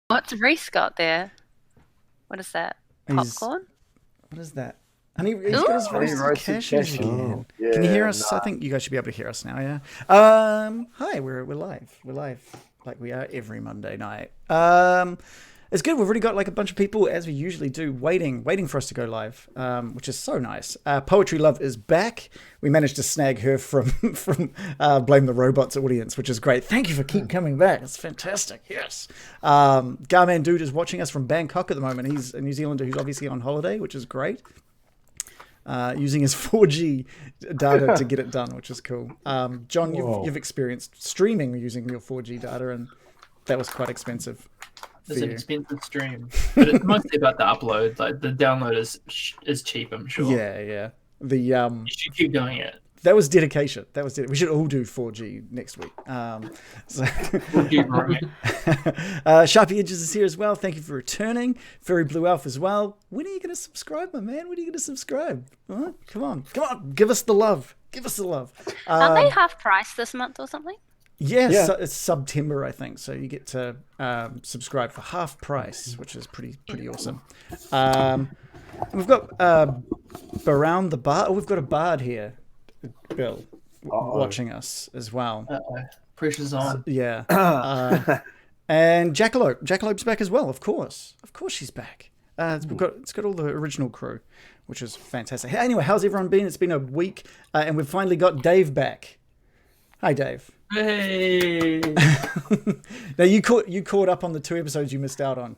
What's Reese got there? What is that? He's Popcorn? what is that? And he's got his Ooh! Honey roasted roasted cashews cashew. again. Oh. Can you hear Yeah, us? I nah. think you guys should be able to hear us now. Yeah. Hi, we're live. We're live like we are every Monday night. It's good. We've already got like a bunch of people, as we usually do, waiting for us to go live, which is so nice. Poetry Love is back. We managed to snag her from Blame the Robots audience, which is great. Thank you for keep coming back. It's fantastic. Yes. Garman Dude is watching us from Bangkok at the moment. He's a New Zealander who's obviously on holiday, which is great. Using his 4G data to get it done, which is cool. John, you've experienced streaming using your 4G data, and that was quite expensive. It's an expensive stream, but it's mostly about the upload. Like the download is cheap, I'm sure. Yeah. The You should keep doing it. that was dedication. We should all do 4G next week. So We'll keep roaming. Sharpie Edges is here as well. Thank you for returning. Furry Blue Elf as well. When are you going to subscribe, my man? When are you going to subscribe? Huh? Come on. Give us the love. Are they half price this month or something? Yes, Yeah. so it's September, I think. So you get to subscribe for half price, which is pretty awesome. And we've got around the bar. Oh, we've got a bard here, Bill, watching us as well. Pressure's on. Yeah. And Jackalope. Jackalope's back as well, of course. Of course she's back. It's got all the original crew, which is fantastic. Anyway, how's everyone been? It's been a week, and we've finally got Dave back. Hi, Dave. Hey. Now you caught up on the 2 episodes you missed out on,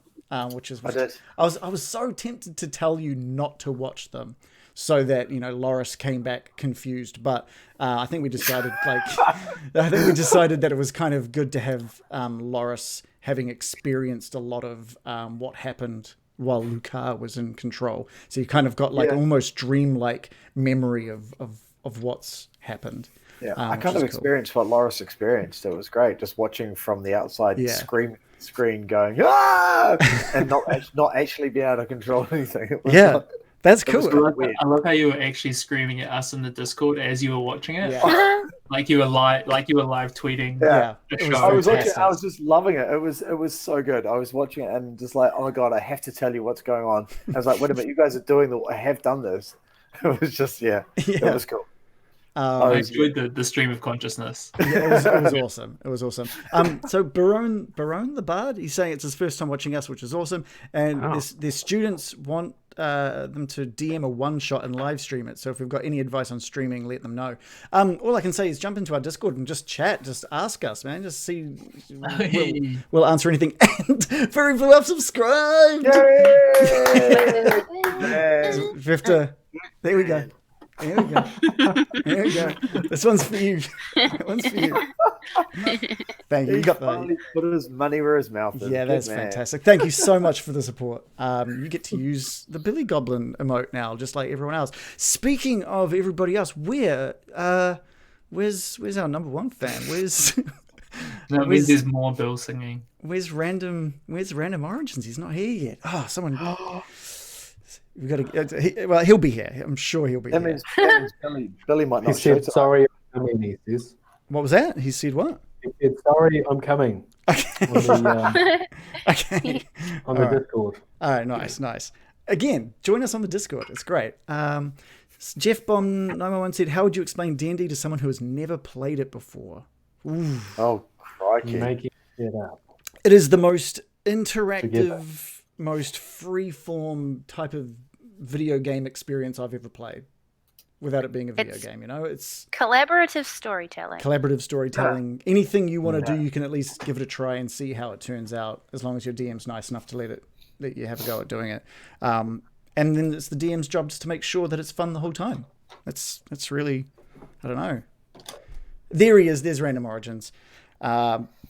which is I did. I was so tempted to tell you not to watch them, so that Loris came back confused. But I think we decided that it was kind of good to have Loris having experienced a lot of what happened while Lucar was in control. So you kind of got like almost dreamlike memory of what's happened. Yeah, I which kind is of cool. experienced what Loris experienced. It was great, just watching from the outside, Yeah. screen going, ah! and not actually being able to control anything. It was Yeah, like- that's it was cool. quite weird. I love how you were actually screaming at us in the Discord as you were watching it. Yeah. Like you were live tweeting. Yeah. The It show. was I was watching. fantastic. I was just loving it. It was so good. I was watching it and just like, oh my god, I have to tell you what's going on. I was like, wait a minute, you guys are doing I have done this. It was just it was cool. I enjoyed the stream of consciousness. Yeah, it was awesome. It was awesome. So Barone the Bard, he's saying it's his first time watching us, which is awesome. And their students want them to DM a one shot and live stream it. So if we've got any advice on streaming, let them know. All I can say is jump into our Discord and just chat. Just ask us, man. Just see. We'll answer anything. And Furry Blue Up subscribed. We have to. There we go. There we go. This one's for you. That one's for you. Thank you. You He got finally put his money where his mouth is. yeah, Good that's man. fantastic. Thank you so much for the support. You get to use the Billy Goblin emote now, just like everyone else. Speaking of everybody else, where's our number one fan? That means there's more Bill singing. Where's random origins? He's not here yet. Oh, someone. We got to. He'll be here. I'm sure he'll be That here. means Billy might He not show said, to sorry, I'm coming, he says. What was that? He said what? He said, sorry, I'm coming. Okay. Okay. On the Discord. All right, nice. Again, join us on the Discord. It's great. Jeff Bomb 911 said, "How would you explain D&D to someone who has never played it before?" Ooh. Oh, crikey. Making it up. It is the most interactive, most free-form type of video game experience I've ever played, without it being a video game. It's Collaborative storytelling. collaborative storytelling. Anything you want to do, you can at least give it a try and see how it turns out, as long as your DM's nice enough to let you have a go at doing it. And then it's the DM's job just to make sure that it's fun the whole time. That's really, I don't know. There he is. There's Random Origins,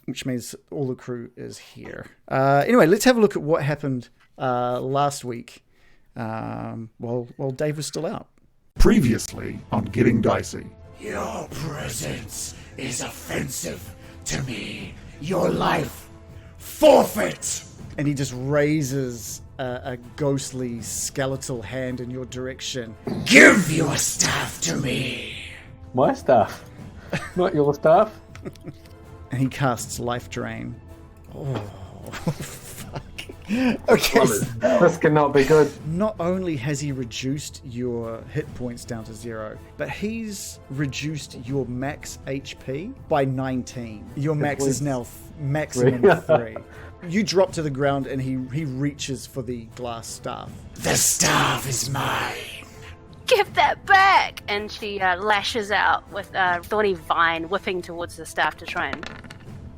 which means all the crew is here. Anyway, let's have a look at what happened last week while Dave was still out. Previously on Getting Dicey. Your presence is offensive to me. Your life forfeit. And he just raises a ghostly skeletal hand in your direction. Give your staff to me. My staff. Not your staff. And he casts Life Drain. Oh, fuck. Okay. This cannot be good. Not only has he reduced your hit points down to 0, but he's reduced your max HP by 19. Your max is now maximum 3. You drop to the ground and he reaches for the glass staff. The staff is mine. Give that back! And she lashes out with a thorny vine whipping towards the staff to try and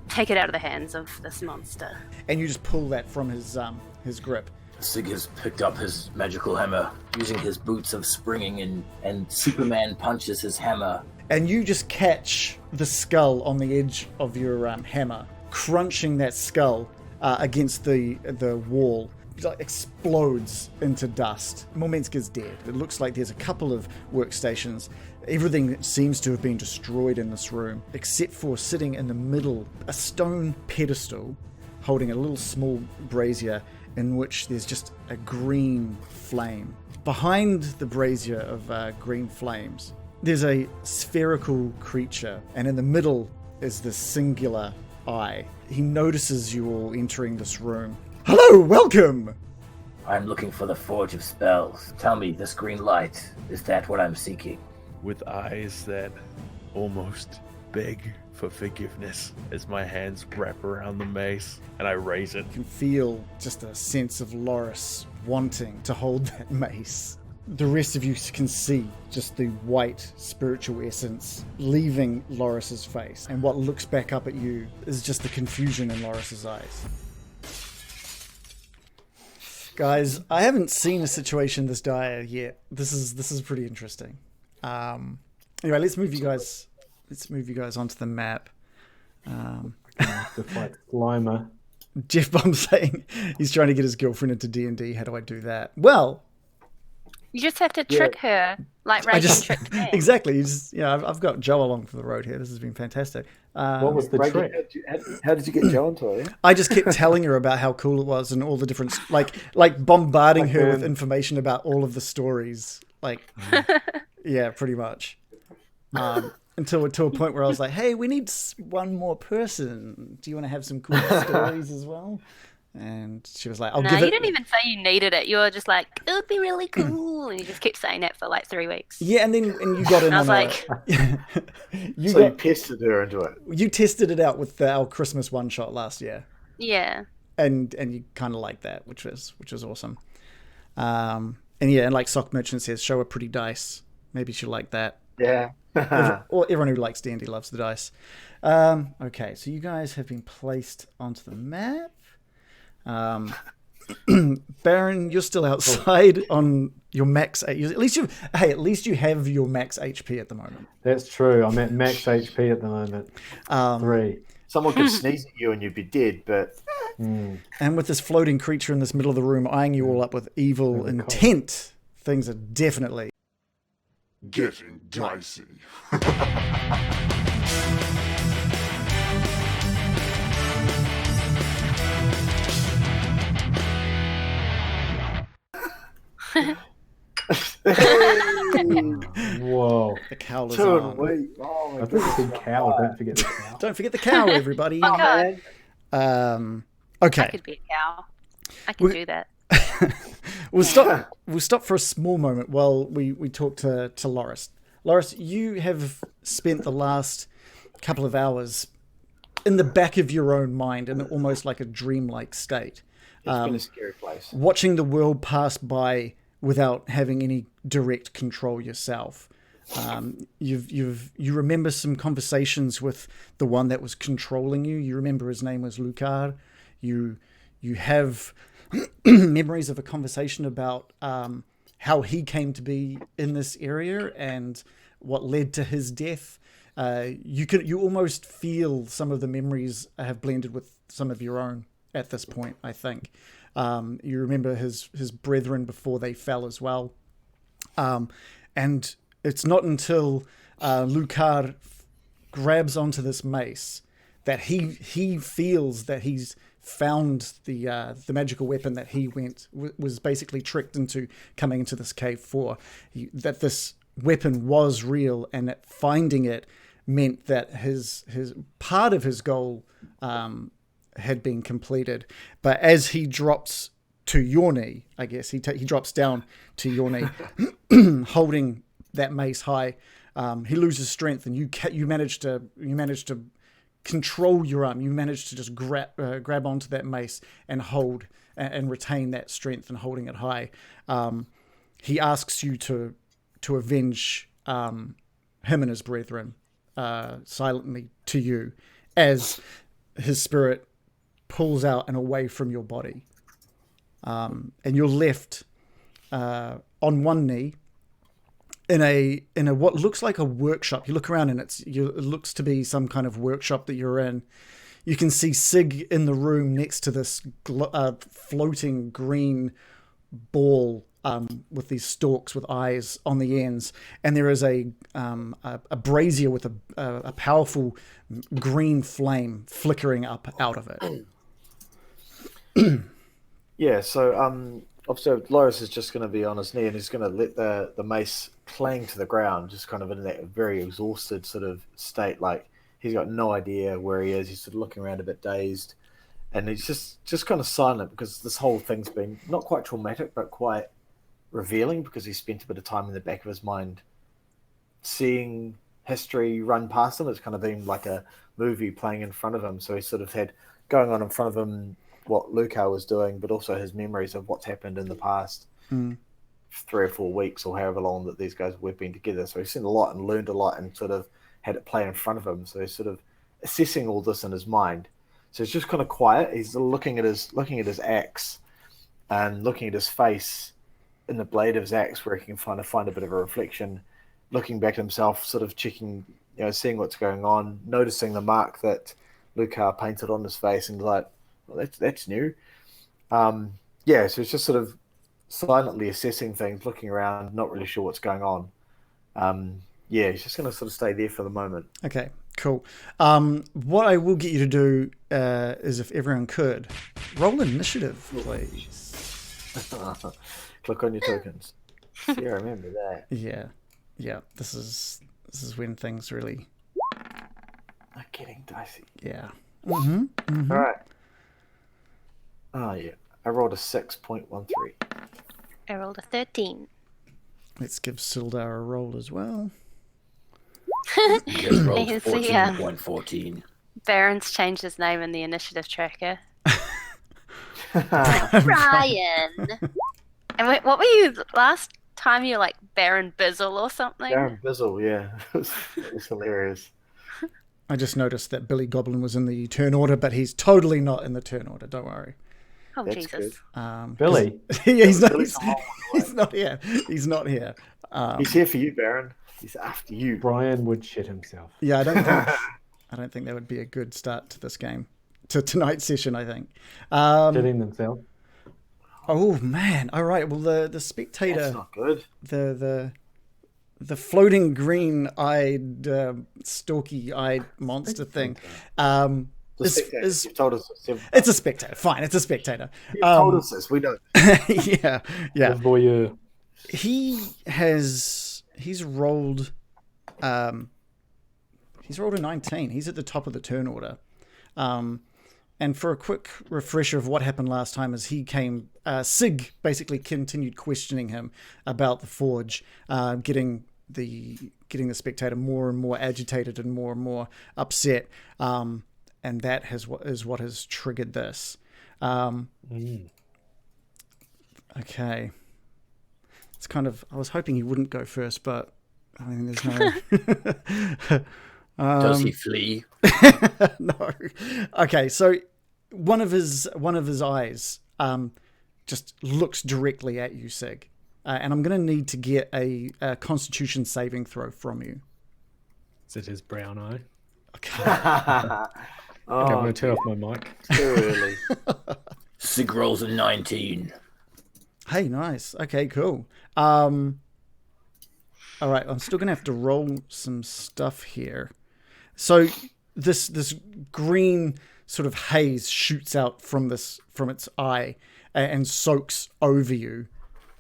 take it out of the hands of this monster. And you just pull that from his grip. Sig has picked up his magical hammer, using his boots of springing, and Superman punches his hammer. And you just catch the skull on the edge of your hammer, crunching that skull against the wall. It explodes into dust. Momenska's dead. It looks like there's a couple of workstations. Everything seems to have been destroyed in this room, except for sitting in the middle, a stone pedestal holding a little small brazier in which there's just a green flame. Behind the brazier of green flames, there's a spherical creature, and in the middle is this singular eye. He notices you all entering this room. Hello, welcome! I'm looking for the Forge of Spells. Tell me, this green light, is that what I'm seeking? With eyes that almost beg for forgiveness as my hands wrap around the mace and I raise it. You can feel just a sense of Loris wanting to hold that mace. The rest of you can see just the white spiritual essence leaving Loris's face, and what looks back up at you is just the confusion in Loris's eyes. Guys, I haven't seen a situation this dire yet. This is pretty interesting. Anyway, let's move you guys onto the map. To fight Slimer. Jeff Bomb saying he's trying to get his girlfriend into D&D. How do I do that? Well, You just have to trick her, like I Reagan just tricked me. exactly. You just I've got Joe along for the road here. This has been fantastic. What was the Reagan, trick? how did you get Joe into it? I just kept telling her about how cool it was and all the different like bombarding her with information about all of the stories. Yeah, pretty much. Until to a point where I was like, "Hey, we need one more person. Do you want to have some cool stories as well?" And she was like, "I'll No, give you it." didn't even say you needed it. You were just like, it would be really cool. And you just kept saying that for like 3 weeks. Yeah, and you got in And I on was it. You pestered her into it. You tested it out with our Christmas one shot last year, Yeah. and you kind of liked that, which was awesome. And like Sock Merchant says, show her pretty dice. Maybe she'll like that. Yeah. Or everyone who likes D&D loves the dice. Okay, so you guys have been placed onto the map. Baron, you're still outside on your max. At least you have your max HP at the moment. That's true. I'm at max HP at the moment. 3. Someone could sneeze at you and you'd be dead, but... And with this floating creature in this middle of the room eyeing you all up with evil intent, things are definitely... Getting dicey. Whoa. The cowl is Turn on. away. Oh my I think it's a cow. Don't forget the cow. Don't forget the cow, everybody. Oh, God. I Okay. could be a cow. I can We- do that. We'll stop for a small moment while we talk to Loris. Loris, you have spent the last couple of hours in the back of your own mind in almost like a dreamlike state. It's been a scary place. Watching the world pass by without having any direct control yourself. You remember some conversations with the one that was controlling you. You remember his name was Lucar. You have memories of a conversation about how he came to be in this area and what led to his death. You almost feel some of the memories have blended with some of your own at this point, I think. You remember his brethren before they fell as well. And it's not until Lucar grabs onto this mace that he feels that he's found the magical weapon that he was basically tricked into coming into this cave for. That this weapon was real, and that finding it meant that his part of his goal had been completed. But as he drops to your knee, I guess he drops down to your knee, holding that mace high. He loses strength, and you manage to control your arm. You manage to just grab onto that mace and hold and retain that strength and holding it high. He asks you to avenge him and his brethren silently to you, as his spirit pulls out and away from your body. And you're left on one knee in a what looks like a workshop. You look around and it looks to be some kind of workshop that you're in. You can see Sig in the room next to this floating green ball with these stalks with eyes on the ends, and there is a brazier with a powerful green flame flickering up out of it. Yeah, so obviously Loris is just going to be on his knee, and he's going to let the mace clang to the ground, just kind of in that very exhausted sort of state. Like, he's got no idea where he is. He's sort of looking around a bit dazed, and he's just kind of silent, because this whole thing's been not quite traumatic, but quite revealing, because he spent a bit of time in the back of his mind seeing history run past him. It's kind of been like a movie playing in front of him. So he sort of had going on in front of him what Luca was doing, but also his memories of what's happened in the past 3 or 4 weeks, or however long that these guys have been together. So he's seen a lot and learned a lot, and sort of had it play in front of him. So he's sort of assessing all this in his mind. So he's just kind of quiet. He's looking at his axe and looking at his face in the blade of his axe, where he can find a bit of a reflection, looking back at himself, sort of checking, seeing what's going on, noticing the mark that Luca painted on his face, and like, well, that's new. So it's just sort of silently assessing things, looking around, not really sure what's going on. He's just going to sort of stay there for the moment. Okay, cool. What I will get you to do is, if everyone could, roll initiative, please. Click on your tokens. Yeah, remember that. Yeah. This is when things really are getting dicey. Yeah. All right. Oh yeah, I rolled a 6.13. I rolled a 13. Let's give Sildar a roll as well. He has rolled You can see, 14.14. Baron's changed his name in the initiative tracker. Brian. And wait, what were you last time? You were like Baron Bizzle or something? Baron Bizzle, yeah. It was hilarious. I just noticed that Billy Goblin was in the turn order, but he's totally not in the turn order. Don't worry. Oh, That's Jesus. Billy? Yeah, he's not here. He's not here. He's here for you, Baron. He's after you. Brian would shit himself. Yeah, I don't think that would be a good start to this game, to tonight's session. I think. Shitting themselves. Oh man! All right. Well, the spectator. That's not good. The floating green-eyed, stalky-eyed monster thing. You've told us this. It's a spectator. Fine, it's a spectator. You've told us this. We don't. Yeah. Voyeur. He's rolled a 19. He's at the top of the turn order. And for a quick refresher of what happened last time, is he came, Sig basically continued questioning him about the forge, getting the spectator more and more agitated and more upset, and that is what has triggered this. Okay, it's kind of, I was hoping he wouldn't go first, but I mean, there's no. Does he flee? No. Okay, so one of his eyes just looks directly at you, Sig, and I'm going to need to get a Constitution saving throw from you. Is it his brown eye? Okay. I'm going to turn off my mic. Too early. Sig rolls a 19. Hey, nice. Okay, cool. All right, I'm still going to have to roll some stuff here. So this green sort of haze shoots out from its eye and soaks over you.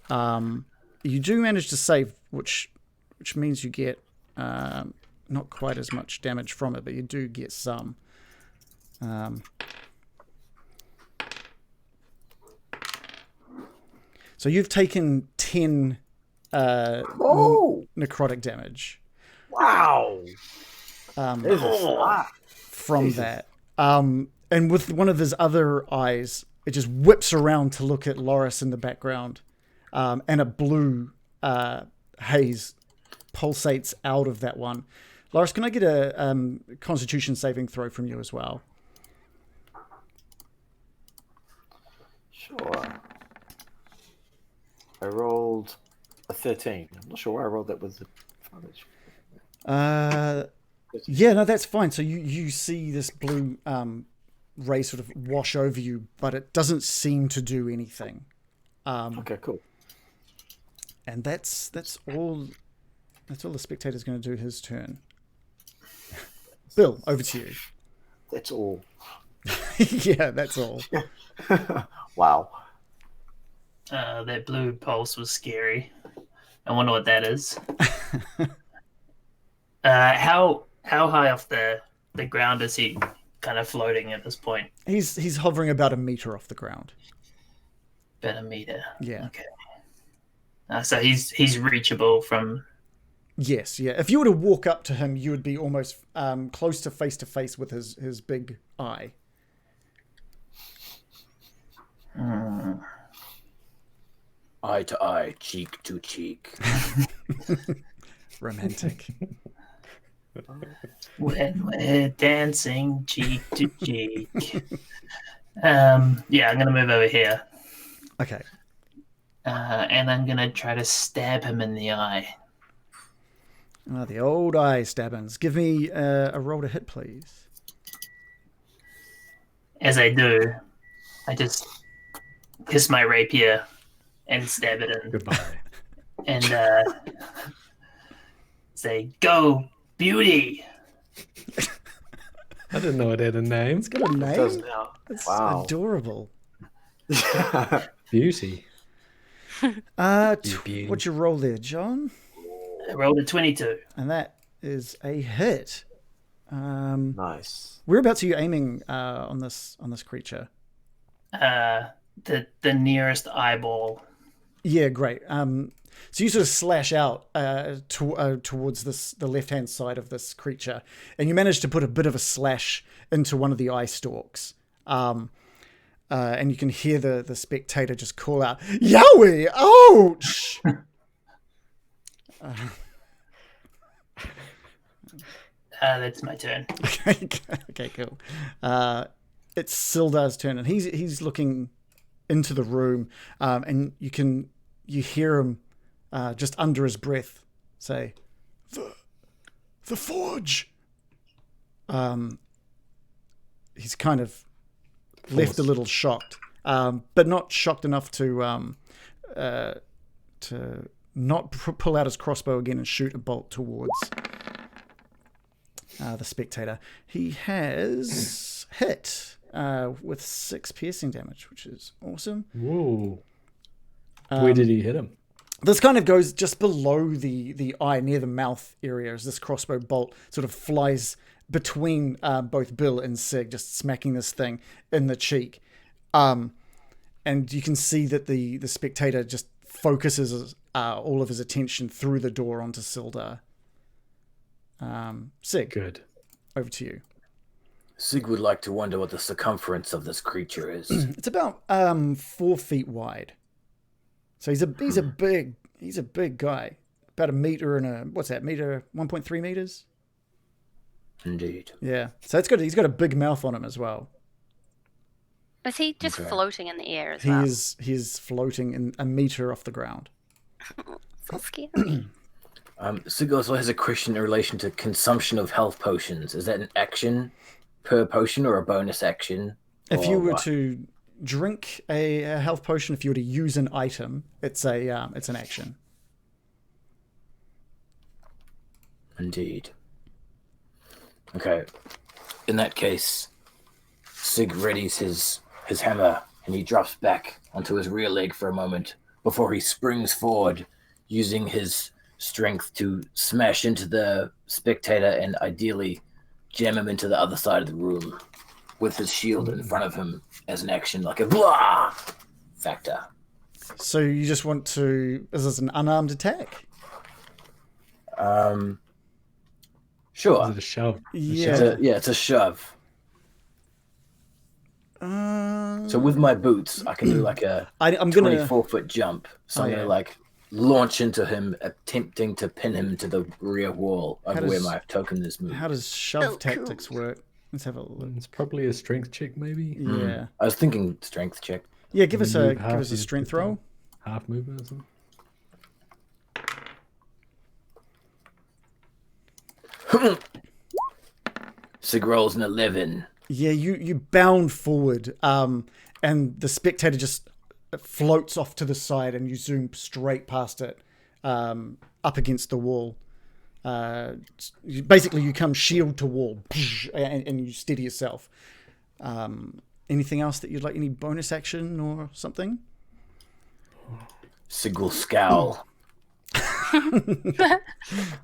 You do manage to save, which means you get not quite as much damage from it, but you do get some. So you've taken 10 Oh, necrotic damage. wow! There's a slap. From Jesus. that. And with one of his other eyes, it just whips around to look at Loris in the background. And a blue haze pulsates out of that one. Loris, can I get a Constitution saving throw from you as well? Sure. I rolled a 13. I'm not sure why I rolled that with advantage. Yeah, no, that's fine. So you see this blue ray sort of wash over you, but it doesn't seem to do anything. Okay, cool. And that's all. That's all the spectator's going to do his turn. Bill, over to you. That's all. Yeah, that's all. Wow. That blue pulse was scary. I wonder what that is. How high off the ground is he kind of floating at this point? He's hovering about a meter off the ground. About a meter. Yeah. Okay. So he's reachable from. Yes, yeah. If you were to walk up to him, you would be almost close to face with his big eye. Eye to eye, cheek to cheek. Romantic. When we're dancing cheek to cheek. Yeah, I'm gonna move over here. Okay. And I'm gonna try to stab him in the eye. The old eye stabbings. Give me a roll to hit, please. As I do, I just kiss my rapier and stab it in. Goodbye. And say, "Go, beauty!" I didn't know it had a name. It's got a name. It does now. It's Wow. adorable. Beauty. Beauty. What'd you roll there, John? I rolled a 22. And that is a hit. Nice. Whereabouts are you aiming on this creature? The nearest eyeball. Yeah, great. So you sort of slash out towards the left-hand side of this creature, and you manage to put a bit of a slash into one of the eye stalks. And you can hear the spectator just call out, "Yowie! Ouch!" That's my turn. Okay, cool. It's Sildar's turn, and he's looking into the room, and you hear him just under his breath say, "The forge." He's kind of left a little shocked, but not shocked enough to not pull out his crossbow again and shoot a bolt towards the spectator. He has hit with 6 piercing damage, which is awesome. Whoa. Where did he hit him? This kind of goes just below the eye, near the mouth area, as this crossbow bolt sort of flies between both Bill and Sig, just smacking this thing in the cheek. And you can see that the spectator just focuses all of his attention through the door onto Sildar. Sig, Good. over to you. Sig would like to wonder what the circumference of this creature is. It's about 4 feet wide. So he's a big guy. About a meter and what's that? 1.3 meters? Indeed. Yeah. So he's got a big mouth on him as well. Is he just Okay. floating in the air as He well? is floating in a meter off the ground. So scary. Sig also has a question in relation to consumption of health potions. Is that an action per potion or a bonus action? If Or you were what? to drink a health potion, if you were to use an item, it's an action. Indeed. Okay. In that case, Sig readies his hammer and he drops back onto his rear leg for a moment before he springs forward, using his strength to smash into the spectator and ideally jam him into the other side of the room with his shield in front of him as an action, like a blah factor. So you just want to... Is this an unarmed attack? Sure. Is it a shove? Yeah. It's a shove. So with my boots, I can do like a I'm gonna 24-foot jump. So I'm yeah. gonna like launch into him, attempting to pin him to the rear wall over where my token is moved. How does shove tactics work? Let's have a look. It's probably a strength check, maybe. Yeah. I was thinking strength check. Yeah, give us Move a half, you strength put down roll. Half movement or something. Sig rolls an 11. Yeah, you bound forward, and the spectator just floats off to the side, and you zoom straight past it, up against the wall. Basically, you come shield to wall, and you steady yourself. Anything else that you'd like? Any bonus action or something? Sig will scowl. All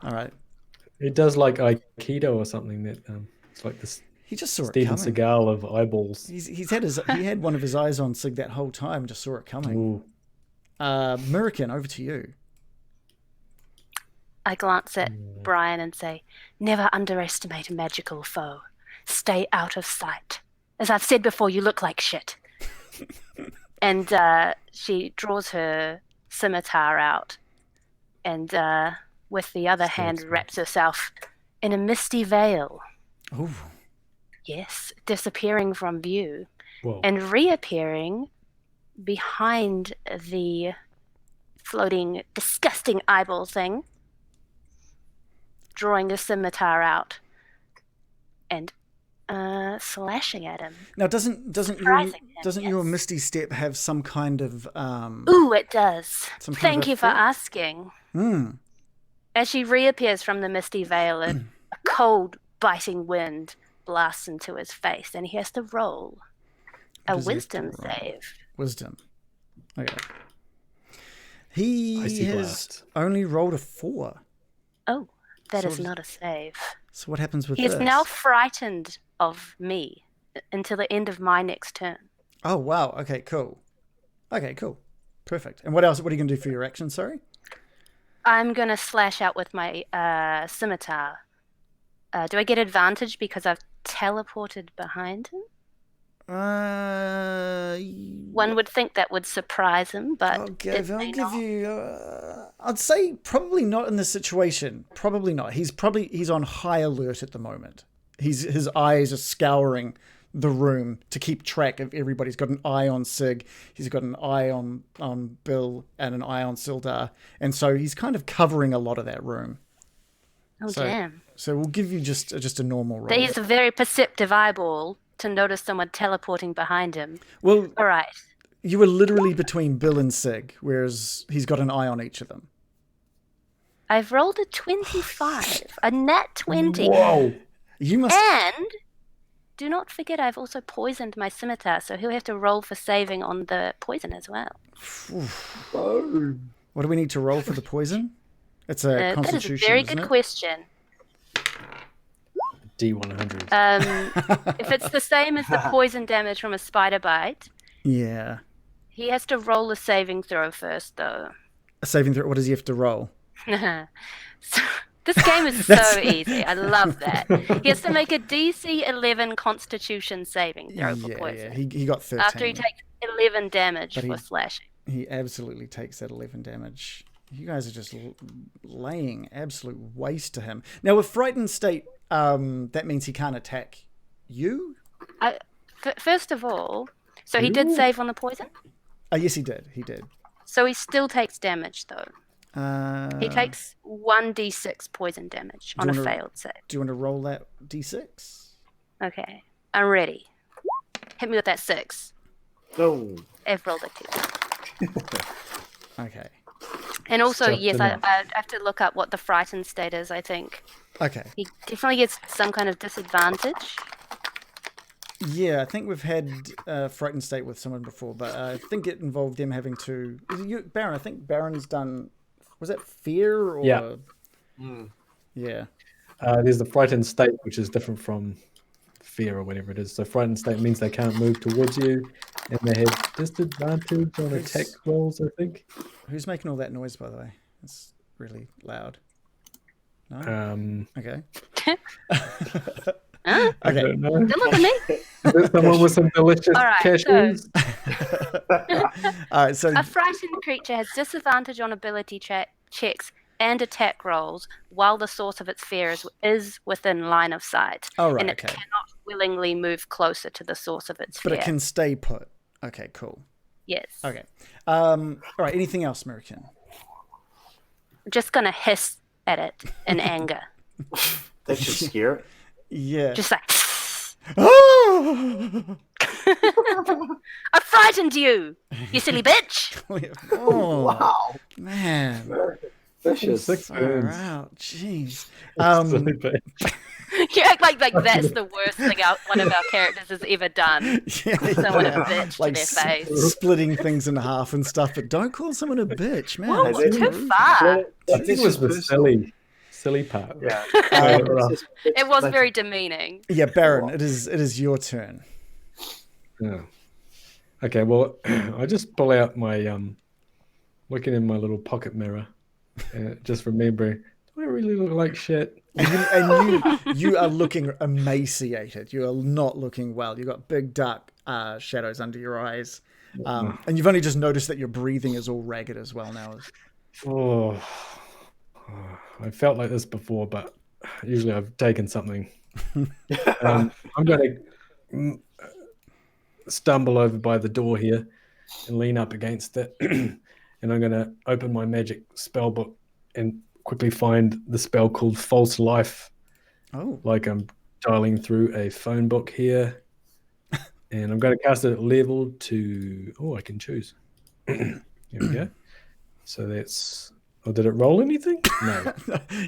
right. It does like Aikido or something. That it's like this. He just saw Steven it coming. Seagal of eyeballs. He had one of his eyes on Sig that whole time. Just saw it coming. Ooh. Murikin, over to you. I glance at Brian and say, never underestimate a magical foe. Stay out of sight. As I've said before, you look like shit. And she draws her scimitar out and with the other hand wraps herself in a misty veil. Ooh. Yes, disappearing from view. Whoa. And reappearing behind the floating, disgusting eyeball thing, drawing the scimitar out and slashing at him. Now, doesn't your Misty Step have some kind of Ooh, it does. Thank you for asking. As she reappears from the misty veil, a cold, biting wind blasts into his face, and he has to roll a wisdom save. Wisdom. Okay. He has only rolled a 4. Oh, that is not a save. So what happens with He this? is now frightened of me until the end of my next turn. Oh, wow. Okay, cool. Perfect. And what else? What are you going to do for your action, sorry? I'm going to slash out with my scimitar. Do I get advantage because I've teleported behind him? One would think that would surprise him, but I'll give you. I'd say probably not in this situation. Probably not. He's on high alert at the moment. His eyes are scouring the room to keep track of everybody. He's got an eye on Sig. He's got an eye on Bill and an eye on Sildar, and so he's kind of covering a lot of that room. Oh, damn. So we'll give you just a normal roll. He's a very perceptive eyeball to notice someone teleporting behind him. Well, all right. You were literally between Bill and Sig, whereas he's got an eye on each of them. I've rolled a 25, a nat 20. Whoa! You must. And do not forget, I've also poisoned my scimitar, so he'll have to roll for saving on the poison as well. What do we need to roll for the poison? It's a constitution. That is a very good question. D100. If it's the same as the poison damage from a spider bite, yeah, he has to roll a saving throw first, though. A saving throw? What does he have to roll? So, this game is so easy. I love that. He has to make a DC 11 Constitution saving throw for poison. Yeah, he got 13. After he takes 11 damage for slashing. He absolutely takes that 11 damage. You guys are just laying absolute waste to him. Now, with Frightened State, that means he can't attack you? First of all, so he did save on the poison? Yes, he did. So he still takes damage, though. He takes 1d6 poison damage on a failed save. Do you want to roll that d6? Okay, I'm ready. Hit me with that 6. No. I've rolled a 2. Okay. And also, yes, I have to look up what the frightened state is, I think. Okay. He definitely gets some kind of disadvantage. Yeah, I think we've had frightened state with someone before, but I think it involved them having to... Baron, I think Baron's done... Was that fear? Or... Yeah. Yeah. There's the frightened state, which is different from fear or whatever it is. So frightened state means they can't move towards you. And they have disadvantage on attack rolls, I think. Who's making all that noise, by the way? It's really loud. No? Okay. Huh? I Okay. don't know. Don't look at me. Is it someone with some delicious All right, cashews? All right, so A frightened creature has disadvantage on ability checks and attack rolls while the source of its fear is within line of sight. all right, And it okay. cannot willingly move closer to the source of its But fear. it can stay put. Okay, cool. Yes. Okay. All right, anything else, American? Just going to hiss at it in anger. That should scare it. Yeah. Just like, Oh! I frightened you, you silly bitch. Oh, Wow. man. Vicious. Six Far burns. out. Jeez. Silly bit. You act like that's the worst thing one of our characters has ever done. Someone a bitch like to their face. splitting things in half and stuff, but don't call someone a bitch, man. Whoa, That's too rude. far. I think it was the silly part. Yeah. It was very demeaning. Yeah, Baron, it is your turn. Yeah. Okay, well, I just pull out my looking in my little pocket mirror, just remembering, do I really look like shit? And you are looking emaciated. You are not looking well. You've got big dark shadows under your eyes. And you've only just noticed that your breathing is all ragged as well now. Oh, I felt like this before, but usually I've taken something. I'm going to stumble over by the door here and lean up against it. And I'm going to open my magic spell book and quickly find the spell called False Life. Oh. Like I'm dialing through a phone book here. And I'm going to cast it at level 2. Oh, I can choose. Here we go. So that's... Oh, did it roll anything? No.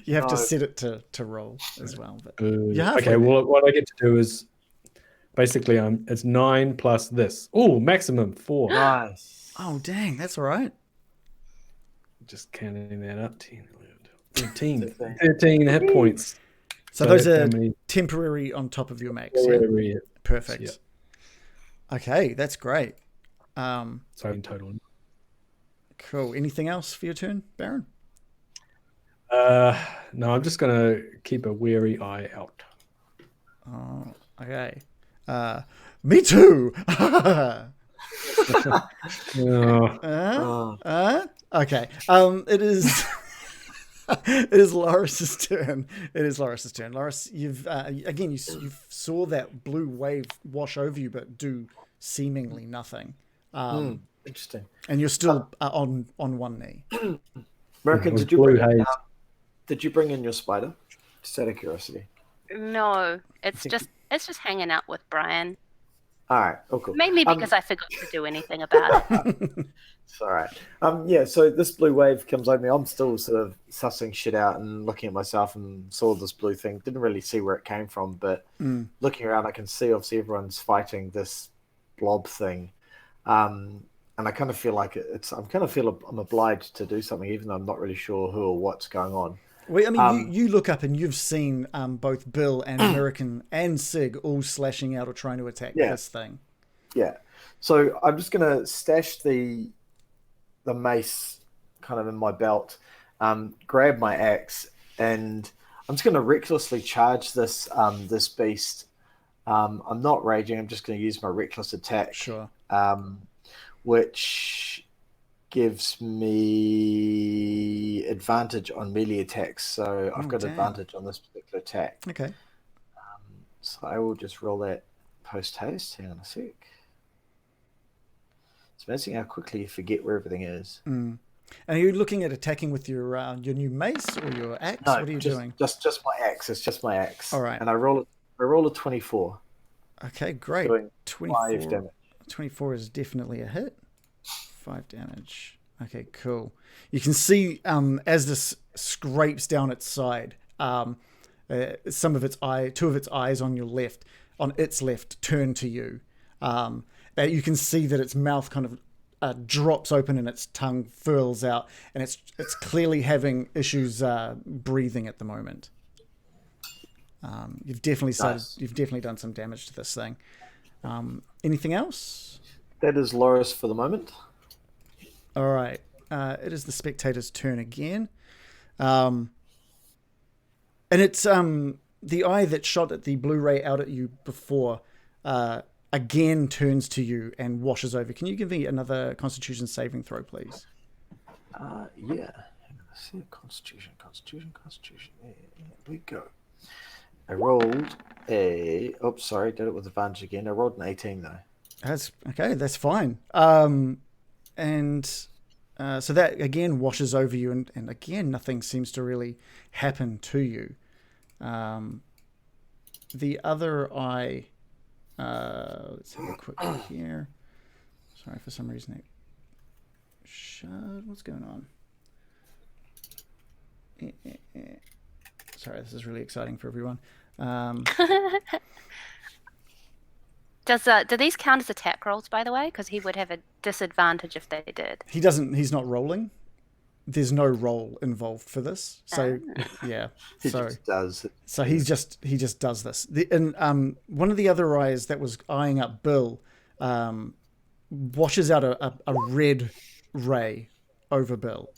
You have to set it to roll as well. But okay, well, what I get to do is basically it's 9 plus this. Oh, maximum 4. Nice. Oh, dang, that's all right. Just counting that up. 10, 11, 13 hit points. So those are temporary on top of your max. Yeah? Perfect. Yeah. Okay, that's great. So in total. Cool. Anything else for your turn, Baron? No, I'm just going to keep a wary eye out. Oh, okay. Me too. Okay. It is. It is Loris's turn. Loris, you've again you saw that blue wave wash over you, but do seemingly nothing. Interesting. And you're still on one knee. American, did you bring in your spider? Just out of curiosity. No, it's just hanging out with Brian. All right. Oh, cool. Mainly because I forgot to do anything about it. It's all right. Yeah, so this blue wave comes over me. I'm still sort of sussing shit out and looking at myself and saw this blue thing. Didn't really see where it came from, but looking around, I can see obviously everyone's fighting this blob thing. And I kind of feel like I'm obliged to do something, even though I'm not really sure who or what's going on. Well, I mean, you look up and you've seen both Bill and American and Sig all slashing out or trying to attack this thing. Yeah. So I'm just going to stash the mace kind of in my belt, grab my axe, and I'm just going to recklessly charge this this beast. I'm not raging. I'm just going to use my reckless attack. Sure. Which gives me advantage on melee attacks. So I've got advantage on this particular attack. Okay. So I will just roll that post haste. Hang on a sec. It's amazing how quickly you forget where everything is. And are you looking at attacking with your new mace or your axe? No, what are you doing? Just my axe. It's just my axe. All right. And I roll a 24. Okay, great. Doing 24 damage. 24 is definitely a hit. 5 damage. Okay, cool. You can see as this scrapes down its side, two of its eyes on its left turn to you. You can see that its mouth kind of drops open and its tongue furls out, and it's clearly having issues breathing at the moment. You've definitely done some damage to this thing. Anything else? That is Loris for the moment. All right. It is the spectator's turn again. And it's the eye that shot at the Blu-ray out at you before again turns to you and washes over. Can you give me another Constitution saving throw, please? Yeah. Let's see. Constitution. There we go. I rolled a... Oh, sorry. Did it with advantage again. I rolled an 18, though. That's okay. That's fine. So that again washes over you, and again nothing seems to really happen to you. The other eye. Let's have a quick look here. Sorry, for some reason it shut. What's going on? Sorry, this is really exciting for everyone. Do these count as attack rolls, by the way? Because he would have a disadvantage if they did. He doesn't. He's not rolling. There's no roll involved for this. So yeah. He just does. So he just does this. And one of the other eyes that was eyeing up Bill washes out a red ray over Bill.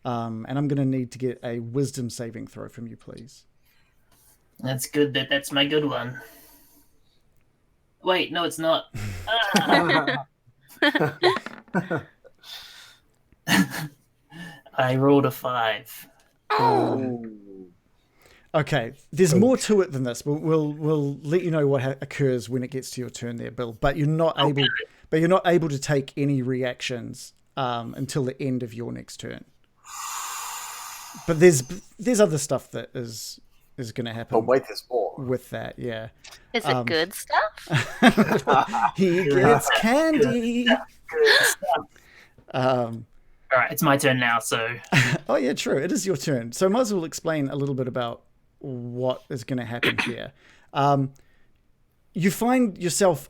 And I'm going to need to get a wisdom saving throw from you, please. That's good. That's my good one. Wait, no, it's not. I rolled a 5. Okay, there's more to it than this, but we'll let you know what occurs when it gets to your turn there, Bill. But you're not able to take any reactions until the end of your next turn. But there's other stuff that is going to happen. Oh wait, there's more with that. Yeah. Is it good stuff? He gets candy. All right, it's my turn now. So. Oh yeah, true. It is your turn. So I might as well explain a little bit about what is going to happen here. You find yourself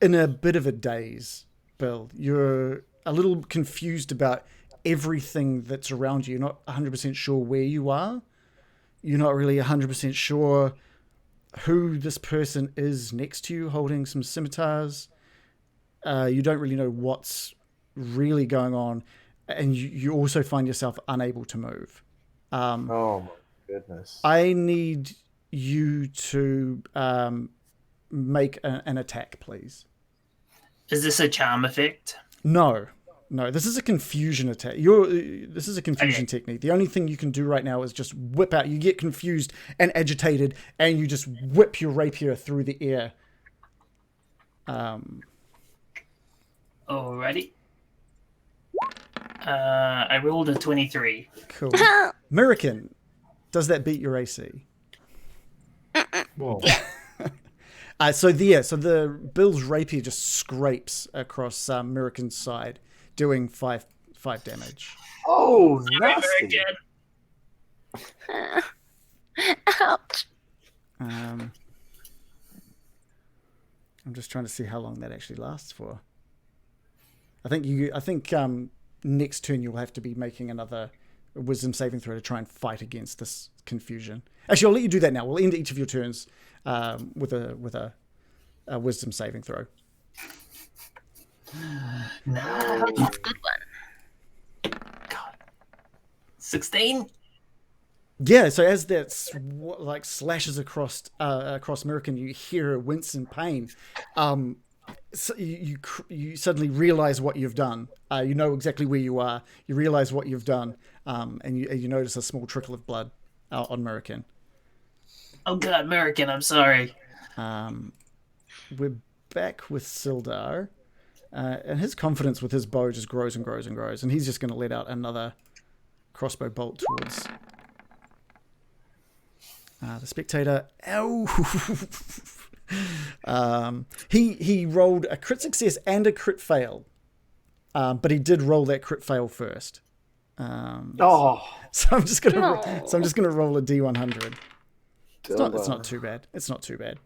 in a bit of a daze, Bill. You're a little confused about everything that's around you. You're not 100% sure where you are. You're not really 100% sure who this person is next to you holding some scimitars. You don't really know what's really going on. And you also find yourself unable to move. Oh my goodness. I need you to make an attack, please. Is this a charm effect? No, this is a confusion attack. This is a confusion technique. The only thing you can do right now is just whip out. You get confused and agitated, and you just whip your rapier through the air. Alrighty. I rolled a 23. Cool. American, does that beat your AC? Whoa. So the Bill's rapier just scrapes across American's side, doing 5 damage. Oh, nasty. Ouch. I'm just trying to see how long that actually lasts for. I think next turn you'll have to be making another wisdom saving throw to try and fight against this confusion. Actually, I'll let you do that now. We'll end each of your turns with a wisdom saving throw. Nice. It's a good one. God. 16? Yeah, so as that slashes across American, you hear her wince in pain. So you suddenly realize what you've done. You know exactly where you are. You realize what you've done, and you notice a small trickle of blood on American. Oh God, American, I'm sorry. We're back with Sildar, and his confidence with his bow just grows and grows and grows, and he's just going to let out another crossbow bolt towards the spectator. Ow! He rolled a crit success and a crit fail, but he did roll that crit fail first. So I'm just gonna roll a D100. It's not too bad. It's not too bad.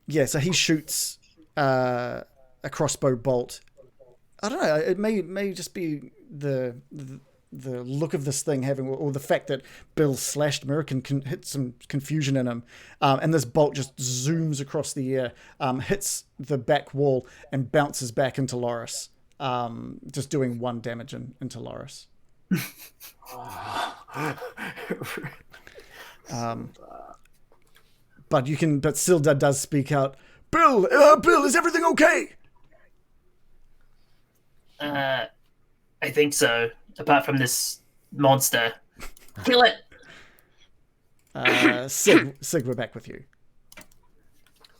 Yeah, so he shoots a crossbow bolt. I don't know. It may just be the the look of this thing having, or the fact that Bill slashed American can hit some confusion in him, and this bolt just zooms across the air, hits the back wall and bounces back into Loris, just doing 1 damage into Loris. But Silda does speak out. Bill, is everything okay? I think so. Apart from this monster, kill it. Sig, we're back with you.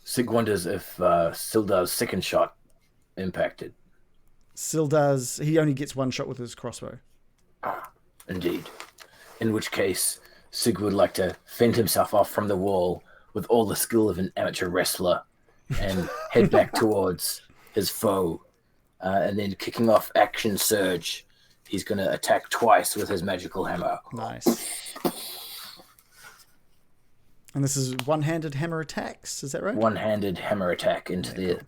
Sig wonders if Sildar's second shot impacted. Sildar's, he only gets 1 shot with his crossbow. Indeed. In which case, Sig would like to fend himself off from the wall with all the skill of an amateur wrestler and head back towards his foe. And then kicking off Action Surge, he's going to attack twice with his magical hammer. Nice. And this is one-handed hammer attacks, is that right? One-handed hammer attack into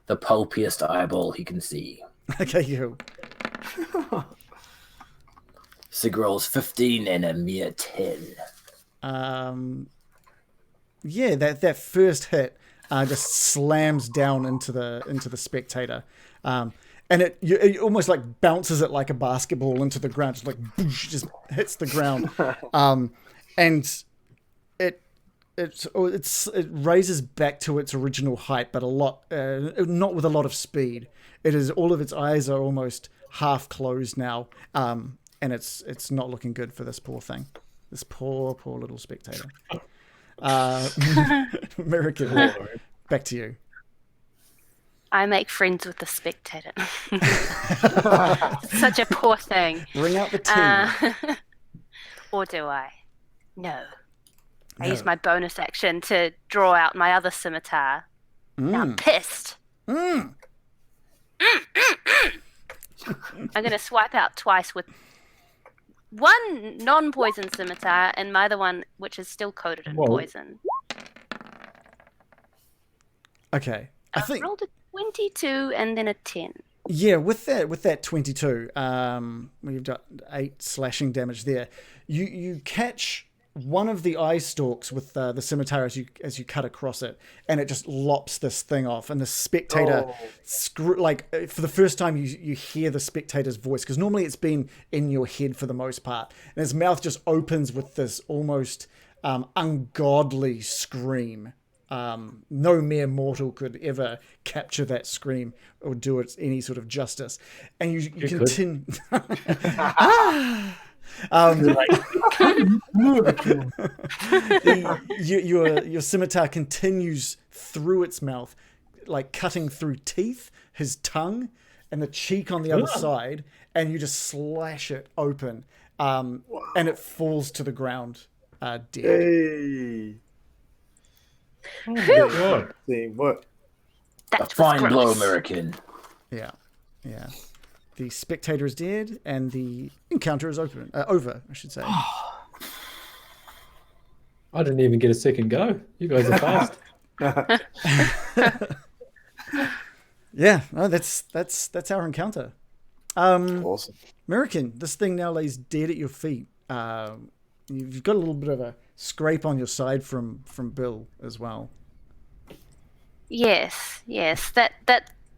the pulpiest eyeball he can see. Okay, you. Sig rolls 15 and a mere 10. Yeah, that first hit just slams down into the spectator, and it almost like bounces it like a basketball into the ground, just like boosh, just hits the ground, and it raises back to its original height, but not with a lot of speed. It is, all of its eyes are almost half closed now, and it's not looking good for this poor thing, this poor little spectator. American, back to you. I make friends with the spectator. Such a poor thing. Bring out the tea. Or do I? No. I use my bonus action to draw out my other scimitar. Now I'm pissed. I'm going to swipe out twice with 1 non-poison scimitar and my other one, which is still coated in poison. Okay. I think rolled a 22 and then a 10. Yeah, with that 22, you've got 8 slashing damage there. You catch one of the eye stalks with the scimitar as you cut across it, and it just lops this thing off, and the spectator for the first time you hear the spectator's voice, because normally it's been in your head for the most part, and his mouth just opens with this almost ungodly scream. No mere mortal could ever capture that scream or do it any sort of justice, and you continue. Your scimitar continues through its mouth, like cutting through teeth, his tongue, and the cheek on the other side, and you just slash it open, and it falls to the ground, dead. Hey. Oh my god. What? A fine blow, American. Yeah. The spectator is dead, and the encounter is over, I should say. I didn't even get a second go. You guys are fast. Yeah, no, that's our encounter. Awesome. American, this thing now lays dead at your feet. You've got a little bit of a scrape on your side from Bill as well. Yes.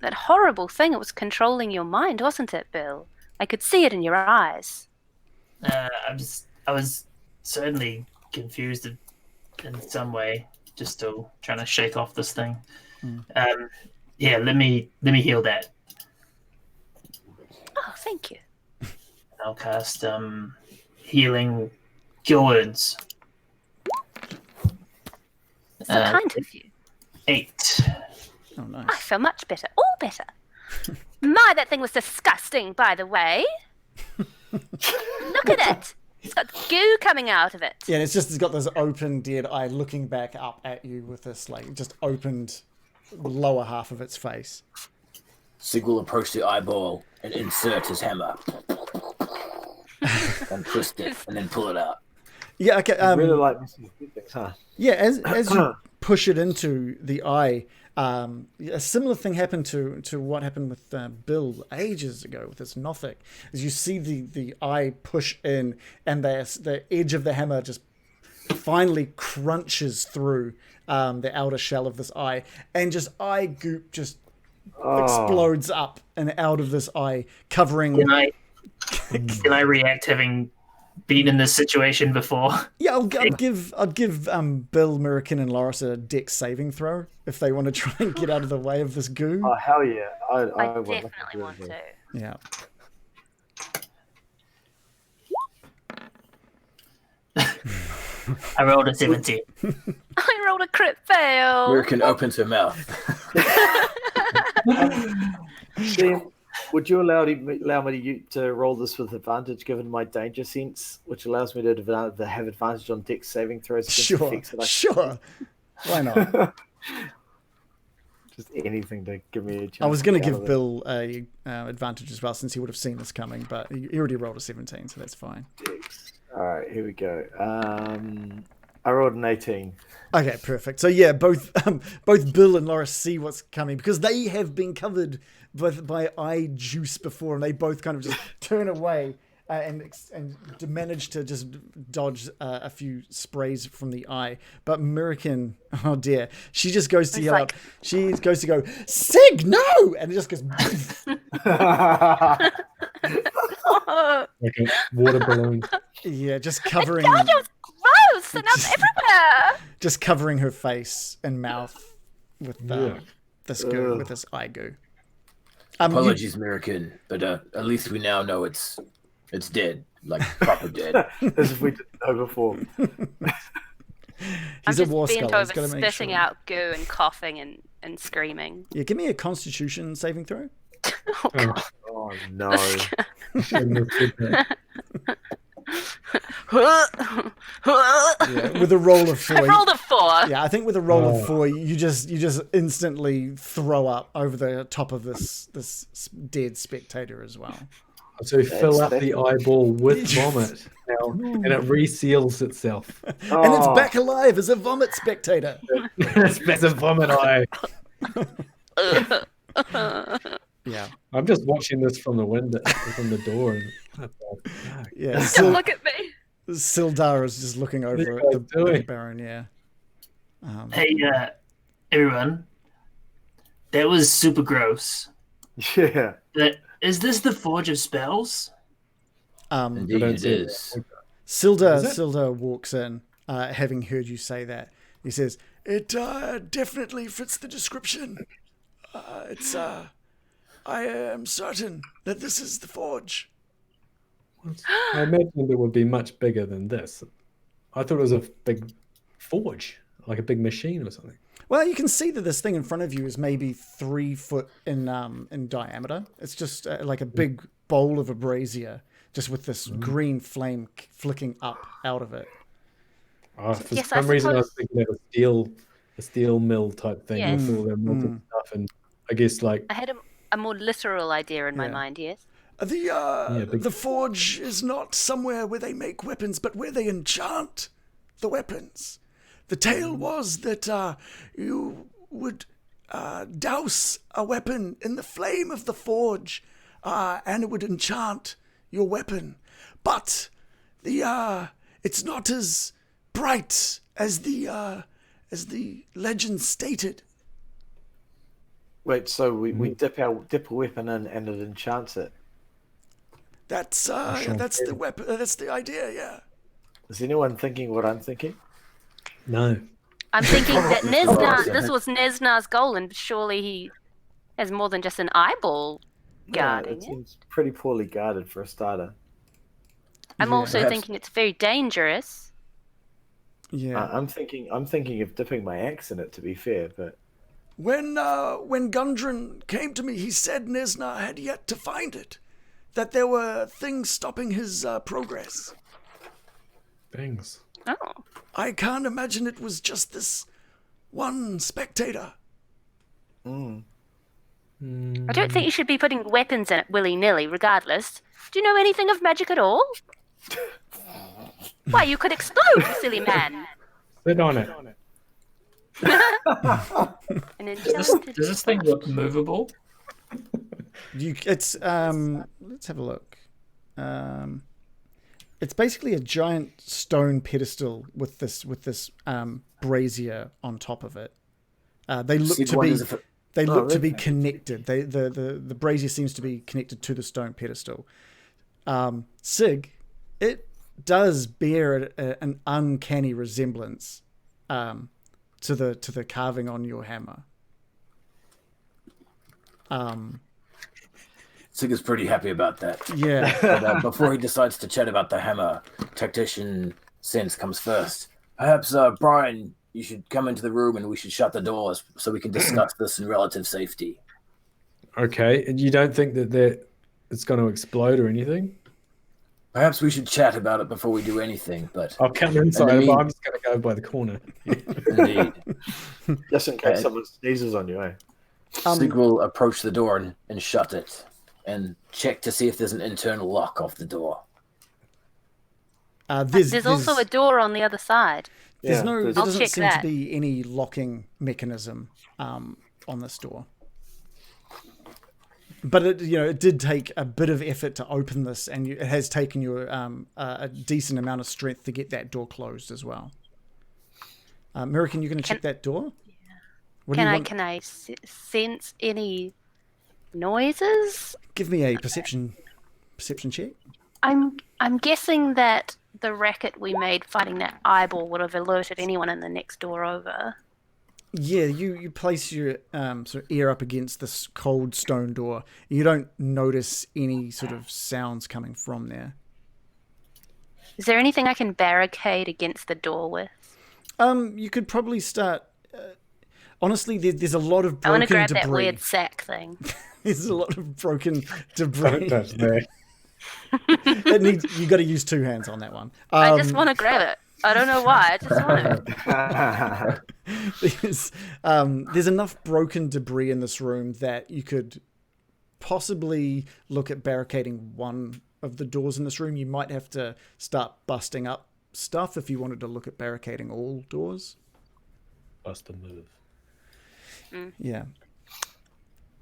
That horrible thing, it was controlling your mind, wasn't it, Bill? I could see it in your eyes. I was certainly confused in some way, just still trying to shake off this thing. Yeah, let me heal that. Oh, thank you. I'll cast healing cure wounds. So kind of you. 8. Oh, nice. I feel much better. All better. My, that thing was disgusting, by the way. Look at it. It's got goo coming out of it. Yeah, it's got this open dead eye looking back up at you with this like just opened lower half of its face. Sig will approach the eyeball and insert his hammer. And twist it and then pull it out. Yeah, okay. Really like missing a few things, huh? Yeah, as you push it into the eye. A similar thing happened to what happened with Bill ages ago with his Nothic. As you see the eye push in, and the edge of the hammer just finally crunches through the outer shell of this eye, and just eye goop just explodes up and out of this eye, covering. Can I react having been in this situation before? Yeah, I'd give Bill, Mirakin, and Loris a dex saving throw if they want to try and get out of the way of this goo. Oh hell yeah! I would definitely want to. Yeah. I rolled a 17. I rolled a crit fail. Mirakin opens her mouth. Sam, would you allow me to roll this with advantage given my danger sense, which allows me to have advantage on dex saving throws? Sure. Why not? Just anything to give me a chance. I was going to give Bill a advantage as well, since he would have seen this coming, but he already rolled a 17, so that's fine. All right, here we go. I rolled an 18. Okay, perfect. So yeah, both Bill and Loris see what's coming because they have been covered by eye juice before, and they both kind of just turn away and manage to just dodge a few sprays from the eye. But Mirakin, oh dear, she just goes to yell out. She goes to go, Sig, no! And it just goes. Like a water balloon. Yeah, just covering. It was gross, and I'm everywhere. Just covering her face and mouth with this goo, with this eye goo. Apologies, Mirakin, but at least we now know it's dead, like proper dead. As if we didn't know before. He's I'm a war just bent scholar. over, spitting out goo and coughing and screaming. Yeah, give me a Constitution saving throw. Oh, God. Oh no. With a roll of 4. I rolled a 4. Yeah, I think with a roll of 4, you just instantly throw up over the top of this dead spectator as well. So you fill up the eyeball with vomit now, and it reseals itself. And it's back alive as a vomit spectator. It's a vomit eye. Yeah. I'm just watching this from the window, from the door. And, yeah. Don't look at me. Sildar is just looking over at the Baron, yeah. Hey, everyone. That was super gross. Yeah. Is this the Forge of Spells? Indeed it is. Sildar walks in, having heard you say that. He says, "It definitely fits the description. I am certain that this is the forge." I imagined it would be much bigger than this. I thought it was a big forge, like a big machine or something. Well, you can see that this thing in front of you is maybe 3 foot in diameter. It's just like a big bowl of a brazier, just with this green flame flicking up out of it. For some reason, I was thinking of a steel mill type thing with all their molten stuff, and I guess like I had a more literal idea in my mind. Yes. The forge is not somewhere where they make weapons, but where they enchant the weapons. The tale was that you would douse a weapon in the flame of the forge, and it would enchant your weapon. But it's not as bright as the legend stated. Wait, so we dip a weapon in and it enchants it. That's the weapon. That's the idea. Yeah. Is anyone thinking what I'm thinking? no. I'm thinking that this was Nesna's goal, and surely he has more than just an eyeball guarding it seems pretty poorly guarded for a starter. I'm also thinking it's very dangerous. Yeah. I'm thinking of dipping my axe in it, to be fair, but When Gundren came to me, he said Nesna had yet to find it, that there were things stopping his progress. Things. Oh. I can't imagine it was just this one spectator. I don't think you should be putting weapons in it willy-nilly, regardless. Do you know anything of magic at all? Why, you could explode, you silly man. Sit on it. An Does enchanted this thing look movable? It's let's have a look. It's basically a giant stone pedestal with this brazier on top of it. They look Sig to be wonders if it- they Oh, look to be really? connected. The brazier seems to be connected to the stone pedestal. Sig, it does bear an uncanny resemblance to the carving on your hammer. Sig is pretty happy about that. Yeah. But before he decides to chat about the hammer, tactician sense comes first. Perhaps, Brian, you should come into the room and we should shut the doors so we can discuss this in relative safety. Okay, and you don't think that it's going to explode or anything? Perhaps we should chat about it before we do anything, but I'll come inside, And the but I'm just going to go by the corner. indeed. Just in case Okay. someone sneezes on you, eh? Sig will approach the door and shut it and check to see if there's an internal lock off the door. There's also a door on the other side. There I'll doesn't check seem that. to be any locking mechanism on this door. But it did take a bit of effort to open this, and it has taken you a decent amount of strength to get that door closed as well. American, you going to check that door? What do you want? Can I sense any noises? Give me a perception check. I'm guessing that the racket we made fighting that eyeball would have alerted anyone in the next door over. Yeah, you place your sort of ear up against this cold stone door. You don't notice any sort of sounds coming from there. Is there anything I can barricade against the door with? You could probably start. Honestly, there's a lot of I want broken to grab debris. that weird sack thing. There's a lot of broken Don't debris. touch that. You got to use two hands on that one. I just want to grab it. I don't know why. I just want to. There's enough broken debris in this room that you could possibly look at barricading one of the doors in this room. You might have to start busting up stuff if you wanted to look at barricading all doors. Bust a move. Yeah.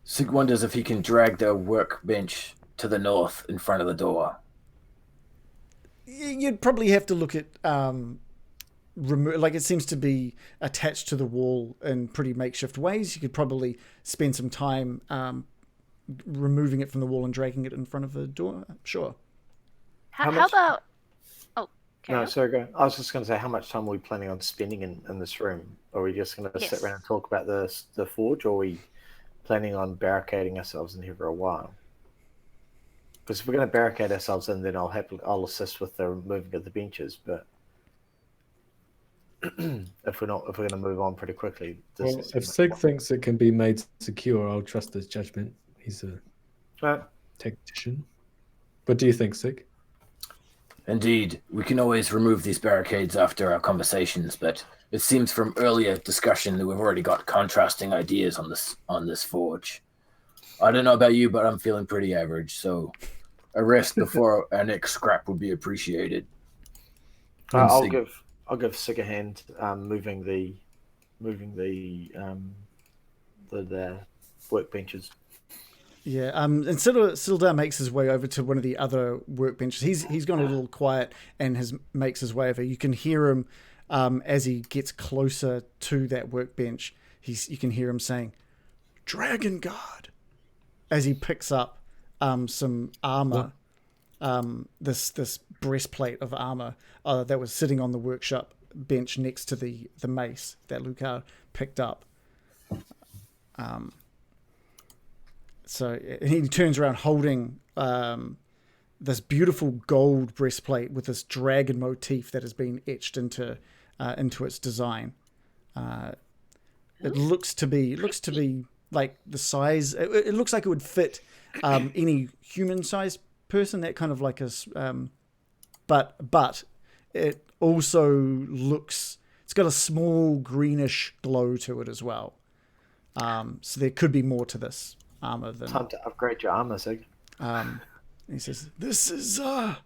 Sig wonders if he can drag the workbench to the north in front of the door. You'd probably have to look at like it seems to be attached to the wall in pretty makeshift ways. You could probably spend some time removing it from the wall and dragging it in front of the door. Sure. How much- about? Oh, carry No, on. sorry, go. I was just going to say, how much time are we planning on spending in this room? Are we just going to Yes. sit around and talk about the forge, or are we planning on barricading ourselves in here for a while? Because if we're going to barricade ourselves in, then I'll assist with the removing of the benches. But if we're going to move on pretty quickly, this Well, is if Sig thinks it can be made secure, I'll trust his judgment. He's a Right. tactician. What do you think, Sig? Indeed, we can always remove these barricades after our conversations, but it seems from earlier discussion that we've already got contrasting ideas on this forge. I don't know about you, but I'm feeling pretty average, so a rest before our next scrap would be appreciated. I'll Sig- give Sig a hand moving the workbenches. Yeah, and Sildar makes his way over to one of the other workbenches. He's gone a little quiet and makes his way over. You can hear him as he gets closer to that workbench. You can hear him saying, "Dragon Guard," as he picks up some armor, this breastplate of armor that was sitting on the workshop bench next to the mace that Lucar picked up. So he turns around holding this beautiful gold breastplate with this dragon motif that has been etched into its design. It looks to be like the size. It looks like it would fit any human-sized person. That kind of like but it also looks. It's got a small greenish glow to it as well. So there could be more to this armor than. Time to upgrade your armor, Sig. He says, "This is I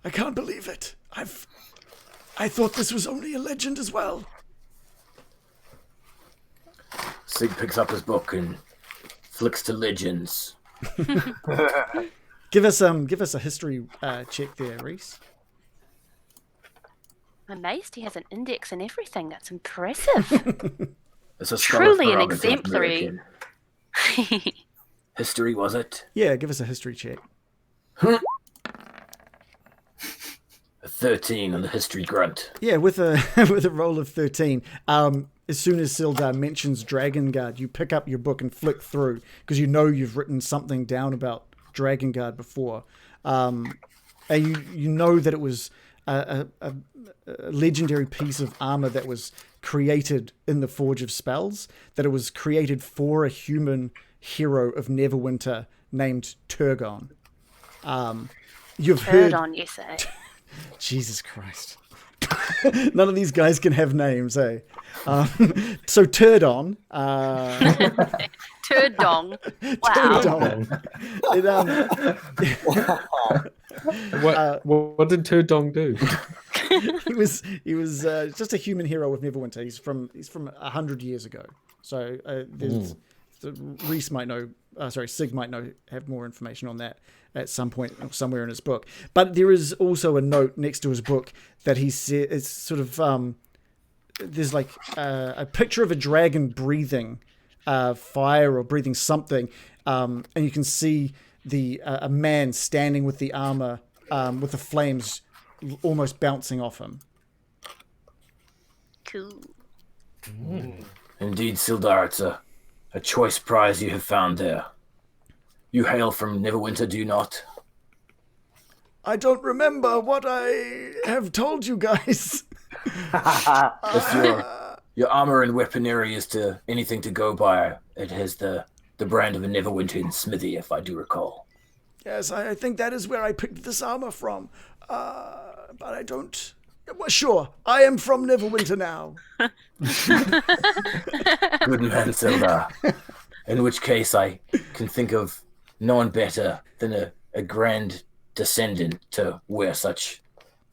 can't believe it. I thought this was only a legend as well." Sig picks up his book and flicks to legends. Give us a history check there, Reese. Amazed he has an index and everything. That's impressive. It's a Truly an scholar's exemplary. American. History, was it? Yeah, give us a history check. A 13 on the history grunt. Yeah, with a with a roll of 13. As soon as Sildar mentions Dragon Guard, you pick up your book and flick through because you know you've written something down about Dragon Guard before, and you know that it was a legendary piece of armor that was created in the Forge of Spells. That it was created for a human hero of Neverwinter named Turgon. You've heard Turd on, you say. Jesus Christ. None of these guys can have names, eh? So Turdon. Turd dong. Wow. What did Turdong do? He was just a human hero of Neverwinter. He's from 100 years ago. So Reese might know. Sig might have more information on that at some point somewhere in his book. But there is also a note next to his book that he said it's sort of there's like a picture of a dragon breathing fire or breathing something, and you can see a man standing with the armor with the flames almost bouncing off him. Cool. Indeed, Sildar, it's a choice prize you have found there. You hail from Neverwinter, do you not? I don't remember what I have told you guys. If your armor and weaponry is to anything to go by, it has the brand of a Neverwinter smithy, if I do recall. Yes, I think that is where I picked this armor from. But I don't... Well, sure, I am from Neverwinter now. Good man, Sildar. In which case, I can think of no one better than a grand descendant to wear such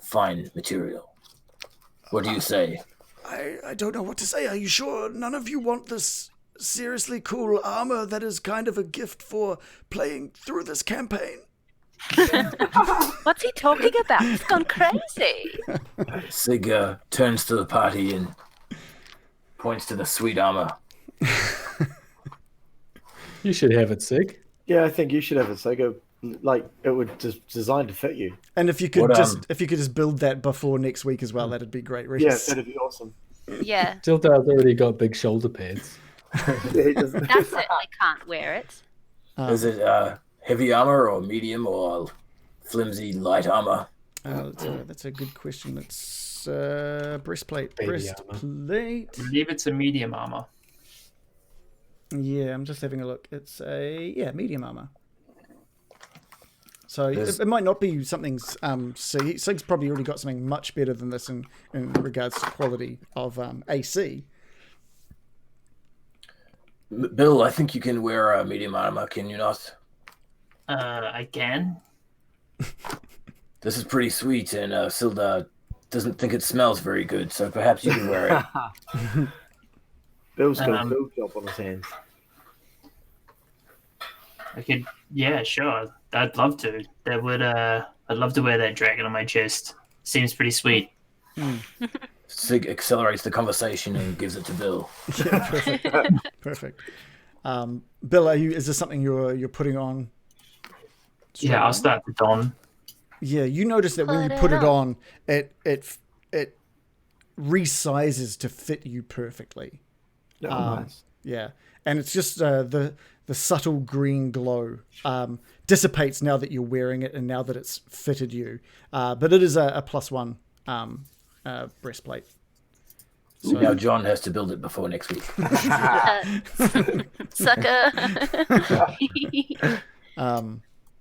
fine material. What do you say? I don't know what to say. Are you sure none of you want this seriously cool armor that is kind of a gift for playing through this campaign? What's he talking about? He's gone crazy. Sig turns to the party and points to the sweet armor. You should have it, Sig. Yeah, I think you should have it, Sega. Like it would just designed to fit you. And if you could just build that before next week as well, that'd be great, Reese. Yeah, that'd be awesome. Yeah. Sildar's already got big shoulder pads. He doesn't- That certainly can't wear it. Is it heavy armor or medium or flimsy light armor? That's a good question. It's breastplate. Baby armor. Breastplate. I believe it's a medium armor. Yeah, I'm just having a look. It's medium armor. So it might not be something. Sig's probably already got something much better than this in regards to quality of AC. Bill, I think you can wear medium armor, can you not? I can. This is pretty sweet, and Sildar doesn't think it smells very good, so perhaps you can wear it. Bill's got a build job on his hands. I could. Yeah, sure. I'd love to. That would. I'd love to wear that dragon on my chest. Seems pretty sweet. Sig accelerates the conversation and gives it to Bill. Yeah, perfect. Perfect. Bill, is this something you're putting on? Yeah, I'll start with Don. Yeah, you notice that when you put it on, it resizes to fit you perfectly. Nice. Yeah, and it's just the subtle green glow dissipates now that you're wearing it and now that it's fitted you. But it is a +1 breastplate. So now John has to build it before next week. Sucker.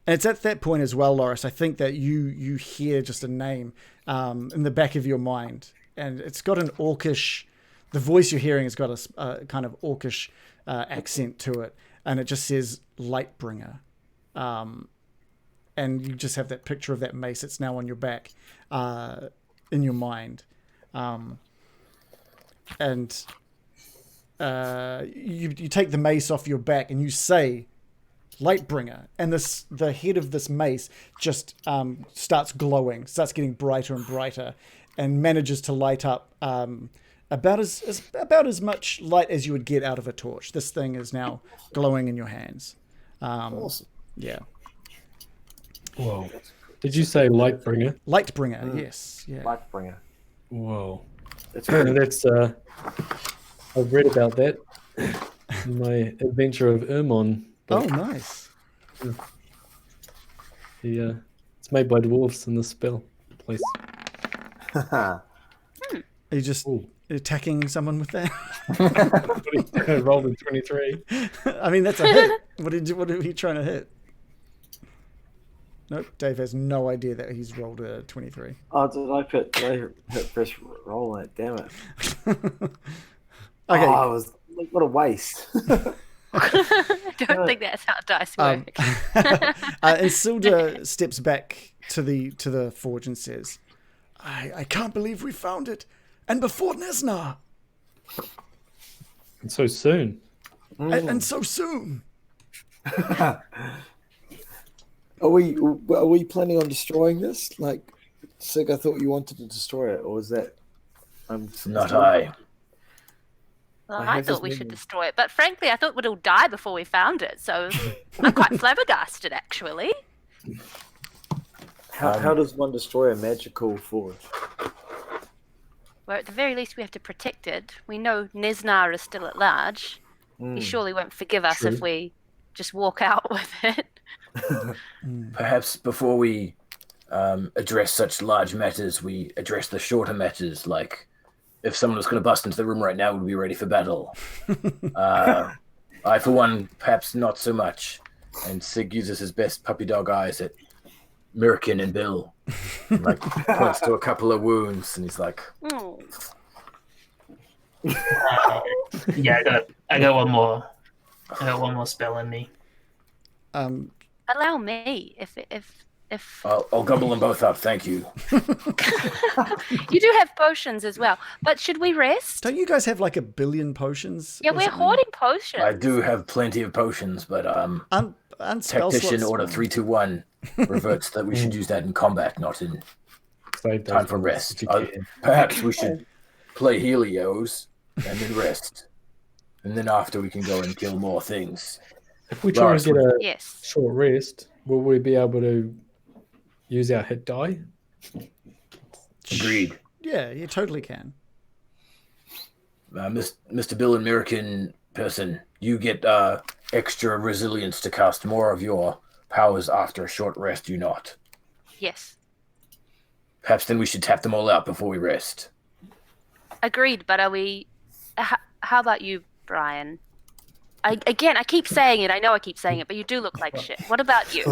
And it's at that point as well, Loris, I think that you hear just a name in the back of your mind, and it's got an orcish. The voice you're hearing has got a kind of orcish accent to it, and it just says Lightbringer. And you just have that picture of that mace. It's now on your back in your mind. And you take the mace off your back and you say Lightbringer, and the head of this mace just starts glowing, starts getting brighter and brighter, and manages to light up about as much light as you would get out of a torch. This thing is now glowing in your hands. Awesome. Yeah. Whoa. Did you say Lightbringer? Lightbringer, yes. Yeah. Lightbringer. Whoa. That's pretty That's I've read about that in my Adventure of Ermon. Oh, nice. It's made by dwarves in the spell place. Are you just attacking someone with that? I rolled a 23. I mean, that's a hit. What are you trying to hit? Nope, Dave has no idea that he's rolled a 23. Oh, did I hit press roll on it? Damn it. Okay. Oh, what a waste. I don't think that's how dice work. And Silda steps back to the forge and says, I can't believe we found it. And before Nesna. And so soon. And so soon. Are we planning on destroying this? Like, Sig, I thought you wanted to destroy it, or was that? Not I. Well, I I have thought this we should memory. destroy it, but frankly, I thought we'd all die before we found it. So I'm quite flabbergasted, actually. How does one destroy a magical forge? Well, at the very least, we have to protect it. We know Nesnar is still at large. He surely won't forgive us if we just walk out with it. Perhaps before we address such large matters, we address the shorter matters, like if someone was going to bust into the room right now, we'd be ready for battle. I, for one, perhaps not so much. And Sig uses his best puppy dog eyes at Mirkin and Bill. And, like, points to a couple of wounds, and he's like, Yeah, I got one more. I got one more spell in me. Allow me, if I'll gobble them both up, thank you. you do have potions as well. But should we rest? Don't you guys have like 1 billion potions? Yeah, or we're something? hoarding potions. I do have plenty of potions, but And spell Tactician slots. Order 321 reverts that we should use that in combat, not in Save those time for ones rest. if you can. Perhaps we should play Helios and then rest. And then after we can go and kill more things. If we try and get a Yes. short rest, will we be able to use our hit die? Agreed. Yeah, you totally can. Mr. Bill and American person, you get extra resilience to cast more of your powers after a short rest, you not? Yes. Perhaps then we should tap them all out before we rest. Agreed, but are we... How about you, Brian? I keep saying it. I know I keep saying it, but you do look like shit. What about you?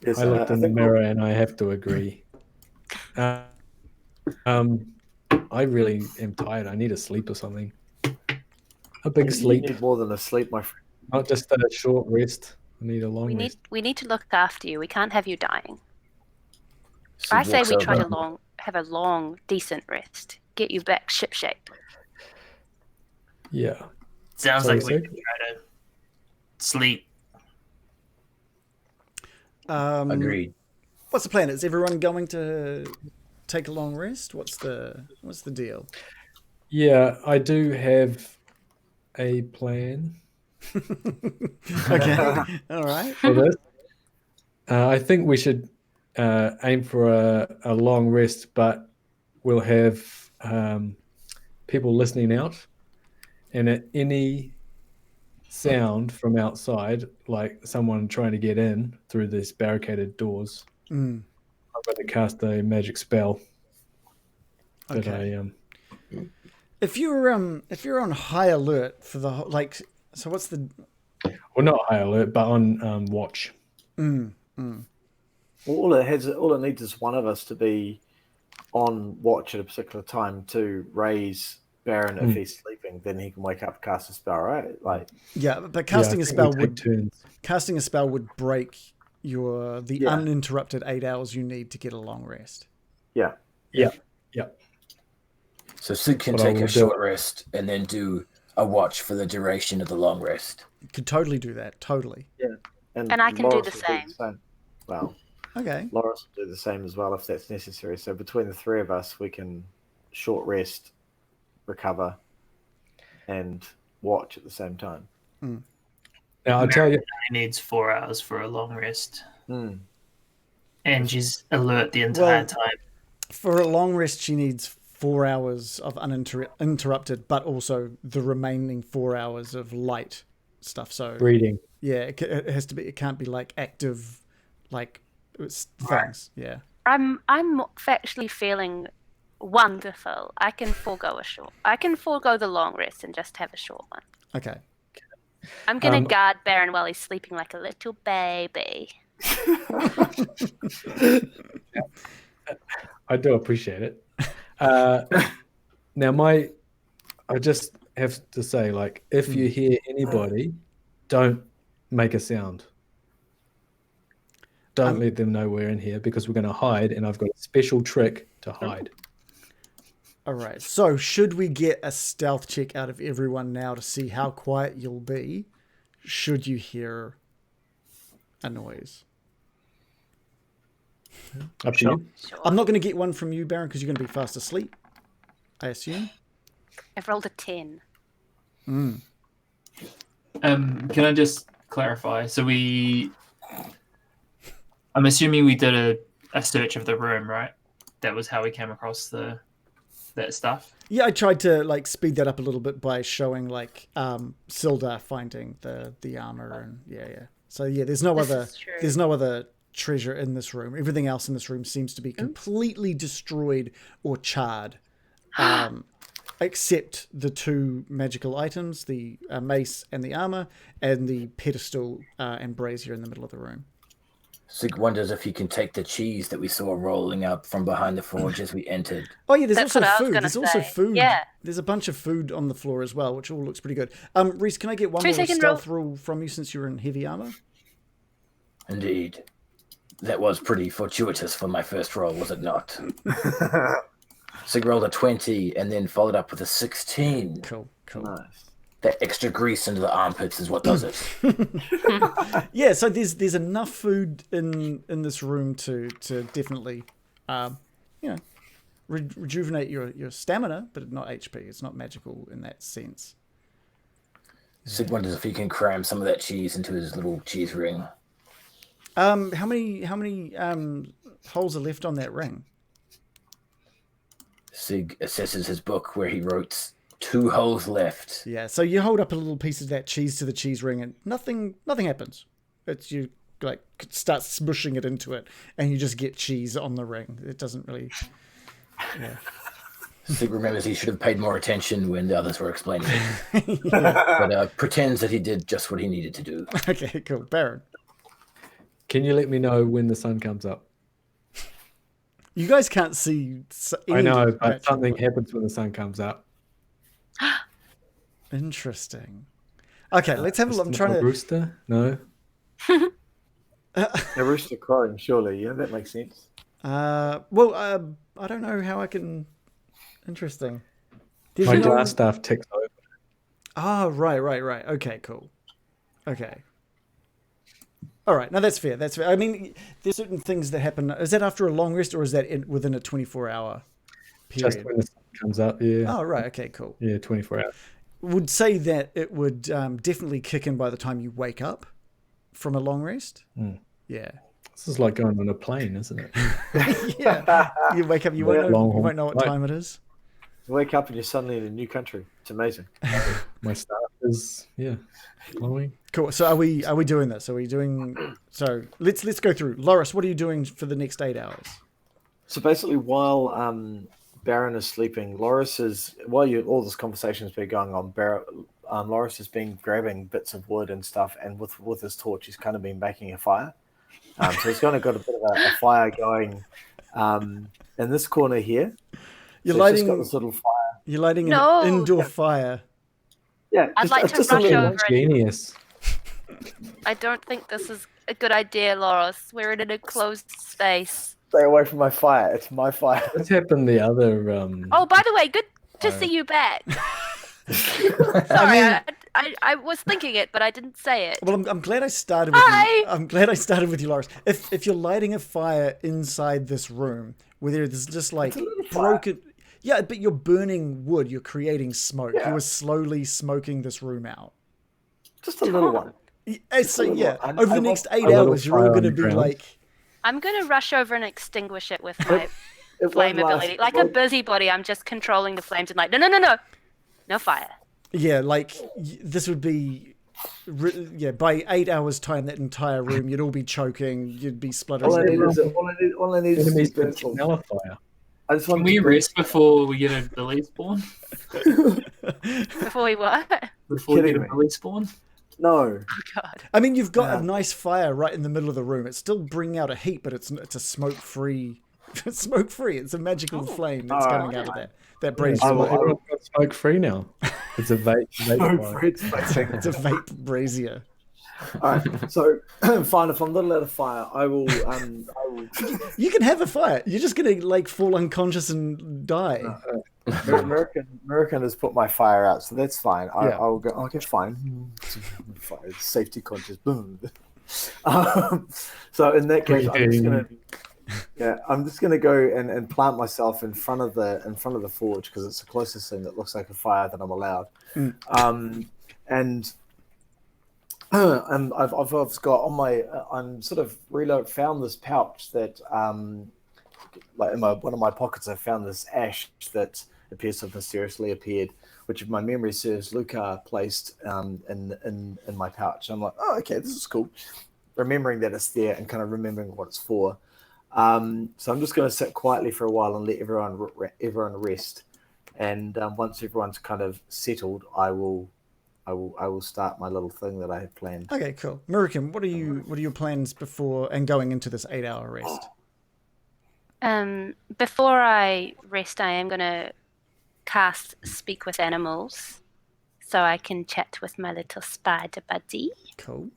Yes, I looked in the think mirror and I have to agree. I really am tired. I need a sleep or something. A big you sleep, need more than a sleep, my friend. not just a short rest. I need a long rest. We need to look after you. We can't have you dying. Sid I say walks we try over. to have a long, decent rest. Get you back shipshape. Yeah. Sounds Sorry, like we Sig? can try to sleep. Agreed. What's the plan? Is everyone going to take a long rest? What's the deal? Yeah, I do have a plan Okay. All right. for this. I think we should aim for a long rest, but we'll have people listening out, and at any sound from outside, like someone trying to get in through these barricaded doors, I'm going to cast a magic spell. That Okay. I If you're on high alert for the like, so what's the? well, not high alert, but on watch. All it needs is one of us to be on watch at a particular time to raise Baron if he's sleeping. Then he can wake up and cast a spell, right? Like, Yeah, but Yeah, I think we take casting a spell would break the Yeah. uninterrupted 8 hours you need to get a long rest. yeah. Yeah. So Sig can But I take will a do short it. rest and then do a watch for the duration of the long rest. Could totally do that. Totally. And I can do the will same. Well, Okay. Loris will do the same as well if that's necessary. So between the three of us, we can short rest, recover, and watch at the same time. Now I tell you, He needs 4 hours for a long rest, Mm. and she's alert the entire time. For a long rest, she needs 4 hours of uninterrupted, but also the remaining 4 hours of light stuff. So reading. yeah, it has to be. It can't be like active, like things. Yeah. I'm actually feeling wonderful. I can forego the long rest and just have a short one. Okay. I'm gonna guard Baron while he's sleeping like a little baby. I do appreciate it. Now, I just have to say, like, if you hear anybody, don't make a sound. Don't let them know we're in here because we're going to hide, and I've got a special trick to hide. All right. So should we get a stealth check out of everyone now to see how quiet you'll be? Should you hear a noise? Up to you. Sure. I'm not going to get one from you, Baron, because you're going to be fast asleep, I assume. I've rolled a 10. Can I just clarify? So I'm assuming we did a search of the room, right? That was how we came across that stuff. Yeah, I tried to like speed that up a little bit by showing like Sildar finding the armor and yeah. So yeah, there's no other treasure in this room. Everything else in this room seems to be completely destroyed or charred, except the two magical items, the mace and the armor, and the pedestal and brazier in the middle of the room. Sig wonders if he can take the cheese that we saw rolling up from behind the forge as we entered. Oh yeah, there's That's also what I was food. gonna There's also say. food. Yeah. There's a bunch of food on the floor as well, which all looks pretty good. Reese, can I get one more 2-second stealth roll from you since you're in heavy armor? Indeed. That was pretty fortuitous for my first roll, was it not? Sig rolled a 20 and then followed up with a 16. Cool. Nice. That extra grease into the armpits is what does it. Yeah, so there's enough food in this room to definitely, rejuvenate your stamina, but not HP. It's not magical in that sense. Sig wonders if he can cram some of that cheese into his little cheese ring. How many holes are left on that ring? Sig assesses his book where he wrote 2 holes left. Yeah, so you hold up a little piece of that cheese to the cheese ring, and nothing happens. It's you like start smushing it into it, and you just get cheese on the ring. It doesn't really. Yeah. Sig remembers he should have paid more attention when the others were explaining it, but pretends that he did just what he needed to do. Okay, cool, Baron. Can you let me know when the sun comes up? You guys can't see. I know, but natural something light. happens when the sun comes up. Interesting. Okay, let's have a look. I'm trying to. Rooster? No. A rooster crowing, surely. Yeah, that makes sense. I don't know how I can. Interesting. There's My no- glass staff ticks over. Ah, right. Okay, cool. Okay. All right, now that's fair. I mean, there's certain things that happen. Is that after a long rest, or is that within a 24-hour period? Just when the sun comes up, yeah. Oh, right. Okay, cool. Yeah, 24 hours. Would say that it would definitely kick in by the time you wake up from a long rest. Yeah. This is like going on a plane, isn't it? Yeah. You wake up, you won't Long know what flight. time it is. You wake up and you're suddenly in a new country. It's amazing. My staff is, glowing. Cool. So are we doing this? Are we doing? So let's go through. Loris, what are you doing for the next 8 hours? So basically, while Baron is sleeping, all this conversation's been going on, Loris has been grabbing bits of wood and stuff, and with his torch, he's kind of been making a fire. So he's got a bit of a fire going in this corner here. You're So he's lighting. just got this little fire. You're lighting No. an indoor fire. Yeah, I'd like to just a rush little- over and Genius. I don't think this is a good idea, Loris. We're in an enclosed space. Stay away from my fire. It's my fire. What's happened the other Oh, by the way, to see you back. Sorry, I I was thinking it, but I didn't say it. Well, I'm glad I started with Hi! you. I'm glad I started with you, Loris. If you're lighting a fire inside this room, whether there's just like broken, yeah, but you're burning wood, you're creating smoke. Yeah. You are slowly smoking this room out. Just a little one. So yeah, And over I the next want 8 a little hours, you're all fire going to on the be ground. like, I'm going to rush over and extinguish it with my It flame won't last- ability. Like a busybody, I'm just controlling the flames and like, no fire. yeah, like this would be. Yeah, by 8 hours time, that entire room, you'd all be choking, you'd be spluttering. All I need is Enemies to could nullify. I just want Can we to rest before we get a Billy spawn? Before we what? Before we Kidding get a me. Billy spawn? No. Oh god. I mean, you've got Yeah. a nice fire right in the middle of the room. It's still bringing out a heat, but it's a smoke-free. It's smoke-free. It's a magical flame that's coming out of that brazier. I will- Everyone's got smoke free now. It's a vape fire. It's a vape brazier. All right. So, fine. If I'm not allowed a fire, I will. You can have a fire. You're just gonna like fall unconscious and die. American has put my fire out, so that's fine. Yeah. I'll go. Okay, fine. Fire, safety conscious. Boom. So in that case, I'm just gonna. Yeah, I'm just gonna go and plant myself in front of the forge because it's the closest thing that looks like a fire that I'm allowed. And I've got on my I'm sort of found this pouch that like in one of my pockets I found this ash that appears to have mysteriously appeared, which if my memory serves, Luca placed in my pouch. I'm like, oh, okay, this is cool. Remembering that it's there and kind of remembering what it's for. So I'm just going to sit quietly for a while and let everyone rest. And once everyone's kind of settled, I will start my little thing that I had planned. Okay, cool. Murikin, what are your plans before and going into this 8-hour rest? Before I rest, I am going to cast Speak with Animals so I can chat with my little spider buddy. Cool.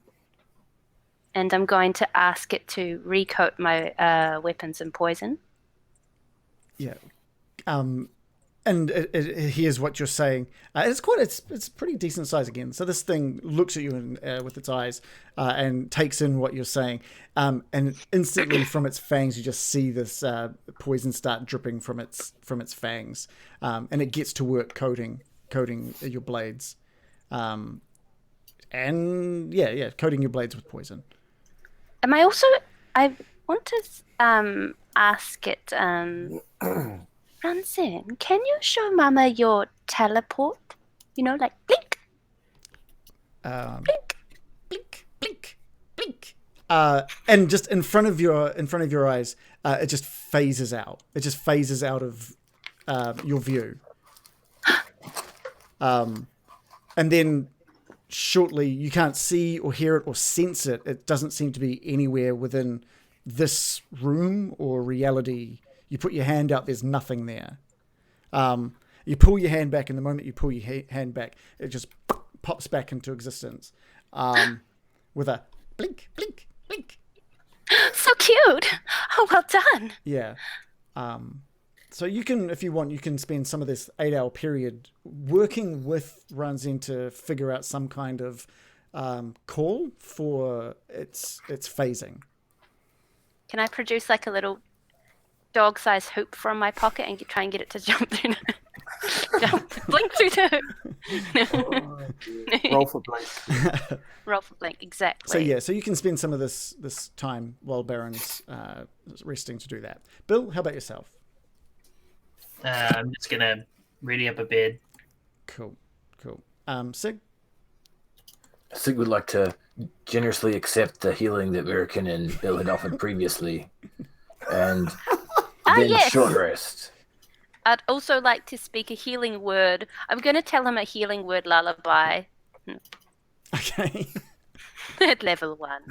And I'm going to ask it to recoat my weapons in poison. Yeah. And it hears what you're saying. It's pretty decent size again. So this thing looks at you with its eyes and takes in what you're saying. And instantly from its fangs, you just see this poison start dripping from its fangs. And it gets to work coating your blades. And coating your blades with poison. Am I also? I want to ask it. Ransin, can you show Mama your teleport? You know, like blink, blink, Blink, blink, blink. And just in front of your eyes, it just phases out. It just phases out of your view. And then shortly, you can't see or hear it or sense it. It doesn't seem to be anywhere within this room or reality. You put your hand out, there's nothing there. You pull your hand back, and the moment you pull your hand back, it just pops back into existence with a blink, blink, blink. So cute! Oh, well done. Yeah. So you can, if you want, you can spend some of this 8-hour period working with Ranzin to figure out some kind of call for its phasing. Can I produce like a little dog-sized hoop from my pocket and try and get it to jump through? Blink through the hoop. Roll for blink. Roll for blink, exactly. So yeah, so you can spend some of this time while Baron's resting to do that. Bill, how about yourself? I'm just gonna ready up a bed. Cool. Sig? Sig would like to generously accept the healing that American and Bill had offered previously, and then yes. short rest. I'd also like to speak a healing word. I'm going to tell him a healing word lullaby Okay. at level 1.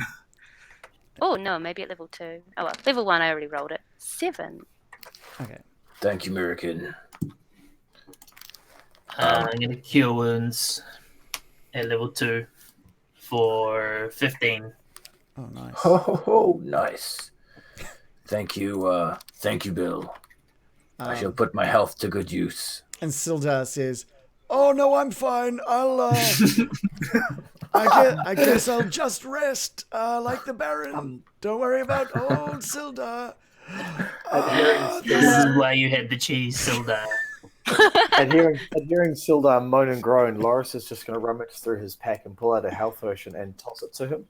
Oh, no, maybe at level 2. Oh, well, level 1, I already rolled it. 7. Okay. Thank you, American. I'm gonna cure wounds at level 2 for 15. Oh, nice. Oh, nice. Thank you, Bill. I shall put my health to good use. And Sildar says, "Oh no, I'm fine. I guess I'll just rest, like the Baron. Don't worry about old Sildar." This is why you had the cheese, Sildar. And hearing Sildar moan and groan, Loris is just going to rummage through his pack and pull out a health potion and toss it to him.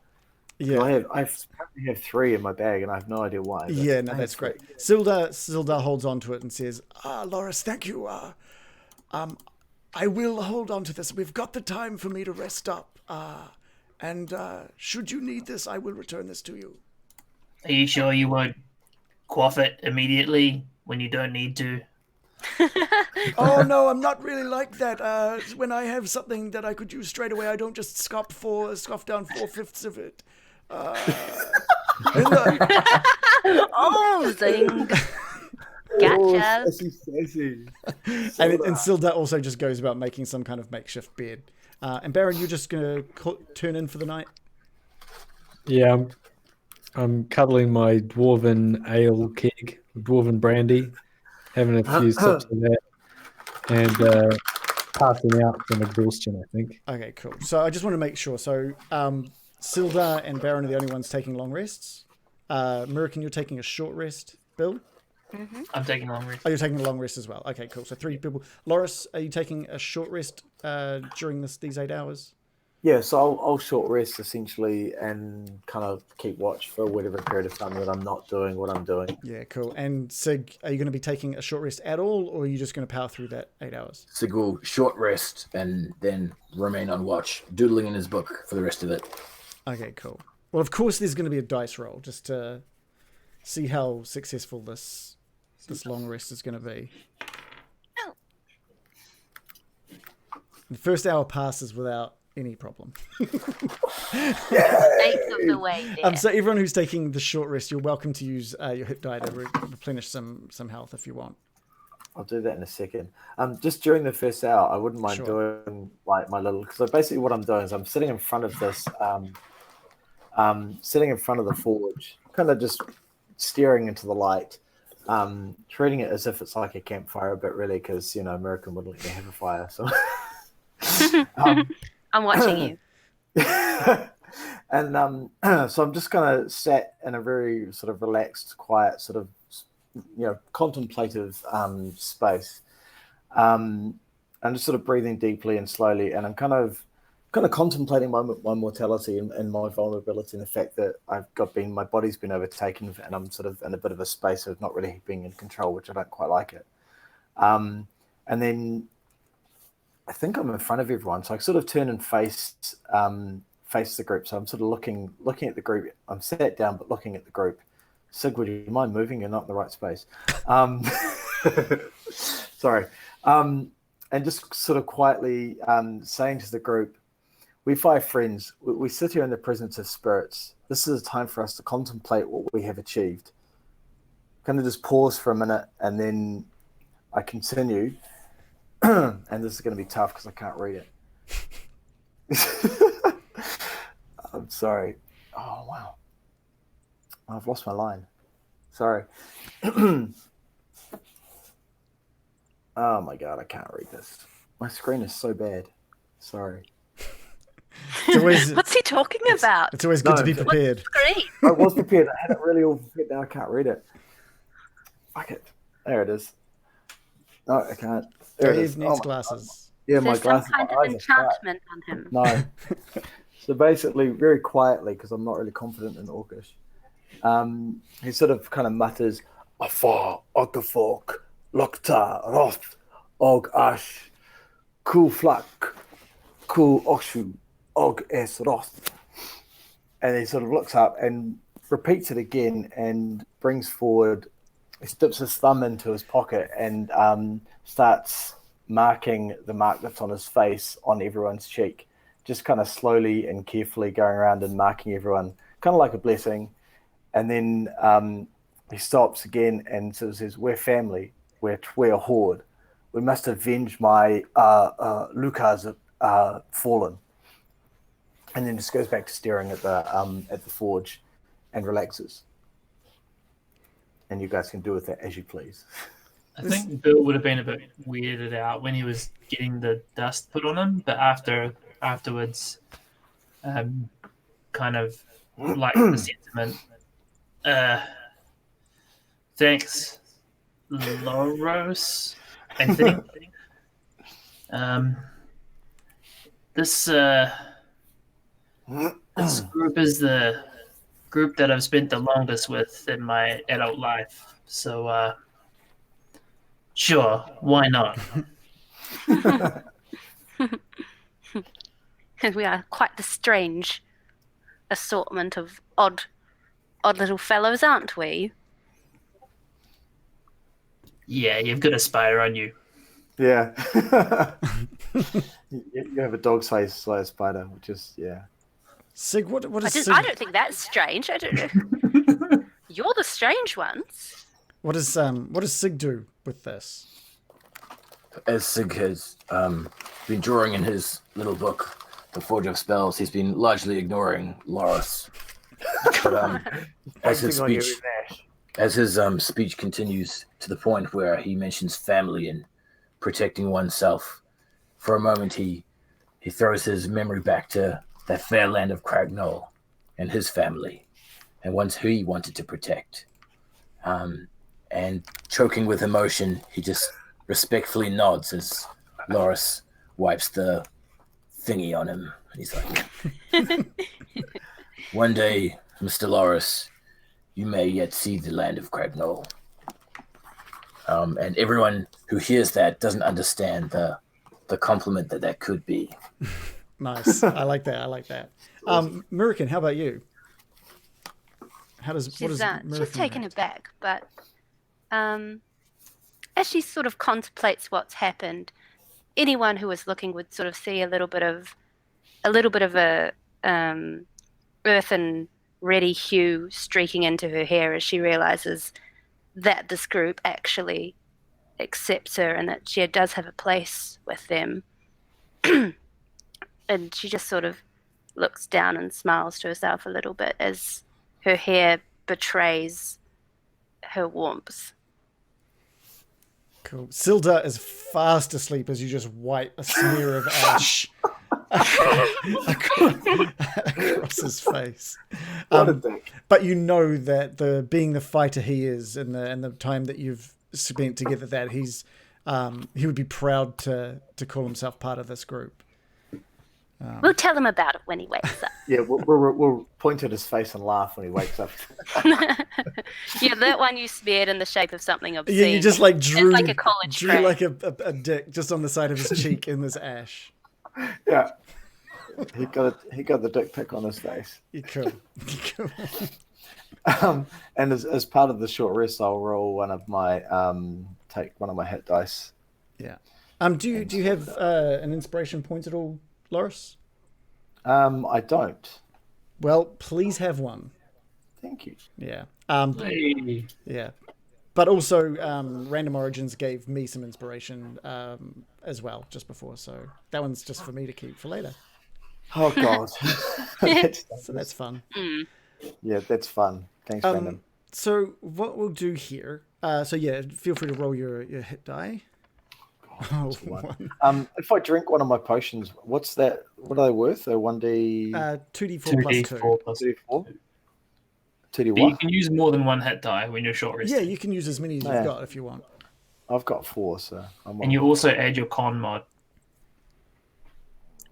Yeah, I apparently have 3 in my bag, and I have no idea why. yeah, no, that's great. Sildar holds on to it and says, Loris, thank you. I will hold on to this. We've got the time for me to rest up. And should you need this, I will return this to you." Are you sure you won't quaff it immediately when you don't need to? Oh no, I'm not really like that. When I have something that I could use straight away, I don't just scoff down 4/5 of it. Oh, zing. Gotcha. And Sildar also just goes about making some kind of makeshift bed. And Baron, you're just gonna turn in for the night? Yeah, I'm cuddling my dwarven ale keg, dwarven brandy, having a few sips of that, and passing out from exhaustion, I think. Okay, cool. So I just want to make sure. So Sildar and Baron are the only ones taking long rests. Murican, you're taking a short rest. Bill? Mm-hmm. I'm taking a long rest. Oh, you're taking a long rest as well. Okay, cool. So 3 people. Loris, are you taking a short rest during these 8 hours? Yeah, so I'll short rest essentially and kind of keep watch for whatever period of time that I'm not doing what I'm doing. Yeah, cool. And Sig, are you going to be taking a short rest at all, or are you just going to power through that 8 hours? Sig will short rest and then remain on watch, doodling in his book for the rest of it. Okay, cool. Well, of course, there's going to be a dice roll just to see how successful this long rest is going to be. Oh. The first hour passes without any problem. Snakes of the way there. So everyone who's taking the short rest, you're welcome to use your hit die to replenish some health if you want. I'll do that in a second. Just during the first hour, I wouldn't mind doing like my little. So basically, what I'm doing is I'm sitting in front of this, sitting in front of the forge, kind of just staring into the light, treating it as if it's like a campfire, but really, because American wouldn't let me have a fire, so. I'm watching you. And so I'm just kind of sat in a very sort of relaxed, quiet, sort of contemplative space. I'm just sort of breathing deeply and slowly, and I'm kind of contemplating my mortality and my vulnerability, and the fact that my body's been overtaken, and I'm sort of in a bit of a space of not really being in control, which I don't quite like it. And then I think I'm in front of everyone, so I sort of turn and face the group. So I'm sort of looking at the group. I'm sat down, but looking at the group. Sig, would you mind moving? You're not in the right space. Sorry. And just sort of quietly saying to the group, "We 5 friends, we sit here in the presence of spirits. This is a time for us to contemplate what we have achieved." Kind of just pause for a minute, and then I continue. And this is going to be tough because I can't read it. I'm sorry. Oh, wow. I've lost my line. Sorry. Oh, my God. I can't read this. My screen is so bad. Sorry. What's he talking about? It's always good to be prepared. Great. I was prepared. I had it really all prepared. Now I can't read it. Fuck it. There it is. No, I can't. Dave needs glasses. Yeah, my There's glasses. some kind of enchantment on him. No. So basically, very quietly, because I'm not really confident in Orcish, he sort of kind of mutters, "Afar, Otterfork, Lokta, Roth, Og Ash, Ku Flak, Ku Oshu, Og Es Roth." And he sort of looks up and repeats it again and brings forward, he dips his thumb into his pocket and starts marking the mark that's on his face on everyone's cheek, just kind of slowly and carefully going around and marking everyone, kind of like a blessing. And then he stops again and sort of says, "We're family. We're a horde. We must avenge my Luca's fallen." And then just goes back to staring at the forge and relaxes. And you guys can do with that as you please. I think Bill would have been a bit weirded out when he was getting the dust put on him, but afterwards, kind of like the sentiment. Thanks, Loros. I think this this group is the group that I've spent the longest with in my adult life. So, sure, why not? And we are quite the strange assortment of odd little fellows, aren't we? Yeah, you've got a spider on you. Yeah. You have a dog-sized spider, which is, yeah. Sig, what is Sig? I don't think that's strange. I don't know. You're the strange ones. What does Sig do with this? As Sig has been drawing in his little book, The Forge of Spells, he's been largely ignoring Loris. But, as his speech continues to the point where he mentions family and protecting oneself, for a moment he throws his memory back to that fair land of Cragnole and his family, and ones who he wanted to protect. And choking with emotion, he just respectfully nods as Loris wipes the thingy on him. He's like, one day, Mr. Loris, you may yet see the land of Cragnole. And everyone who hears that doesn't understand the compliment that could be. Nice. I like that. Murican, how about you? She's taken aback, but as she sort of contemplates what's happened, anyone who was looking would sort of see a little bit of a earth and reddy hue streaking into her hair as she realizes that this group actually accepts her and that she does have a place with them. And she just sort of looks down and smiles to herself a little bit as her hair betrays her warmth. Cool. Silda is fast asleep as you just wipe a smear of ash across his face. But you know that being the fighter he is, and the time that you've spent together, that he would be proud to call himself part of this group. We'll tell him about it when he wakes up. Yeah, we'll point at his face and laugh when he wakes up. Yeah, that one you smeared in the shape of something obscene. Yeah, you just like drew like a college drew like a dick just on the side of his cheek in this ash. Yeah, he got the dick pic on his face. You could. And as part of the short rest, I'll roll one of my take one of my hit dice. Yeah. Do you have an inspiration point at all, Loris? I don't. Well, please have one. Thank you. Yeah. Hey. Yeah. But also, Random Origins gave me some inspiration as well just before, so that one's just for me to keep for later. Oh God. So that's fun. Yeah, that's fun. Thanks, Random. So what we'll do here, feel free to roll your hit die. Oh, one. If I drink one of my potions, what's that? What are they worth? They're 1d... 2d4 plus 2. 2d4? 2d But you what? can use more than one hit die when you're short resting. Yeah, you can use as many as you've got if you want. I've got 4, so I'm And you also add your con mod.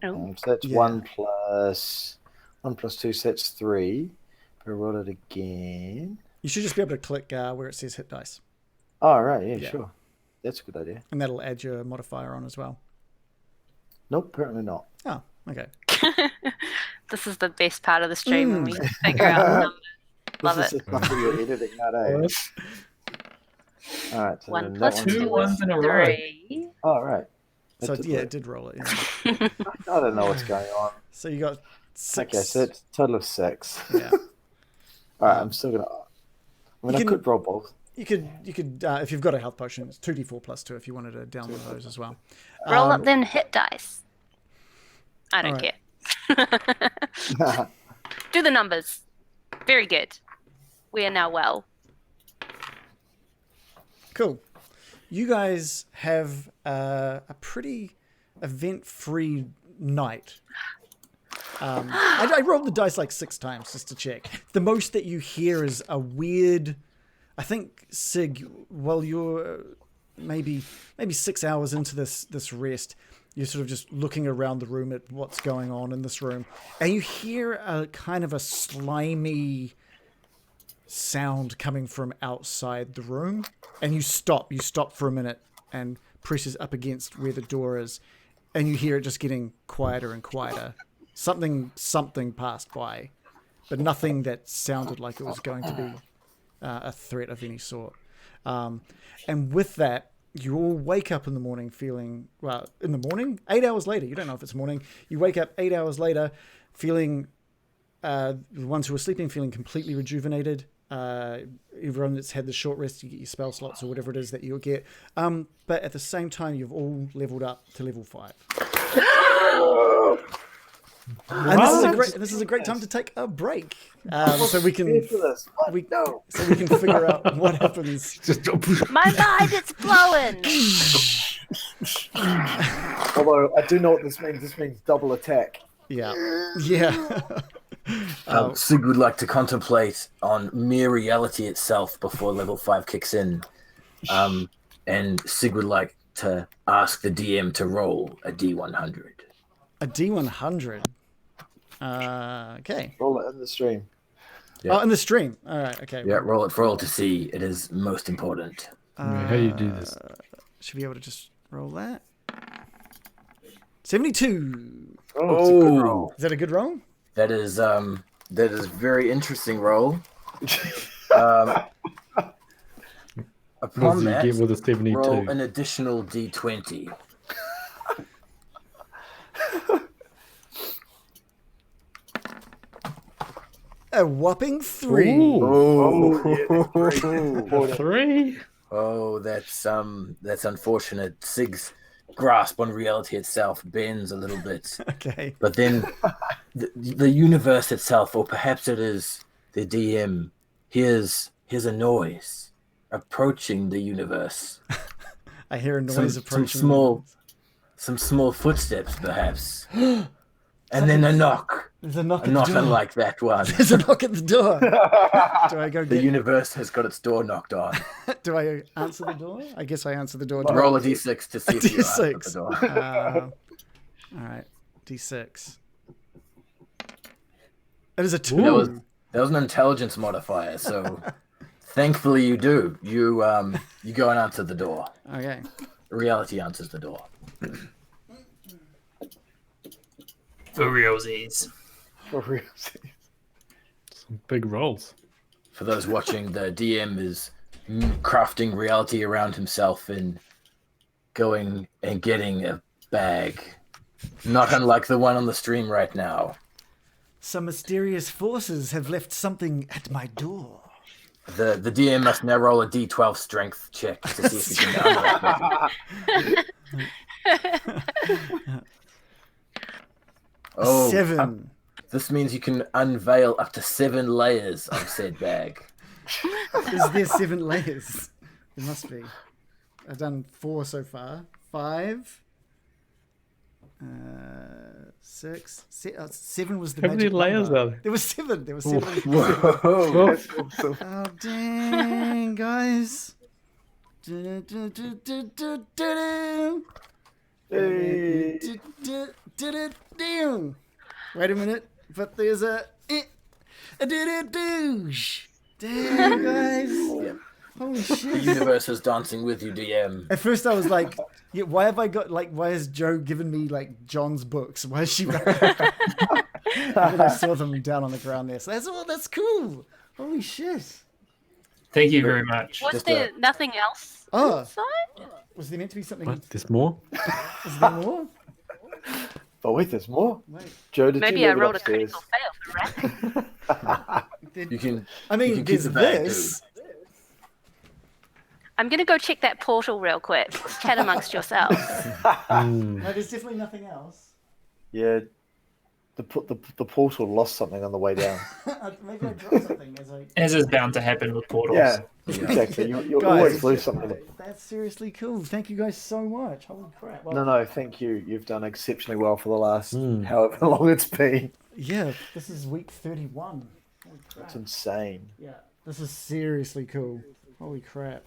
so that's 1 plus 2, so that's 3. If I roll it again... You should just be able to click where it says hit dice. Oh, right, yeah, sure. That's a good idea. And that'll add your modifier on as well. Nope, apparently not. Oh, okay. This is the best part of the stream when we figure out the numbers. Love This is the stuff that you're editing, not All right. So 1 plus 2 ones in a row. 3. Oh, right. So it did roll it. Yeah. I don't know what's going on. So you got 6. Okay, so it's a total of 6. Yeah. All right, I'm still gonna. I mean, I could roll both. You could if you've got a health potion, it's 2d4 plus 2 if you wanted to download those as well. Roll up then hit dice. I don't care. Do the numbers. Very good. We are now well. Cool. you guys have a pretty event-free night. I rolled the dice like 6 times just to check. The most that you hear is a weird. I think Sig, while you're maybe 6 hours into this rest, you're sort of just looking around the room at what's going on in this room, and you hear a kind of a slimy sound coming from outside the room, and you stop for a minute and presses up against where the door is, and you hear it just getting quieter and quieter. Something passed by, but nothing that sounded like it was going to be a threat of any sort. And with that, you all wake up in the morning feeling, well, in the morning, 8 hours later, you don't know if it's morning, you wake up 8 hours later feeling, the ones who are sleeping feeling completely rejuvenated. Everyone that's had the short rest, you get your spell slots or whatever it is that you'll get. But at the same time, you've all leveled up to level 5. And this is a great time to take a break, so we can figure out what happens. My mind is blowing. Although I do know what this means. This means double attack. Yeah. Sig would like to contemplate on mere reality itself before level 5 kicks in, and Sig would like to ask the DM to roll a D100. A D100. Okay. Roll it in the stream. Yeah. Oh, in the stream. All right. Okay. Yeah, roll it for all to see. It is most important. How do you do this? Should be able to just roll that. 72. Oh, Is that a good roll? that is very interesting roll. What Upon do you that, get with a 72? roll an additional D20. A whopping 3. A 3? Oh, that's unfortunate. Sig's grasp on reality itself bends a little bit. Okay. But then the universe itself, or perhaps it is the DM, hears a noise approaching the universe. I hear a noise approaching. Some small footsteps, perhaps. And then a knock. There's a knock at the Not door. unlike that one. There's a knock at the door. Do I go The get... universe has got its door knocked on. Do I answer the door? I guess I answer the door. Roll a d6 to see if you answer the D6. door. All right. D6. It is a 2. That was an intelligence modifier, so thankfully you do. You go and answer the door. Okay. Reality answers the door. For realsies. Some big rolls. For those watching, the DM is crafting reality around himself and going and getting a bag. Not unlike the one on the stream right now. Some mysterious forces have left something at my door. The DM must now roll a d12 strength check to see if he can unlock it. 7. This means you can unveil up to 7 layers of said bag. Is there 7 layers? There must be. I've done 4 so far. 5. 6. 7 was the How many magic layers number. are there? There was 7. There was 7. Whoa. Oh, dang, guys. Wait a minute. But there's a douche. Damn, guys. Holy The shit. universe is dancing with you, DM. At first I was like, yeah, why have I got, like, why has Joe given me, like, John's books? Why is she And then I saw them down on the ground there. So that's cool. Holy shit. Thank you very much. Was there nothing else Oh. inside? Was there meant to be something? What? There's more? Is there more? Oh wait, there's more. Wait. Joe, did Maybe you I leave it rolled a upstairs? critical fail for rapping. You can. I you mean, can keep there's the bag, this. I'm going to go check that portal real quick. Chat amongst yourselves. No, there's definitely nothing else. Yeah. the portal lost something on the way down. Maybe I dropped something as I. As is bound to happen with portals. Yeah, exactly. You Guys, always lose something. That's seriously cool. Thank you guys so much. Holy crap. Well, No, thank you. You've done exceptionally well for the last however long it's been. Yeah, this is week 31. Holy crap. It's insane. Yeah, this is seriously cool. Holy crap.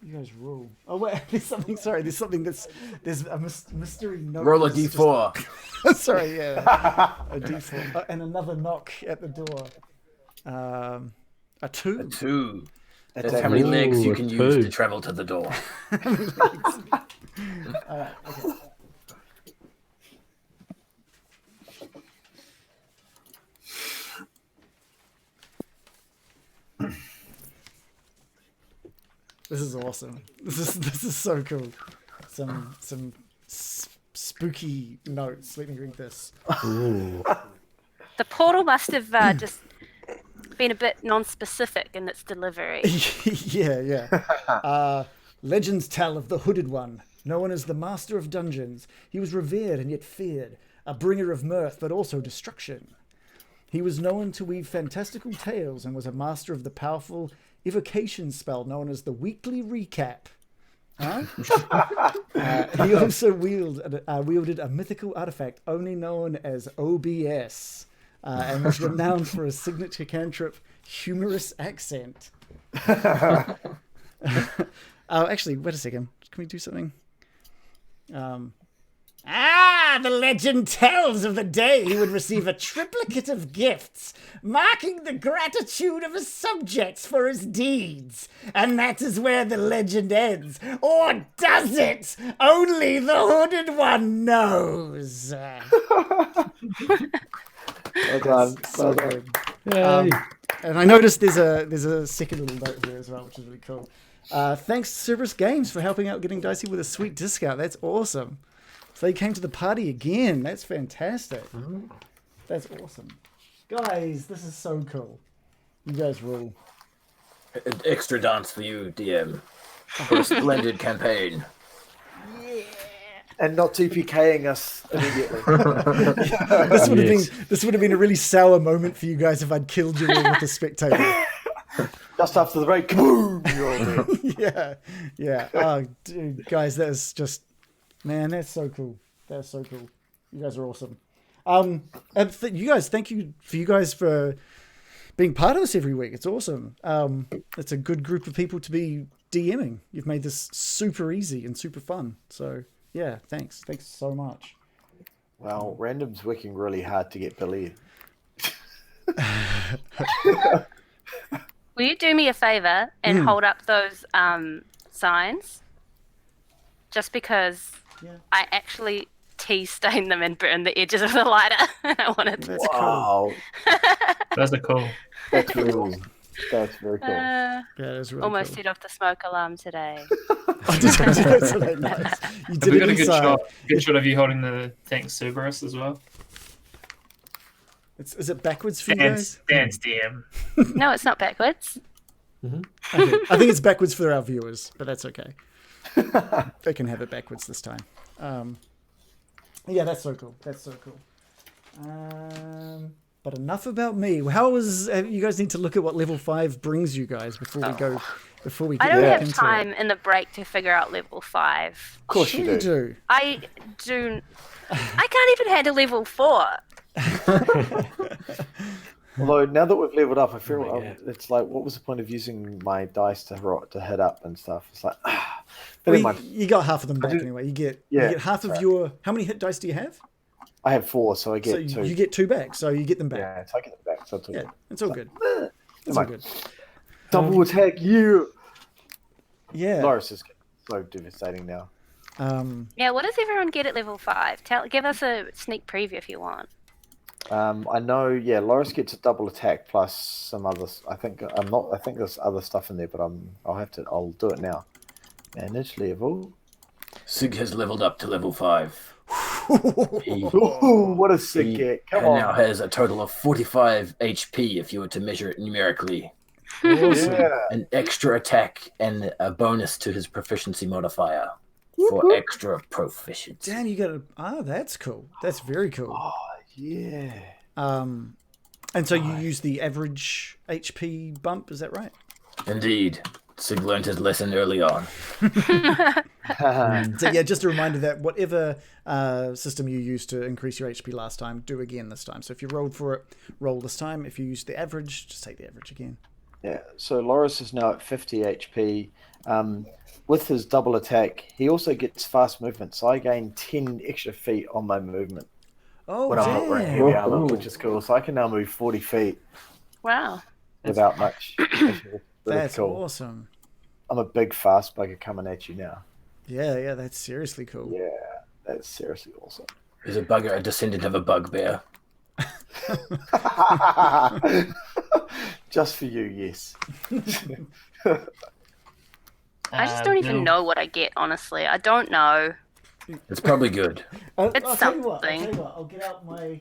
You guys rule. Oh wait, there's something. Sorry, there's a mystery note. Roll a d4. Sorry, yeah, a d4 and another knock at the door. A 2. A 2. That's how many legs you can use to travel to the door. Okay. This is awesome. This is so cool. Some spooky notes. Let me read this. Ooh. The portal must have just been a bit non-specific in its delivery. Yeah. Legends tell of the Hooded One, known as the Master of Dungeons. He was revered and yet feared, a bringer of mirth but also destruction. He was known to weave fantastical tales and was a master of the powerful evocation spell known as the Weekly Recap. He also wielded a mythical artifact only known as OBS, and was renowned for his signature cantrip, Humorous Accent. Actually, wait a second. Can we do something? The legend tells of the day he would receive a triplicate of gifts, marking the gratitude of his subjects for his deeds. And that is where the legend ends. Or does it? Only the Hooded One knows. Well done. Well done. And I noticed there's a second little note here as well, which is really cool. Thanks to Cerberus Games for helping out getting Dicey with a sweet discount. That's awesome. So they came to the party again. That's fantastic. That's awesome. Guys, this is so cool. You guys rule. An extra dance for you, DM. For a splendid campaign. And not TPKing us immediately. This would have been a really sour moment for you guys if I'd killed you all with a spectator. Just after the break, kaboom! You're all dead. Yeah. Oh, dude, guys, that is just, man, that's so cool. That's so cool. You guys are awesome. You guys, thank you for being part of this every week. It's awesome. It's a good group of people to be DMing. You've made this super easy and super fun. So yeah, thanks so much. Well, Random's working really hard to get Billy. Will you do me a favor and hold up those signs? Just because I actually tea stain them and burn the edges of the lighter. I wanted to. That's Wow. Those are cool. That's very cool. That's very cool. Yeah, that's really almost cool. set off the smoke alarm today. Nice. You did Have we got it a good inside. shot of you holding the Thanks Cerberus as well? Is it backwards for you guys? Dance DM. No, it's not backwards. Okay. I think it's backwards for our viewers, but that's okay. They can have it backwards this time. Yeah, that's so cool. That's so cool. But enough about me. You guys need to look at what level 5 brings you guys before we go. Before we get I don't back have into time it. in the break to figure out level 5. Of course Sure you do. I do. I can't even handle level 4. Although now that we've leveled up, I feel it's like, what was the point of using my dice to hit up and stuff? It's like, but Well, anyway, you got half of them back anyway. You get half of your. How many hit dice do you have? I have 4, so I get So 2. you get 2 back. So you get them back. Yeah, so I get them back. So it's all good. It's all good. It's Never all mind. good. Double attack you. Yeah. Loris is so devastating now. Yeah, what does everyone get at level 5? Give us a sneak preview if you want. I know. Yeah, Loris gets a double attack plus some others. I think there's other stuff in there, but I'll do it now. Manage level. Sig has leveled up to level 5. Ooh, what a sick get! Come on. Now has a total of 45 HP if you were to measure it numerically. Yeah. An extra attack and a bonus to his proficiency modifier. Woo! for extra proficiency. Dan, you got a... Ah, that's cool. That's very cool. Oh, yeah. And so you use the average HP bump, is that right? Indeed. Sig learned his lesson early on. So yeah, just a reminder that whatever system you used to increase your HP last time, do again this time. So if you rolled for it, roll this time. If you use the average, just take the average again. Yeah, so Loris is now at 50 HP. With his double attack, he also gets fast movement, so I gain 10 extra feet on my movement Oh, when I'm not wearing heavy armor, Ooh. which is cool. So I can now move 40 feet Wow. without much. Really that's cool. awesome. I'm a big fast bugger coming at you now. Yeah, that's seriously cool. Yeah, that's seriously awesome. Is a bugger a descendant of a bugbear? Just for you, yes. I just don't even know what I get, honestly. I don't know. It's probably good. It's I'll tell you what, something. I'll get out my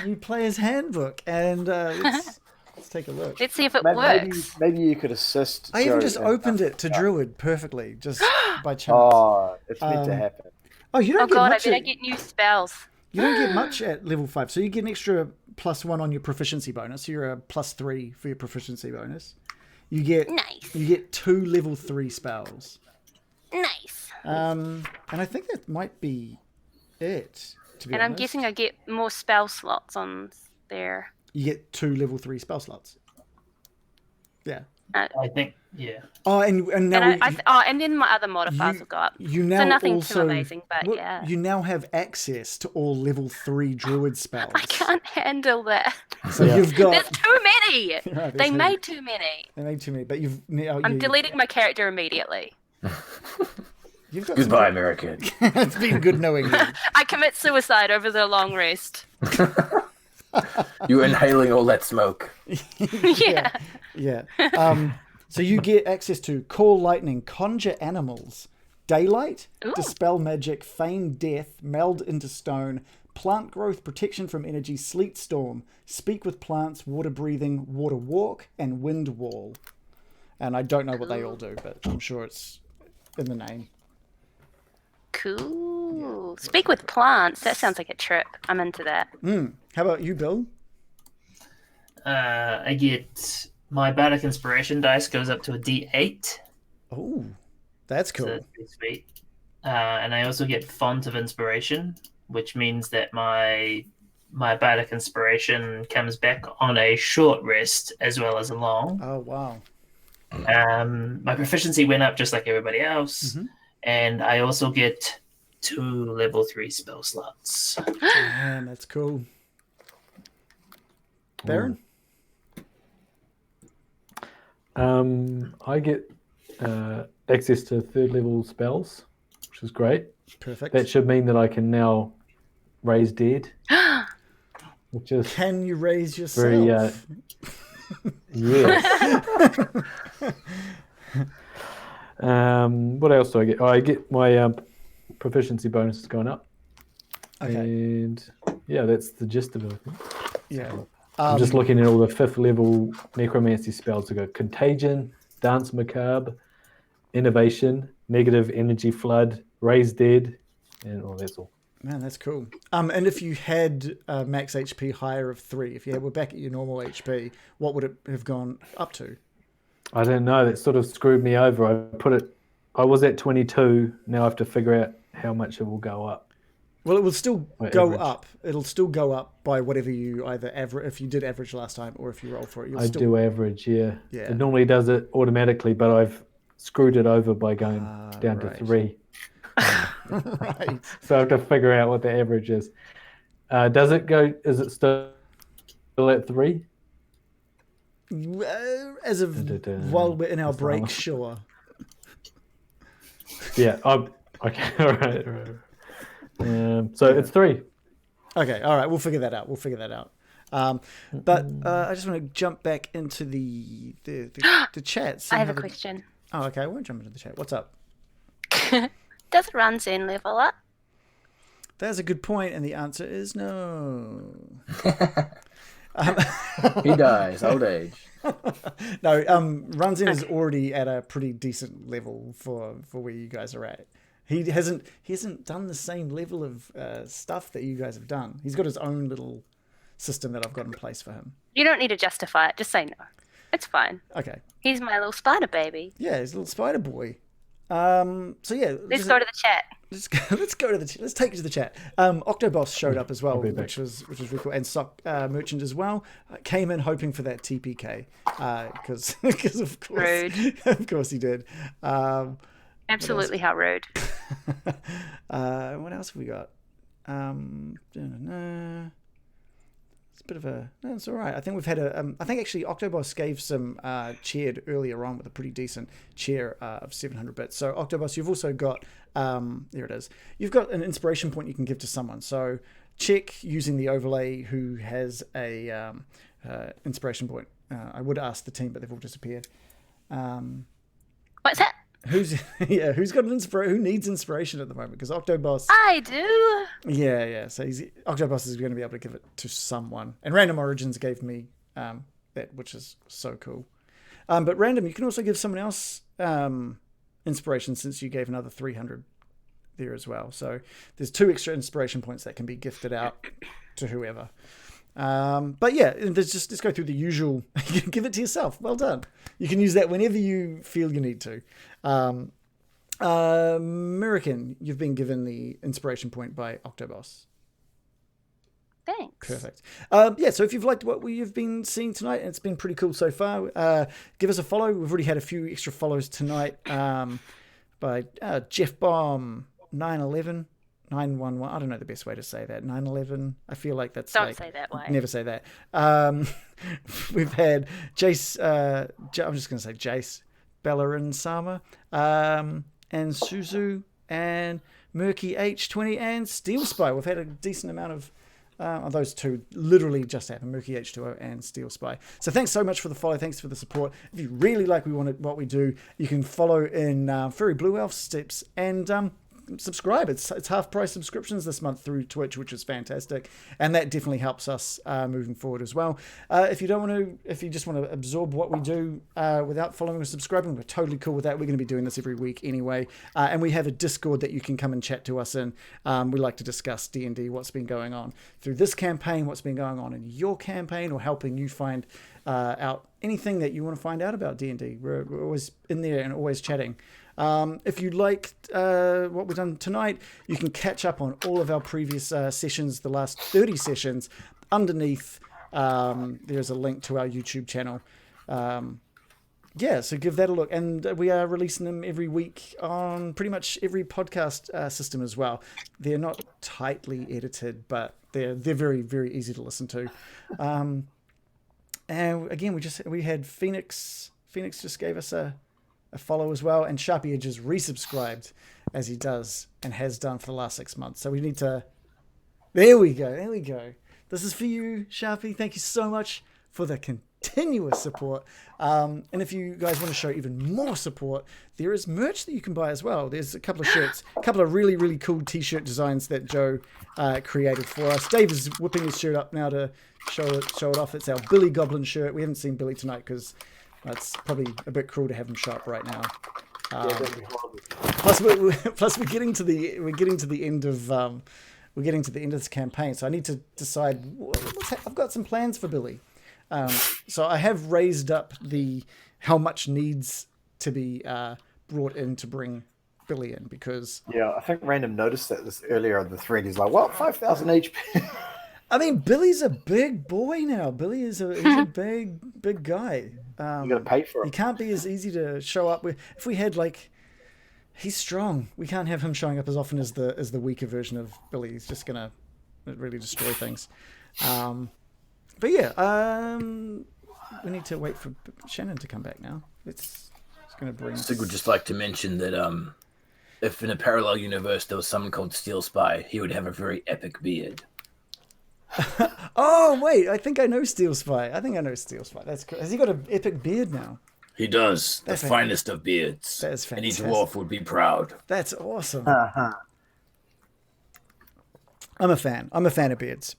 new player's handbook and let's take a look. Let's see if it Maybe, works. maybe you could assist. I even Joe just and- opened it to Druid perfectly, just by chance. Oh, it's meant to happen. Oh, you Oh don't get god, I much. bet I get new spells. You don't get much at level 5, so you get an extra +1 on your proficiency bonus. So you're a +3 for your proficiency bonus. You get Nice. 2 level 3 spells. Nice. And I think that might be it. To be And honest, I'm guessing I get more spell slots on there. you get 2 level 3 spell slots. Yeah. I think, yeah. Oh, and now And then my other modifiers will go up. you now So nothing also, too amazing, but well, yeah. you now have access to all level 3 druid spells. I can't handle that. So you've got. There's too many. Right, there's They no- made too many. They made too many, but you've now. I'm deleting my character immediately. You've got Goodbye, American. It's been good knowing you. I commit suicide over the long rest. You're inhaling all that smoke. Yeah. Yeah. So you get access to call lightning, conjure animals, daylight, Ooh. dispel magic, feign death, meld into stone, plant growth, protection from energy, sleet storm, speak with plants, water breathing, water walk, and wind wall. And I don't know what they all do, but I'm sure it's in the name. Cool. Speak with plants. That sounds like a trip. I'm into that. How about you, Bill? I get my Bardic Inspiration dice goes up to a D8. Oh, that's So cool. that's pretty sweet. And I also get Font of Inspiration, which means that my Bardic Inspiration comes back on a short rest as well as a long. Oh, wow. My proficiency went up just like everybody else, and I also get 2 level 3 spell slots. Man, that's cool. Baron? I get access to 3rd level spells, which is great. Perfect. That should mean that I can now raise dead, which is Can you raise yourself? very yes. What else do I get? Oh, I get my proficiency bonuses going up, Okay. and yeah, that's the gist of it. I think. Yeah. I'm just looking at all the 5th level necromancy spells. To go contagion, dance macabre, innovation, negative energy flood, raise dead, and that's all. Man, that's cool. And if you had max HP higher of 3, if you were back at your normal HP, what would it have gone up to? I don't know. That sort of screwed me over. I was at 22. Now I have to figure out how much it will go up. Well, it will still Or go average. up. It'll still go up by whatever you either average, if you did average last time, or if you roll for it. You'll I still... do average, yeah. Yeah. It normally does it automatically, but I've screwed it over by going down right. to 3. Right. So I have to figure out what the average is. Does it go? Is it still at 3? As of while we're in our That's the break, one. sure. Yeah. Okay. All right. So it's 3. Okay, all right, we'll figure that out. But I just want to jump back into the chat. see I have how a question. Oh, okay, I won't jump into the chat. What's up? Does Ranzin level up? That's a good point, and the answer is no. He dies, old age. No, Runzin is already at a pretty decent level for where you guys are at. He hasn't done the same level of stuff that you guys have done. He's got his own little system that I've got in place for him. You don't need to justify it. Just say no. It's fine. Okay. He's my little spider baby. Yeah, he's a little spider boy. So yeah, Let's go to the chat. Let's go to the. Let's take it to the chat. Octoboss showed up as well, be back. which was really cool, and Sock Merchant as well came in hoping for that TPK because of course Rude. of course he did. Absolutely, how rude. What else have we got? It's a bit of a. No, it's all right. I think we've had a. I think actually Octoboss gave some cheered earlier on with a pretty decent cheer of 700 bits. So Octoboss, you've also got. There it is. You've got an inspiration point you can give to someone. So check using the overlay who has a inspiration point. I would ask the team, but they've all disappeared. What's that? Who's got an who needs inspiration at the moment? Because Octoboss. I do. Yeah. So Octoboss is going to be able to give it to someone. And Random Origins gave me that, which is so cool. But Random, you can also give someone else inspiration since you gave another 300 there as well. So there's 2 extra inspiration points that can be gifted out to whoever. But yeah, let's go through the usual. Give it to yourself. Well done. You can use that whenever you feel you need to. American, you've been given the inspiration point by Octoboss. Thanks. Perfect. So if you've liked what we've been seeing tonight, and it's been pretty cool so far, give us a follow. We've already had a few extra follows tonight by Jeff Bomb 911. 911. I don't know the best way to say that. 911. I feel like that's Don't say that way. Never say that. We've had Jace. I'm just going to say Jace, Bellerin Sama, and Suzu, and Murky H20, and Steel Spy. We've had a decent amount of those 2 literally just happened. Murky H2O and Steel Spy. So thanks so much for the follow. Thanks for the support. If you really like what we do, you can follow in Furry Blue Elf steps and subscribe. It's half price subscriptions this month through Twitch, which is fantastic, and that definitely helps us moving forward as well. If you just want to absorb what we do without following or subscribing, we're totally cool with that. We're going to be doing this every week anyway, and we have a Discord that you can come and chat to us in. We like to discuss D&D, what's been going on through this campaign, what's been going on in your campaign, or helping you find out anything that you want to find out about D&D. We're always in there and always chatting. If you liked what we've done tonight, you can catch up on all of our previous sessions, the last 30 sessions. Underneath, there's a link to our YouTube channel. So give that a look. And we are releasing them every week on pretty much every podcast system as well. They're not tightly edited, but they're very, very easy to listen to. And again, we had Phoenix. Phoenix just gave us a follow as well, and Sharpie Edge is resubscribed as he does and has done for the last 6 months. So we need to. There we go. This is for you, Sharpie. Thank you so much for the continuous support. And if you guys want to show even more support, there is merch that you can buy as well. There's a couple of shirts, a couple of really, really cool t-shirt designs that Joe created for us. Dave is whipping his shirt up now to show it off. It's our Billy Goblin shirt. We haven't seen Billy tonight because it's probably a bit cruel to have him show up right now. Plus we're getting to the end of this campaign, so I need to decide. I've got some plans for Billy. So I have raised up how much needs to be brought in to bring Billy in, because I think Random noticed that this earlier on the thread. He's like, "Well, 5,000 HP." I mean, Billy's a big boy now. Billy is he's a big guy. You got to pay for it. He can't be as easy to show up with. If we had he's strong. We can't have him showing up as often as the weaker version of Billy. He's just gonna really destroy things. But yeah, we need to wait for Shannon to come back now. It's gonna bring. Sig would just like to mention that if in a parallel universe there was someone called Steel Spy, he would have a very epic beard. Oh wait, I think I know Steel Spy. That's cool. Has he got an epic beard now? He does. The finest of beards. That is fantastic. Any dwarf would be proud. That's awesome. I'm a fan of beards.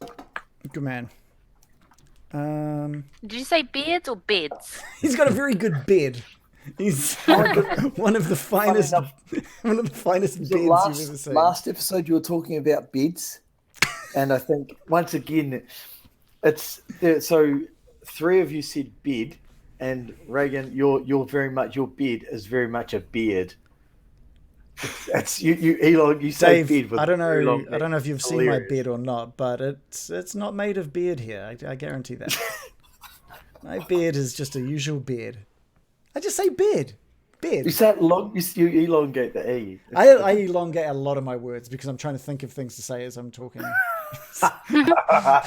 Good man. Did you say beards or beds? He's got a very good beard. He's one of the finest beds you've ever seen. Last episode, you were talking about beds, and I think once again, it's so 3 of you said bed, and Reagan, you're very much, your bed is very much a beard. It's you Elon. You say Dave, bed with I don't know if you've seen my hilarious. bed or not, but it's not made of beard here. I guarantee that. My beard is just a usual beard. I just say beard. You say it long. You elongate the e. I elongate a lot of my words because I'm trying to think of things to say as I'm talking. I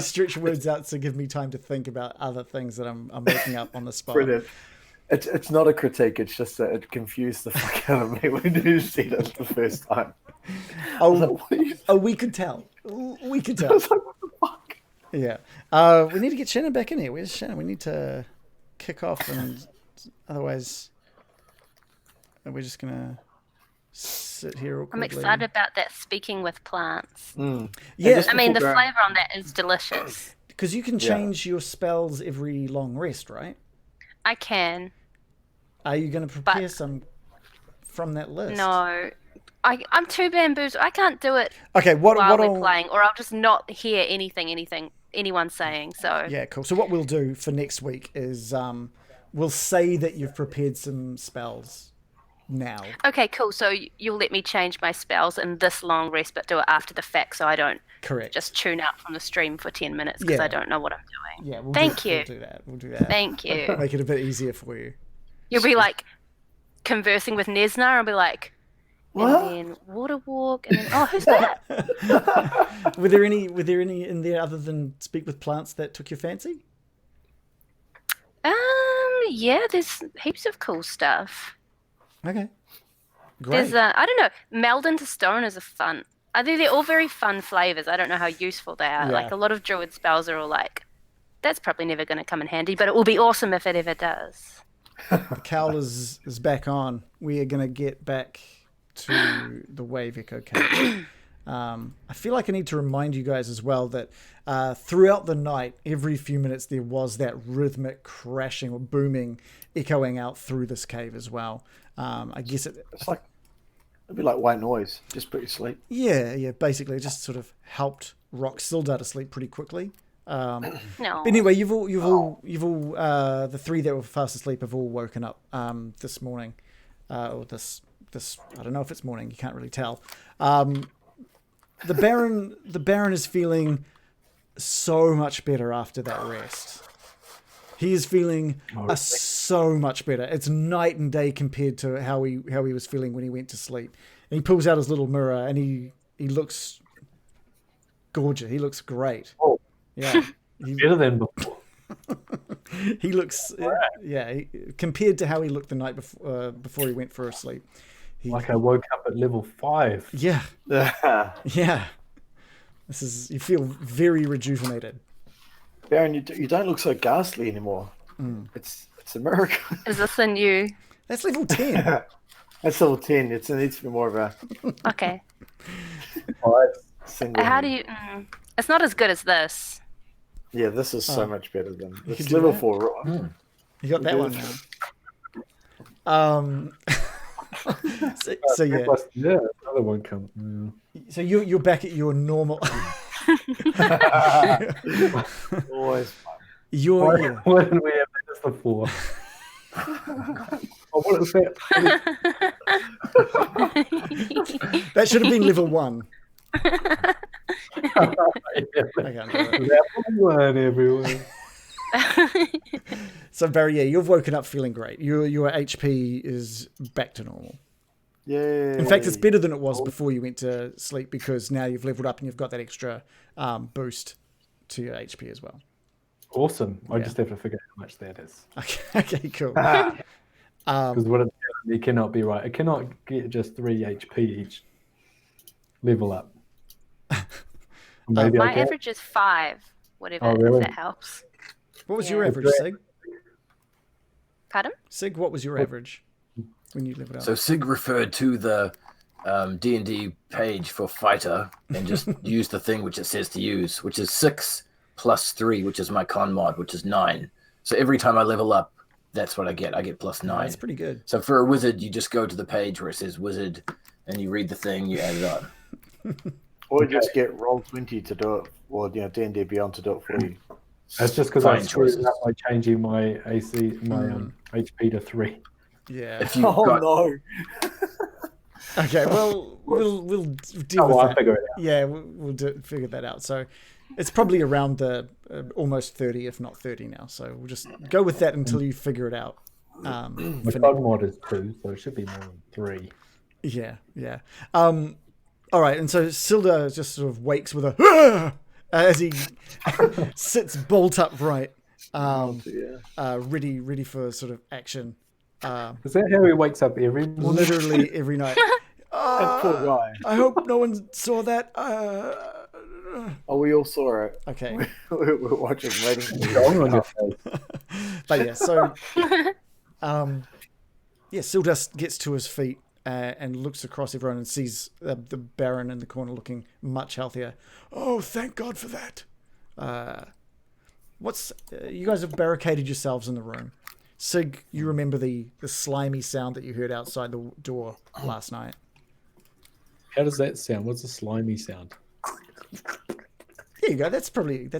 stretch words out to give me time to think about other things that I'm making up on the spot. Brilliant. It's not a critique. It's just that it confused the fuck out of me when you said it the first time. We could tell. We could I tell. was like, what the fuck? Yeah. We need to get Shannon back in here. Where's Shannon? We need to kick off, and otherwise we're just gonna sit here awkwardly. I'm excited about that speaking with plants. Yeah, I mean, the flavour on that is delicious. because you can change your spells every long rest, right? I can. Are you going to prepare some from that list? No. I'm too bamboozled. I can't do it Okay, while we're playing, or I'll just not hear anything anyone's saying. So Yeah, cool. So what we'll do for next week is we'll say that you've prepared some spells now. Okay, cool. So you'll let me change my spells in this long rest, but do it after the fact, so I don't Correct. just tune out from the stream for 10 minutes because Yeah. I don't know what I'm doing. Yeah, Thank you. We'll do that. We'll do that. Thank you. Make it a bit easier for you. You'll be like conversing with Nesna. I'll be like, What? and then water walk, and then who's that? Were there any in there other than speak with plants that took your fancy? Yeah, there's heaps of cool stuff. Okay. Great. There's I don't know, meld into stone is a fun. I think they're all very fun flavors. I don't know how useful they are. Yeah. Like a lot of druid spells are all like, that's probably never going to come in handy, but it will be awesome if it ever does. The cowl is back on. We are going to get back to the Wave Echo Cage. I feel like I need to remind you guys as well that throughout the night, every few minutes, there was that rhythmic crashing or booming echoing out through this cave as well. I guess It's like it'd be like white noise. Just put you to sleep. yeah, basically it just sort of helped rock Silda to sleep pretty quickly. No. But anyway, you've all the 3 that were fast asleep have all woken up this morning, or this I don't know if it's morning. You can't really tell. The Baron is feeling so much better after that rest. He is feeling so much better. It's night and day compared to how he was feeling when he went to sleep. And he pulls out his little mirror and he looks gorgeous. He looks great. Oh. Yeah. Better than before. He looks compared to how he looked the night before he went for a sleep. Like I woke up at level 5. Yeah. Yeah. You feel very rejuvenated. Baron, you don't look so ghastly anymore. It's a miracle. Is this a new? That's level 10. That's level 10. It needs to be more of a Okay. single. How do you? It's not as good as this. Yeah, this is so much better than You it's can do level that? 4. You got that one now. So yeah. Yeah, another one comes. Yeah. So you're back at your normal. Always fun. You're Why didn't we have this before? What is that? that should have been level 1. Yeah. I can't do it. Level 1, everyone. So Barry, yeah, you've woken up feeling great. Your HP is back to normal. Yeah. In fact, it's better than it was before you went to sleep because now you've leveled up and you've got that extra boost to your HP as well. Awesome. I just have to figure out how much that is. Okay, cool. Because what it cannot be right. It cannot get just 3 HP each level up. Maybe My average is 5. Whatever, Oh, really? if that helps. What was your average, Sig? Pardon? Sig, what was your average when you leveled up? So Sig referred to the D&D page for fighter and just used the thing which it says to use, which is 6 plus 3, which is my con mod, which is 9. So every time I level up, That's what I get. I get +9. That's pretty good. So for a wizard, you just go to the page where it says wizard, and you read the thing, you add it on. Or just get Roll20 to do it, or D&D Beyond to do it for you. That's just because I Fine screwed choices. up by changing my AC, my HP to 3. Yeah. If you've Oh got, no! Okay. Well, we'll deal Oh, with I'll that. figure it out. Yeah, we'll figure that out. So it's probably around the almost 30, if not 30 now. So we'll just go with that until you figure it out. My for God mod is 2, so it should be more than 3. Yeah, yeah. All right, and so Silda just sort of wakes with a as he sits bolt upright, ready for sort of action. Is that how he wakes up every morning? Literally every night. Poor guy. I hope no one saw that. Oh, we all saw it. Okay. We were watching, waiting for you. Wrong on your face. But yeah, so Silda gets to his feet and looks across everyone and sees the Baron in the corner looking much healthier. Oh, thank God for that. You guys have barricaded yourselves in the room. Sig, you remember the slimy sound that you heard outside the door last night? How does that sound? What's a slimy sound? There you go. That's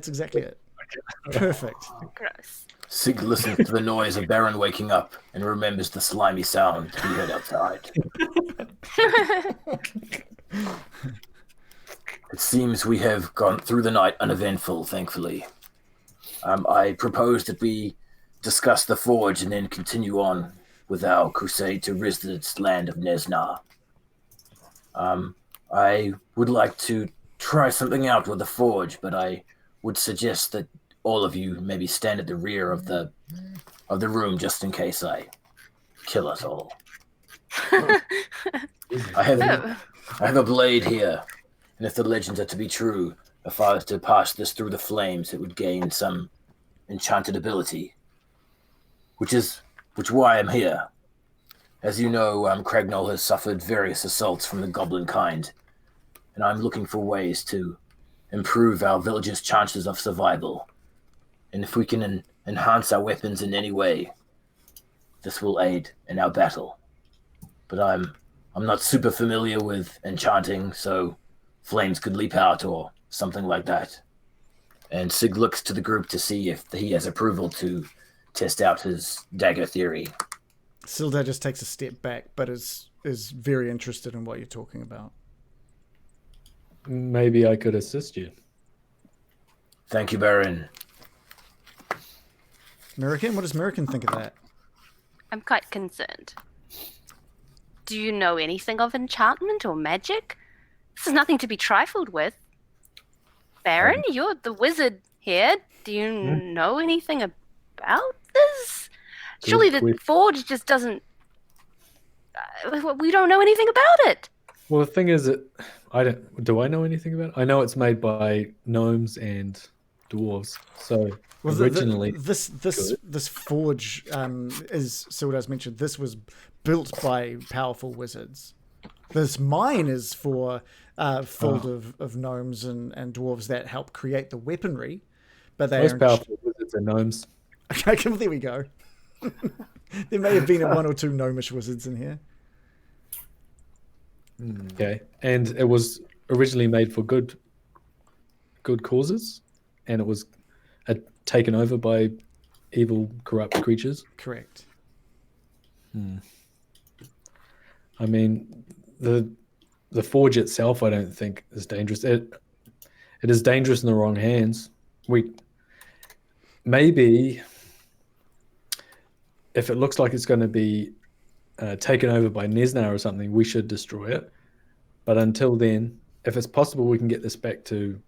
exactly it. Perfect. Gross. Sig listens to the noise of Baron waking up and remembers the slimy sound he heard outside. It seems we have gone through the night uneventful, thankfully. I propose that we discuss the forge and then continue on with our crusade to Rizdad's land of Nesna. I would like to try something out with the forge, but I would suggest that all of you maybe stand at the rear of the room just in case I kill us all. I have a blade here, and if the legends are to be true, if I was to pass this through the flames, it would gain some enchanted ability, which why I'm here. As you know, Cragnol has suffered various assaults from the goblin kind, and I'm looking for ways to improve our village's chances of survival. And if we can enhance our weapons in any way, this will aid in our battle. But I'm not super familiar with enchanting, so flames could leap out or something like that. And Sig looks to the group to see if he has approval to test out his dagger theory. Silda just takes a step back, but is very interested in what you're talking about. Maybe I could assist you. Thank you, Baron. American? What does American think of that? I'm quite concerned. Do you know anything of enchantment or magic? This is nothing to be trifled with. Baron, you're the wizard here. Do you know anything about this? Surely the forge just doesn't... we don't know anything about it. Well, the thing is that do I know anything about it? I know it's made by gnomes and dwarves. So originally, this forge, as Silda's mentioned, this was built by powerful wizards. This mine is for filled of gnomes and dwarves that help create the weaponry, but they most powerful wizards are gnomes. Okay, there we go. There may have been one or two gnomish wizards in here. Okay, and it was originally made for good causes, and it was taken over by evil, corrupt creatures. Correct. I mean, the forge itself, I don't think is dangerous. It is dangerous in the wrong hands. Maybe if it looks like it's going to be taken over by Nesna or something, we should destroy it. But until then, if it's possible, we can get this back to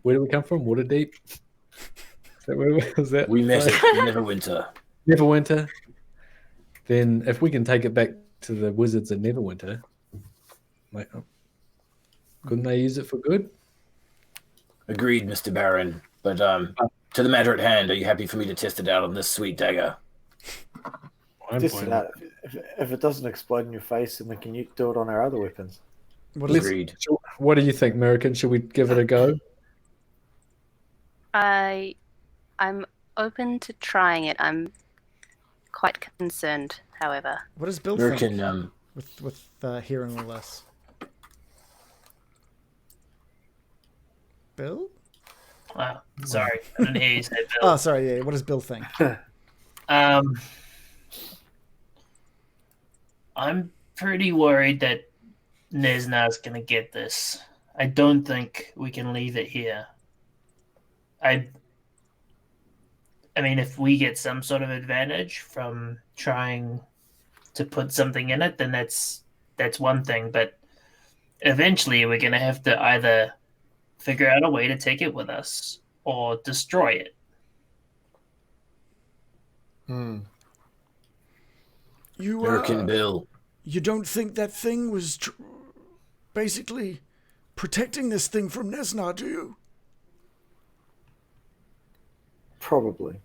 where do we come from? Waterdeep. Is that we met at Neverwinter. Neverwinter. Then, if we can take it back to the wizards at Neverwinter, couldn't they use it for good? Agreed, Mr. Baron. But to the matter at hand, are you happy for me to test it out on this sweet dagger? Test it out. If it doesn't explode in your face, then we can do it on our other weapons. Agreed. What do you think, American? Should we give it a go? I'm open to trying it. I'm quite concerned, however. What does Bill think American, with hearing all this? Bill? Wow, sorry, I didn't hear you say Bill. Oh, sorry. Yeah. What does Bill think? I'm pretty worried that Nesna's gonna get this. I don't think we can leave it here. I mean, if we get some sort of advantage from trying to put something in it, then that's one thing. But eventually, we're gonna have to either figure out a way to take it with us or destroy it. You American Bill. You don't think that thing was basically protecting this thing from Nesna, do you? Probably.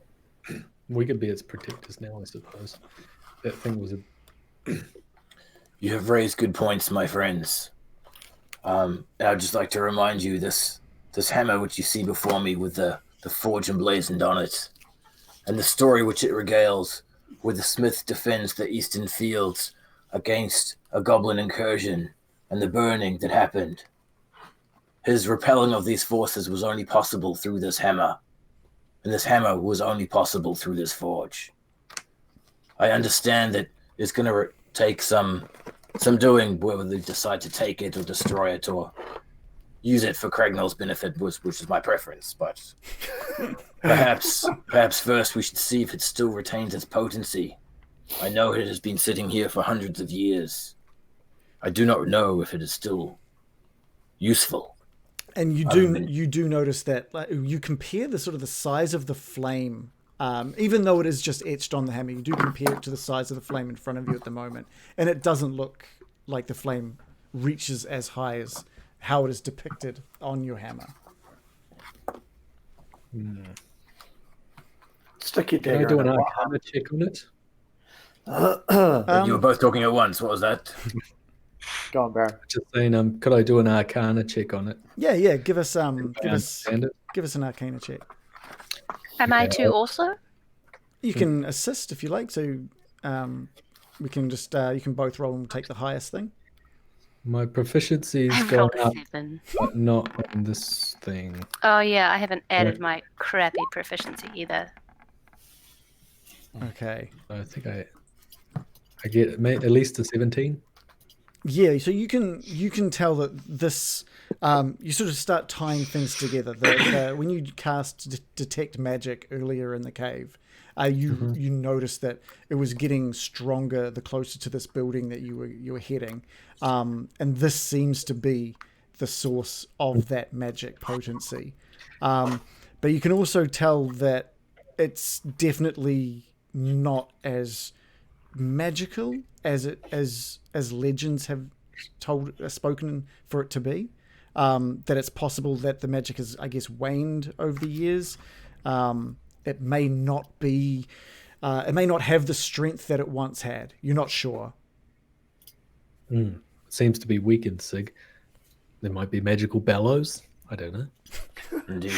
We could be its protectors now, I suppose. That thing was a... You have raised good points, my friends. I'd just like to remind you this hammer which you see before me with the forge emblazoned on it, and the story which it regales, where the smith defends the eastern fields against a goblin incursion and the burning that happened. His repelling of these forces was only possible through this hammer, and this hammer was only possible through this forge. I understand that it's going to take some doing, whether they decide to take it or destroy it or use it for Cragnell's benefit, which is my preference. But perhaps first we should see if it still retains its potency. I know it has been sitting here for hundreds of years. I do not know if it is still useful. And you do notice that, like, you compare the sort of the size of the flame, even though it is just etched on the hammer. You do compare it to the size of the flame in front of you at the moment, and it doesn't look like the flame reaches as high as how it is depicted on your hammer. Stick your Can I dagger do in an it. arcana check on it? You were both talking at once. What was that? Go on, Baron. Just saying, could I do an arcana check on it? Yeah. Give us I understand it. give us an arcana check. Am I to also? You can assist if you like. So we can just you can both roll and take the highest thing. My proficiency's I've gone rolled a up, 7. but not on this thing. Oh yeah, I haven't added my crappy proficiency either. Okay. I think I get at least a 17. Yeah, so you can tell that this you sort of start tying things together. When you cast detect magic earlier in the cave, you noticed that it was getting stronger the closer to this building that you were heading, and this seems to be the source of that magic potency. But you can also tell that it's definitely not as magical as legends have spoken for it to be. That it's possible that the magic has, I guess, waned over the years. It may not be. It may not have the strength that it once had. You're not sure. Seems to be weakened, Sig. There might be magical bellows. I don't know. Indeed.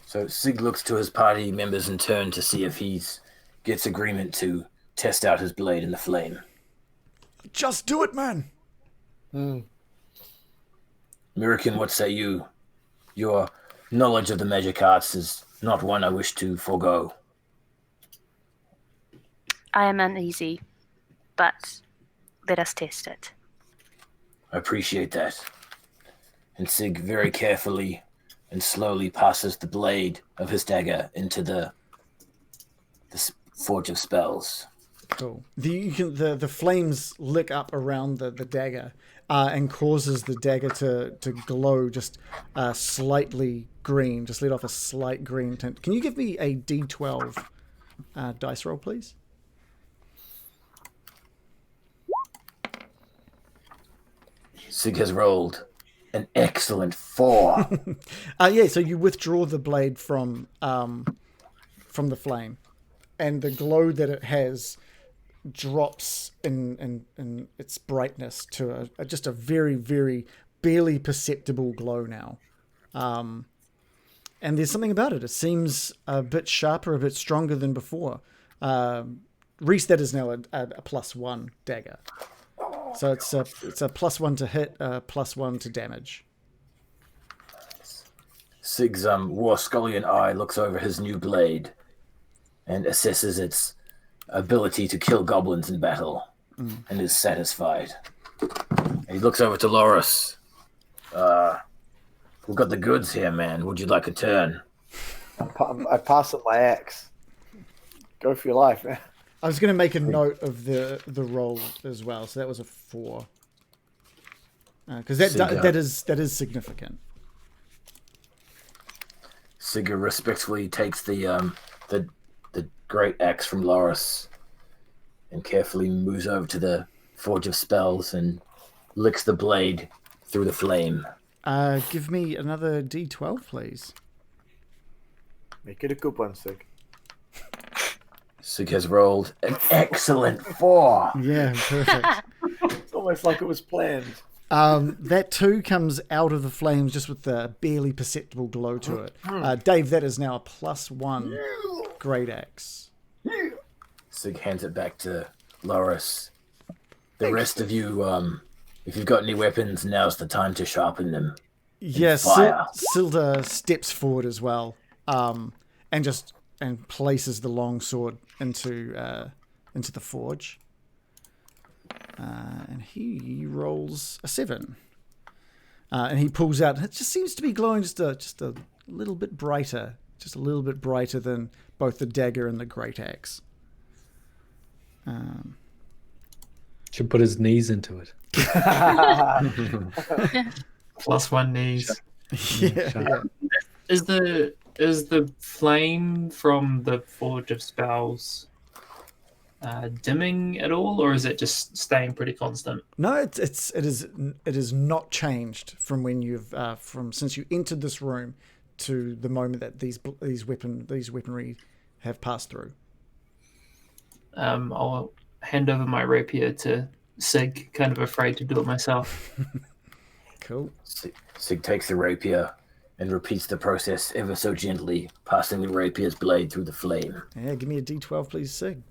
So Sig looks to his party members in turn to see if he gets agreement to test out his blade in the flame. Just do it, man. American, what say you? Your knowledge of the magic arts is not one I wish to forego. I am uneasy, but let us test it. I appreciate that. And Sig very carefully and slowly passes the blade of his dagger into the forge of spells. Cool. The flames lick up around the dagger and causes the dagger to glow just slightly green, just let off a slight green tint. Can you give me a D12 dice roll, please? Sig has rolled an excellent 4. Yeah, so you withdraw the blade from the flame, and the glow that it has drops in its brightness to just a very, very barely perceptible glow now. and there's something about it. It seems a bit sharper, a bit stronger than before. Reese, that is now a +1 dagger. So it's a +1 to hit, +1 to damage. Sig's War Scullion eye looks over his new blade and assesses its ability to kill goblins in battle and is satisfied. And he looks over to Loris. We've got the goods here, man. Would you like a turn? I pass up my axe. Go for your life, man. I was going to make a note of the roll as well, so that was a 4. Because that is significant. Sigga respectfully takes the great axe from Loris and carefully moves over to the Forge of Spells and licks the blade through the flame. Give me another D12, please. Make it a good one, Sig. Sig has rolled an excellent 4. Yeah, perfect. It's almost like it was planned. That too comes out of the flames just with the barely perceptible glow to it. Dave, that is now a +1 great axe. Sig hands it back to Loris. The rest of you, if you've got any weapons, now's the time to sharpen them. Yes, fire. Silda steps forward as well, and places the longsword into the forge. And he rolls a 7. And he pulls out. It just seems to be glowing just a little bit brighter, than both the dagger and the great axe. Should put his knees into it. +1 knees. Yeah. Is the flame from the Forge of Spells dimming at all, or is it just staying pretty constant? No, it is not changed from when since you entered this room to the moment that these weaponry have passed through. I'll hand over my rapier to Sig, kind of afraid to do it myself. Cool. Sig takes the rapier and repeats the process ever so gently, passing the rapier's blade through the flame. Yeah, give me a D12, please, Sig.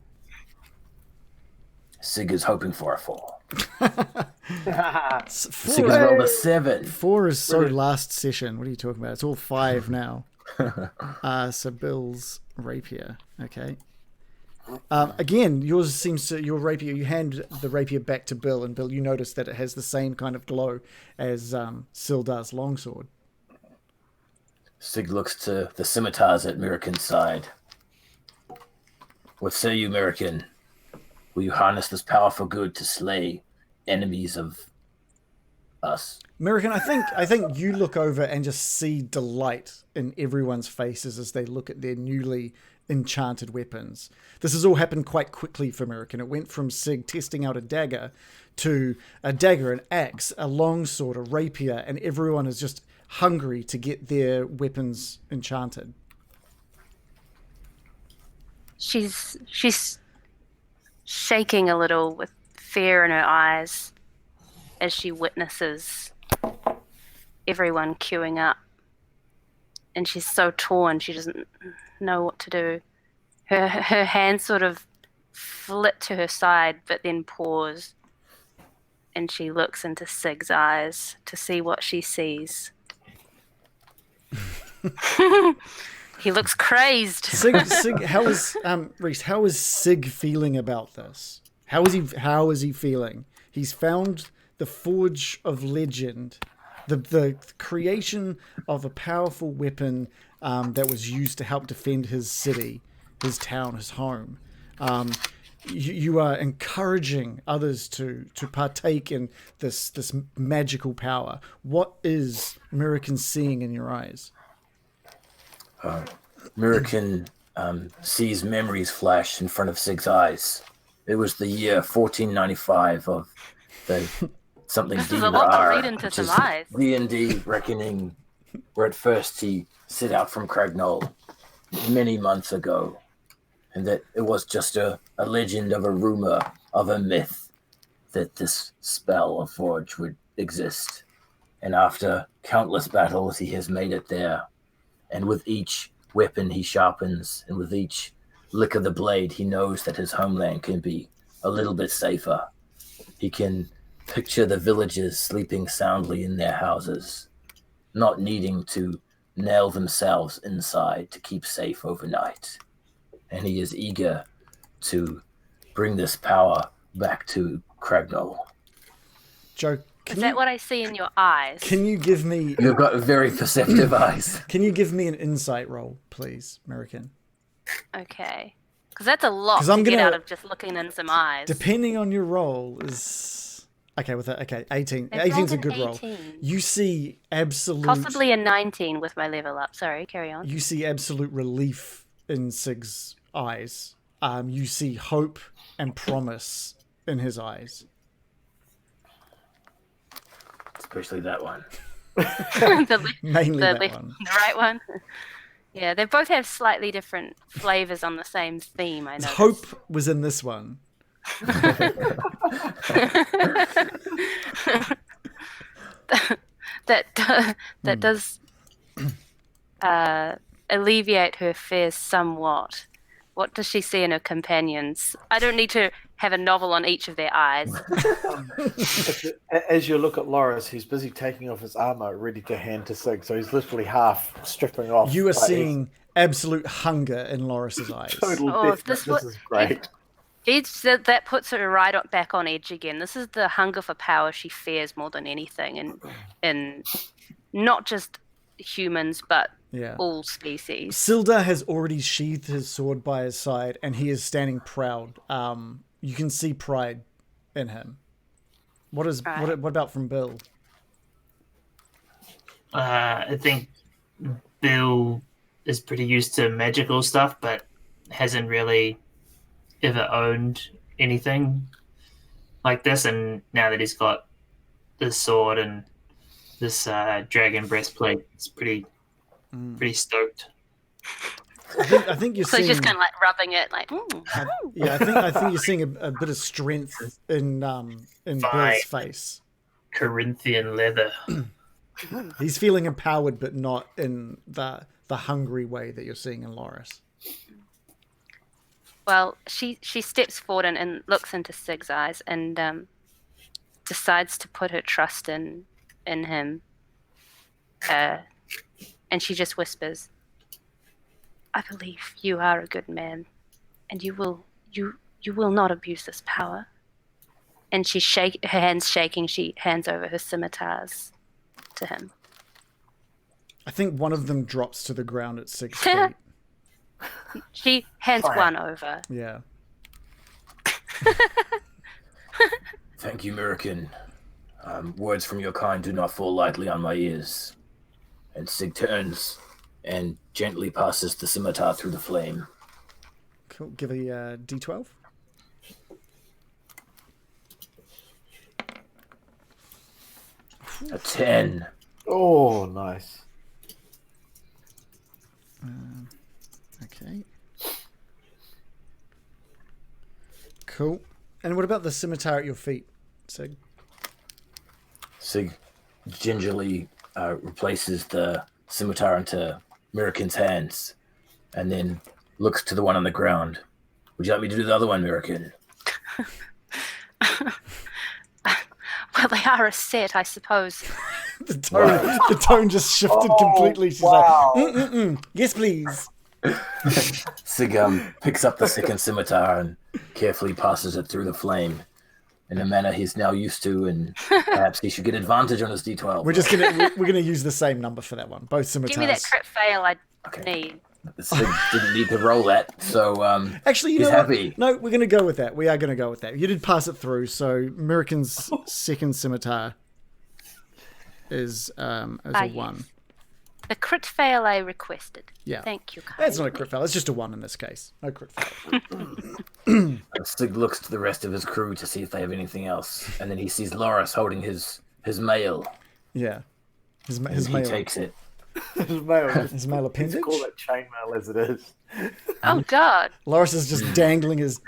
Sig is hoping for a 4. 4, Sig has rolled a 7. 4 is so last session. What are you talking about? It's all 5 now. So Bill's rapier. Okay. Again, yours seems to your rapier. You hand the rapier back to Bill, and Bill, you notice that it has the same kind of glow as Sildar's longsword. Sig looks to the scimitars at Mirakin's side. What say you, Mirakin? Will you harness this power for good to slay enemies of us? Mirakin, I think you look over and just see delight in everyone's faces as they look at their newly enchanted weapons. This has all happened quite quickly for Mirakin. It went from Sig testing out a dagger to a dagger, an axe, a longsword, a rapier, and everyone is just hungry to get their weapons enchanted. She's shaking a little with fear in her eyes as she witnesses everyone queuing up. And she's so torn, she doesn't know what to do. Her hands sort of flit to her side, but then pause. And she looks into Sig's eyes to see what she sees. He looks crazed. Sig, how is Reese? How is Sig feeling about this? How is he feeling? He's found the Forge of Legend, the creation of a powerful weapon that was used to help defend his city, his town, his home. You are encouraging others to partake in this magical power. What is Mirakin seeing in your eyes? Mirakin sees memories flash in front of Sig's eyes. It was the year 1495 of the something This is a lot to read into some eyes. D&D reckoning, where at first he set out from Craignoll many months ago, and that it was just a legend of a rumor of a myth that this spell of Forge would exist. And after countless battles, he has made it there. And with each weapon he sharpens, and with each lick of the blade, he knows that his homeland can be a little bit safer. He can picture the villagers sleeping soundly in their houses, not needing to nail themselves inside to keep safe overnight. And he is eager to bring this power back to Cragnol. Joe, Is that what I see in your eyes? can you give me You've got very perceptive eyes. Can you give me an insight roll, please, American? Okay. Because that's a lot 'Cause to I'm get gonna- out of just looking in some eyes. Depending on your roll is okay with that. Okay, 18. They've 18's a rolled good an roll. 18. You see absolute Possibly a 19 with my level up. Sorry, carry on. You see absolute relief in Sig's eyes. You see hope and promise in his eyes. Especially that one. Mainly that the one. right one. Yeah, they both have slightly different flavors on the same theme. I know. Hope was in this one. that does alleviate her fears somewhat. What does she see in her companions? I don't need to have a novel on each of their eyes. As you look at Loris, he's busy taking off his armor, ready to hand to Sig. So he's literally half stripping off. You are Like, he's seeing absolute hunger in Loris's eyes. total Oh, desperate. this This is great. That puts her right back on edge again. This is the hunger for power she fears more than anything, and not just humans, but Yeah. all species. Sildar has already sheathed his sword by his side, and he is standing proud. You can see pride in him. What about from Bill? I think Bill is pretty used to magical stuff, but hasn't really ever owned anything like this. And now that he's got this sword and this dragon breastplate, it's pretty stoked. I think you're So seeing. he's just kind of like rubbing it, like, Yeah, I think you're seeing a bit of strength in Bill's Fine. face. Corinthian leather. He's feeling empowered, but not in the hungry way that you're seeing in Loris. Well, she steps forward and looks into Sig's eyes and decides to put her trust in him. And she just whispers, "I believe you are a good man, and you will not abuse this power." And her hands shaking, she hands over her scimitars to him. I think one of them drops to the ground at 6 feet. She hands one over. Yeah. Thank you, American. Words from your kind do not fall lightly on my ears. And Sig turns and gently passes the scimitar through the flame. Cool. Give a D12. A 10. Oh, nice. Okay. Cool. And what about the scimitar at your feet, Sig? Sig gingerly replaces the scimitar into American's hands and then looks to the one on the ground. Would you like me to do the other one, American? Well, they are a set, I suppose. The tone just shifted completely. She's wow. like, yes, please. Sig picks up the second scimitar and carefully passes it through the flame in a manner he's now used to, and perhaps he should get advantage on his D12. We're gonna use the same number for that one. Both scimitars. Give me that crit fail I Okay. need. Sig didn't need to roll that, so Actually, you he's know happy. what? No, we're gonna go with that. We are gonna go with that. You did pass it through, so American's second scimitar is a yes. 1. The crit fail I requested. Yeah. Thank you, That's not a kindly. crit fail. It's just a 1 in this case. No crit fail. Sig looks to the rest of his crew to see if they have anything else, and then he sees Loris holding his mail. Yeah. His He mail. takes it. His mail. His mail appendage. Call it chainmail as it is. Oh, God. Loris is just dangling his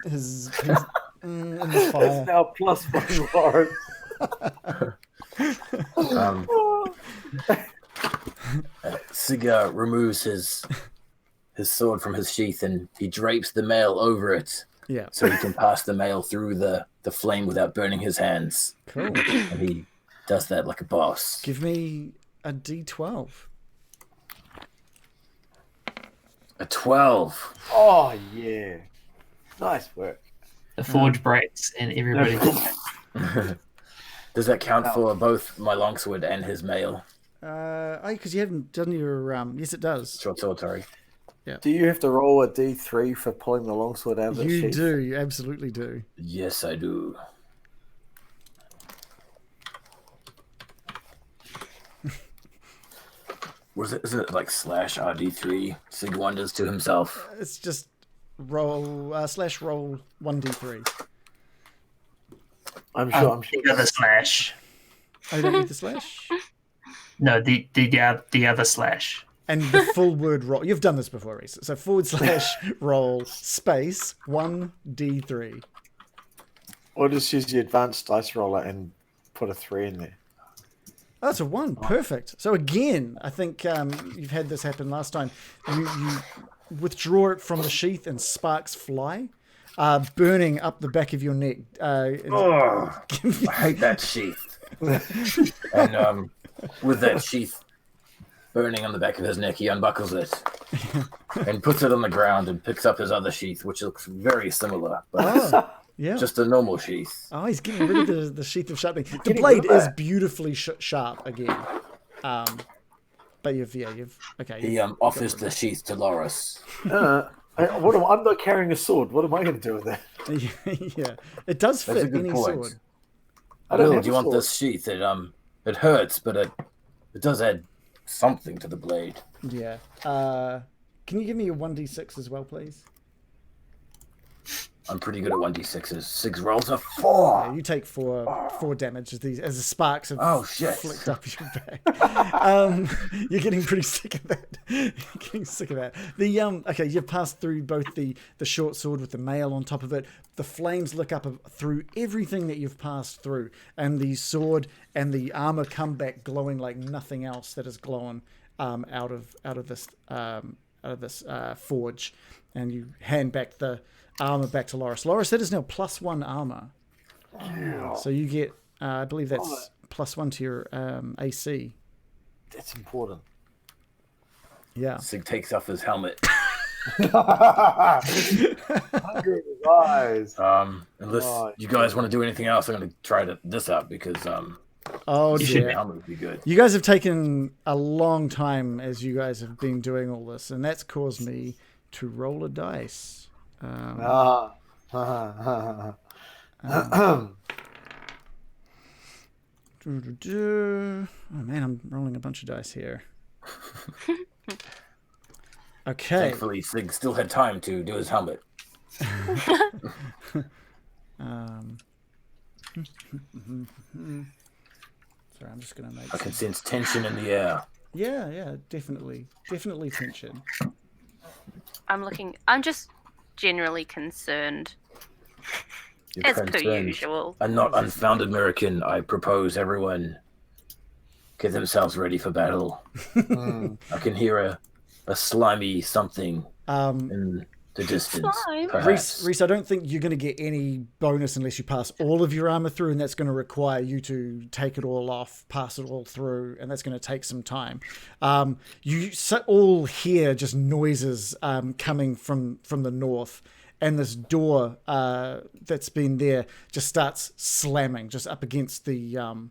in the It's fire. now +1 Loris. Siga removes his sword from his sheath and he drapes the mail over it. Yeah. So he can pass the mail through the flame without burning his hands. Cool. And he does that like a boss. Give me a D12. A 12. Oh yeah, nice work. The forge breaks and everybody. Does that count for both my longsword and his mail? Because you haven't done your yes, it does. Short sword, sorry. Do you have to roll a D3 for pulling the longsword out of the sheath? You do. You absolutely do. Yes, I do. Is it like slash RD3? Sig wonders to himself. It's just roll slash roll 1d3. I'm sure. The other slash. Oh, you don't need the slash? No, the other slash. And the full word roll. You've done this before, Reese. So / roll space 1d3. Or just use the advanced dice roller and put a 3 in there. Oh, that's a 1. Perfect. So again, I think you've had this happen last time. You withdraw it from the sheath and sparks fly, burning up the back of your neck. I hate that sheath. And with that sheath burning on the back of his neck, he unbuckles it and puts it on the ground and picks up his other sheath, which looks very similar, but yeah. just a normal sheath. Oh, he's getting rid of the sheath of sharpening. The blade is beautifully sharp again. But He offers the sheath to Loris. I'm not carrying a sword. What am I going to do with that? Yeah, it does That's a fit good any point. sword. Do you want this sheath? It hurts, but it does add something to the blade. Yeah. Can you give me a 1d6 as well, please? I'm pretty good at 1d6s. 6 rolls a 4. Yeah, you take four damage as the sparks have flicked up your back. You're getting pretty sick of that. You've passed through both the short sword with the mail on top of it. The flames lick up through everything that you've passed through, and the sword and the armor come back glowing like nothing else that has glown out of this forge. And you hand back the armor back to Loris. Loris, that is now +1 armor. Yeah. So you get, I believe that's +1 to your AC. That's important. Yeah. Sig takes off his helmet. Eyes. Unless you guys want to do anything else, I'm going to try this out because oh dear, helmet would be good. You guys have taken a long time as you guys have been doing all this, and that's caused me to roll a dice. Oh man, I'm rolling a bunch of dice here. Okay. Thankfully, Sig still had time to do his helmet. Sorry, I'm just gonna make. I can sense tension in the air. Yeah, definitely tension. I'm just generally concerned. You're as concerned. per usual. I'm not unfounded American. I propose everyone get themselves ready for battle. I can hear a slimy something in the distance. Reese, I don't think you're going to get any bonus unless you pass all of your armor through, and that's going to require you to take it all off, pass it all through, and that's going to take some time. You all hear just noises coming from the north, and this door that's been there just starts slamming just up against the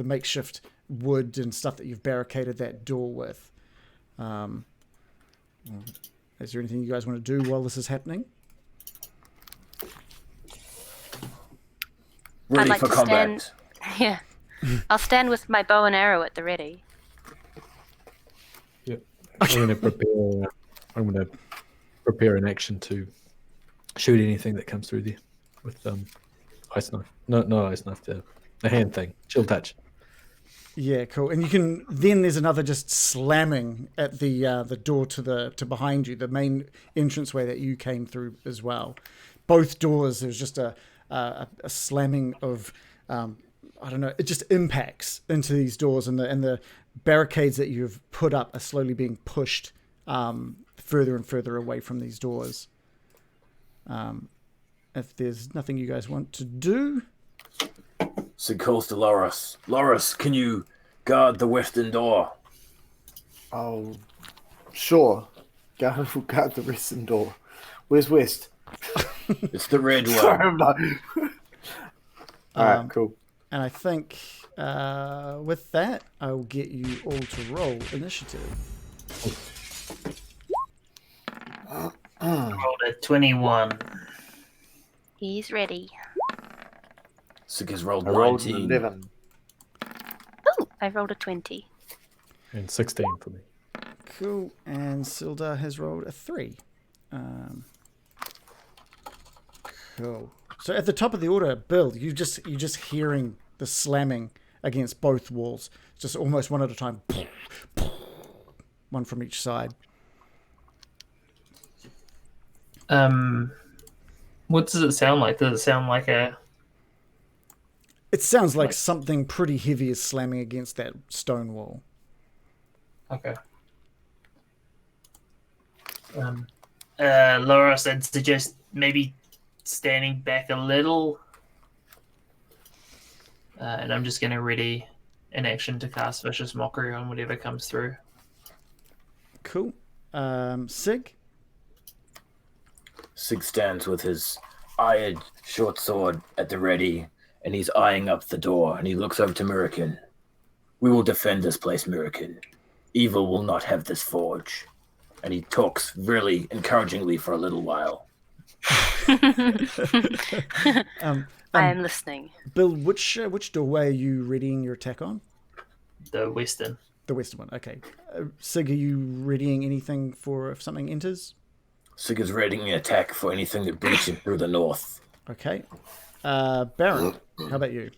makeshift wood and stuff that you've barricaded that door with. Is there anything you guys want to do while this is happening? Ready I'd like for to combat. stand. Yeah, I'll stand with my bow and arrow at the ready. Yep. I'm going to prepare an action to shoot anything that comes through there with ice knife. No ice knife. The hand thing. Chill touch. Yeah, cool. And you can then there's another just slamming at the door to behind you, the main entranceway that you came through as well. Both doors, there's just a slamming of I don't know, it just impacts into these doors, and the barricades that you've put up are slowly being pushed further and further away from these doors. If there's nothing you guys want to do, Sig calls to Loris. Loris, can you guard the western door? Oh, sure. Guard the western door. Where's west? It's the red Sorry, one. I'm not. All right, cool. and I think with that, I'll get you all to roll initiative. Rolled a 21. He's ready. Sig has rolled I rolled 19. an 11. Oh, I rolled a 20. And 16 for me. Cool. And Sildar has rolled a 3. Cool. So at the top of the order, Bill, you're just hearing the slamming against both walls, just almost one at a time, one from each side. What does it sound like? Does it sound like a... It sounds like something pretty heavy is slamming against that stone wall. Okay. Loris, I'd suggest maybe standing back a little. And I'm just going to ready an action to cast Vicious Mockery on whatever comes through. Cool. Sig? Sig stands with his iron short sword at the ready, and he's eyeing up the door, and he looks over to Mirakin. We will defend this place, Mirakin. Evil will not have this forge. And he talks really encouragingly for a little while. I am listening. Bill, which doorway are you readying your attack on? The western. The western one, okay. Sig, are you readying anything for if something enters? Sig is readying an attack for anything that breaches through the north. Okay. Baron, how about you?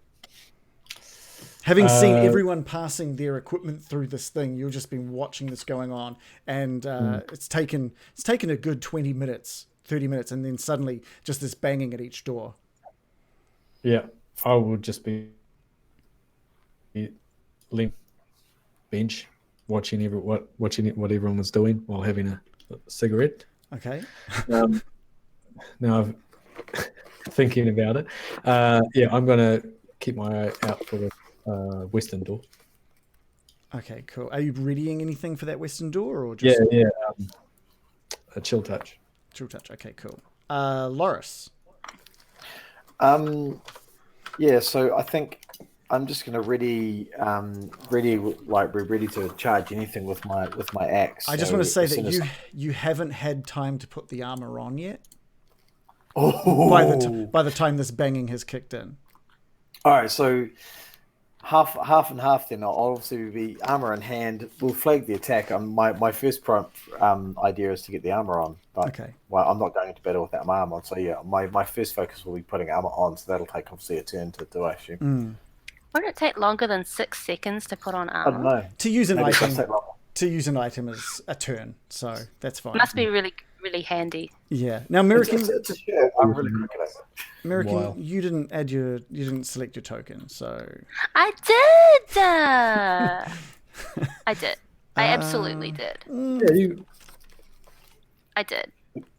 Having seen everyone passing their equipment through this thing, you've just been watching this going on, and it's taken a good 20 minutes, 30 minutes, and then suddenly just this banging at each door. Yeah, I would just be bench watching what everyone was doing while having a cigarette. Okay. Now I'm thinking about it. Yeah, I'm gonna keep my eye out for the western door. Okay, cool. Are you readying anything for that western door, or just Yeah. A chill touch. chill touch? Okay, cool. Loris. Yeah, so I think I'm just gonna ready to charge anything with my axe. I just So want to say as that soon as- you haven't had time to put the armor on yet. Oh. By the time this banging has kicked in. All right, so half and half. Then I'll obviously be armor in hand. We'll flag the attack. My first idea is to get the armor on. But, Okay. Well, I'm not going into battle without my armor on. So yeah, my first focus will be putting armor on. So that'll take obviously a turn to do. I assume. Won't it take longer than 6 seconds to put on I don't armor? know. To use an Maybe it does item. take longer. To use an item is a turn, so that's fine. Must be really, really handy. Yeah. Now, It's American, a shirt. I'm really quick at it. American, Wow. you didn't select your token, so I did! I did. I absolutely did. Yeah, you. I did.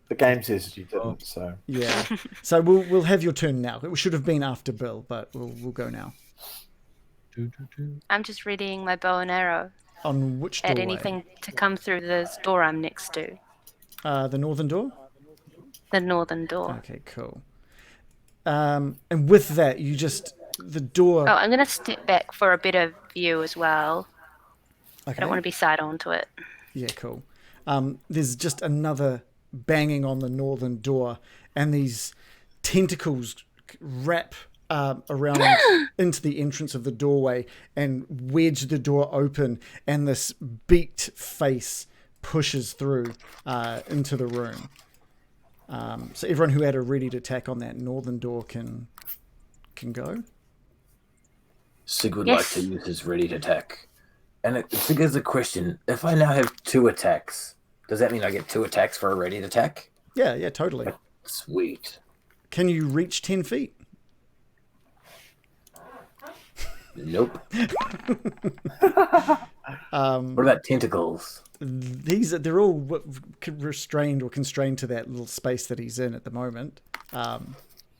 The game says you didn't. So yeah. So we'll have your turn now. It should have been after Bill, but we'll go now. I'm just readying my bow and arrow On which doorway? at anything to come through this door I'm next to. The northern door. The northern door. Okay, cool. And with that, the door. Oh, I'm going to step back for a better view as well. I Okay. don't want to be side on to it. Yeah, cool. There's just another banging on the northern door, and these tentacles wrap around into the entrance of the doorway and wedge the door open, and this beaked face pushes through into the room. So everyone who had a ready to attack on that northern door can go. Sig would Yes. like to use his ready to attack. And Sig has a question. If I now have 2 attacks, does that mean I get 2 attacks for a ready to attack? Yeah, totally. Sweet. Can you reach 10 feet? Nope. Um, What about tentacles? they're all restrained or constrained to that little space that he's in at the moment.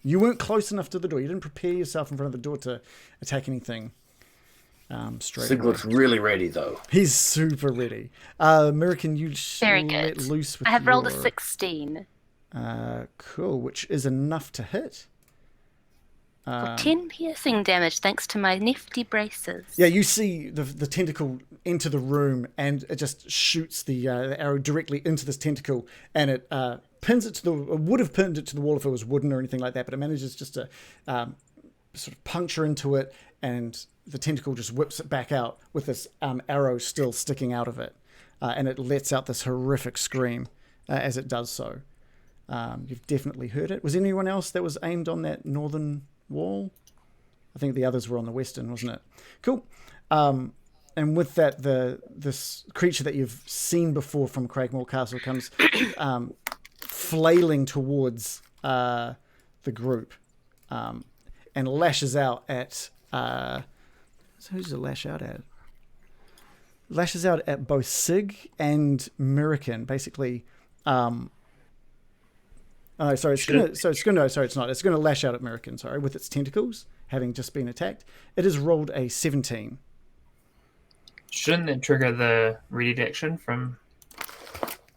You weren't close enough to the door. You didn't prepare yourself in front of the door to attack anything straight Sig away. looks really ready, though. He's super ready. American, you Very let good. loose with I have rolled a your- 16. Cool, which is enough to hit. For 10 piercing damage thanks to my nifty braces. Yeah, you see the tentacle enter the room, and it just shoots the arrow directly into this tentacle, and it pins it to the. It would have pinned it to the wall if it was wooden or anything like that, but it manages just to sort of puncture into it, and the tentacle just whips it back out with this arrow still sticking out of it, and it lets out this horrific scream as it does so. You've definitely heard it. Was anyone else that was aimed on that northern wall? I think the others were on the western, wasn't it? Cool. And with that, this creature that you've seen before from Cragmore Castle comes flailing towards the group and lashes out at. So who does it lash out at? Lashes out at both Sig and Mirakin, basically. Oh, sorry. It's gonna lash out at Mirakin. Sorry, with its tentacles, having just been attacked. It has rolled a 17. Shouldn't it trigger the ready action from?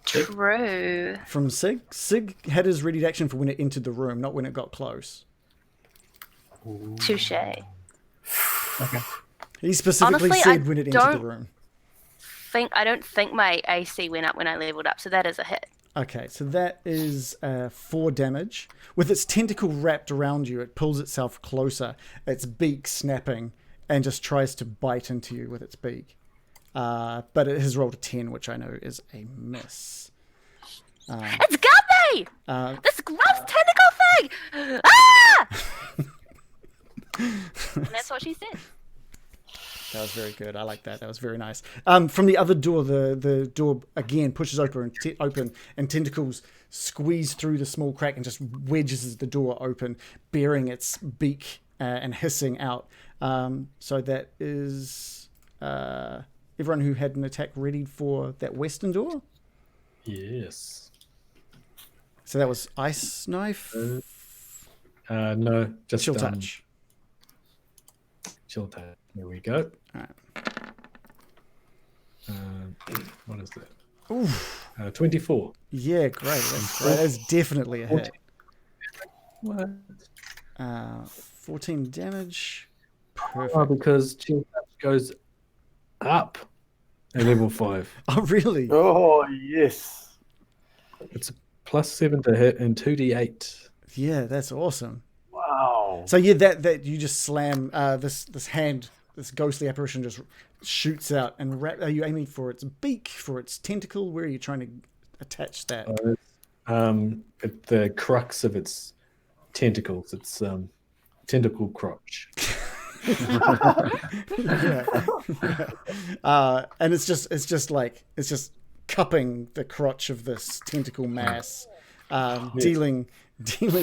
True. From Sig. Sig had his ready action for when it entered the room, not when it got close. Touche. Okay. He specifically Honestly, said I when it entered the room. I don't think my AC went up when I leveled up, so that is a hit. Okay, so that is 4 damage. With its tentacle wrapped around you, it pulls itself closer, its beak snapping, and just tries to bite into you with its beak. But it has rolled a 10, which I know is a miss. It's got me! This gross tentacle thing! Ah! And that's what she said. That was very good. I like that. That was very nice. From the other door, the door again pushes open, and tentacles squeeze through the small crack and just wedges the door open, bearing its beak and hissing out. So that is everyone who had an attack ready for that western door. Yes. So that was ice knife, No, just chill touch. Chill touch. There we go. All right. What is that? Oof. 24. Yeah, great. That's great. That's definitely a hit. What? 14 damage. Perfect. Oh, because chill touch goes up at level 5. Oh, really? Oh yes. It's a +7 to hit and 2d8. Yeah, that's awesome. Wow. So yeah, that you just slam this hand, this ghostly apparition just shoots out and are you aiming for its beak, for its tentacle? Where are you trying to attach that? At the crux of its tentacles, its tentacle crotch. Yeah. And it's just cupping the crotch of this tentacle mass, dealing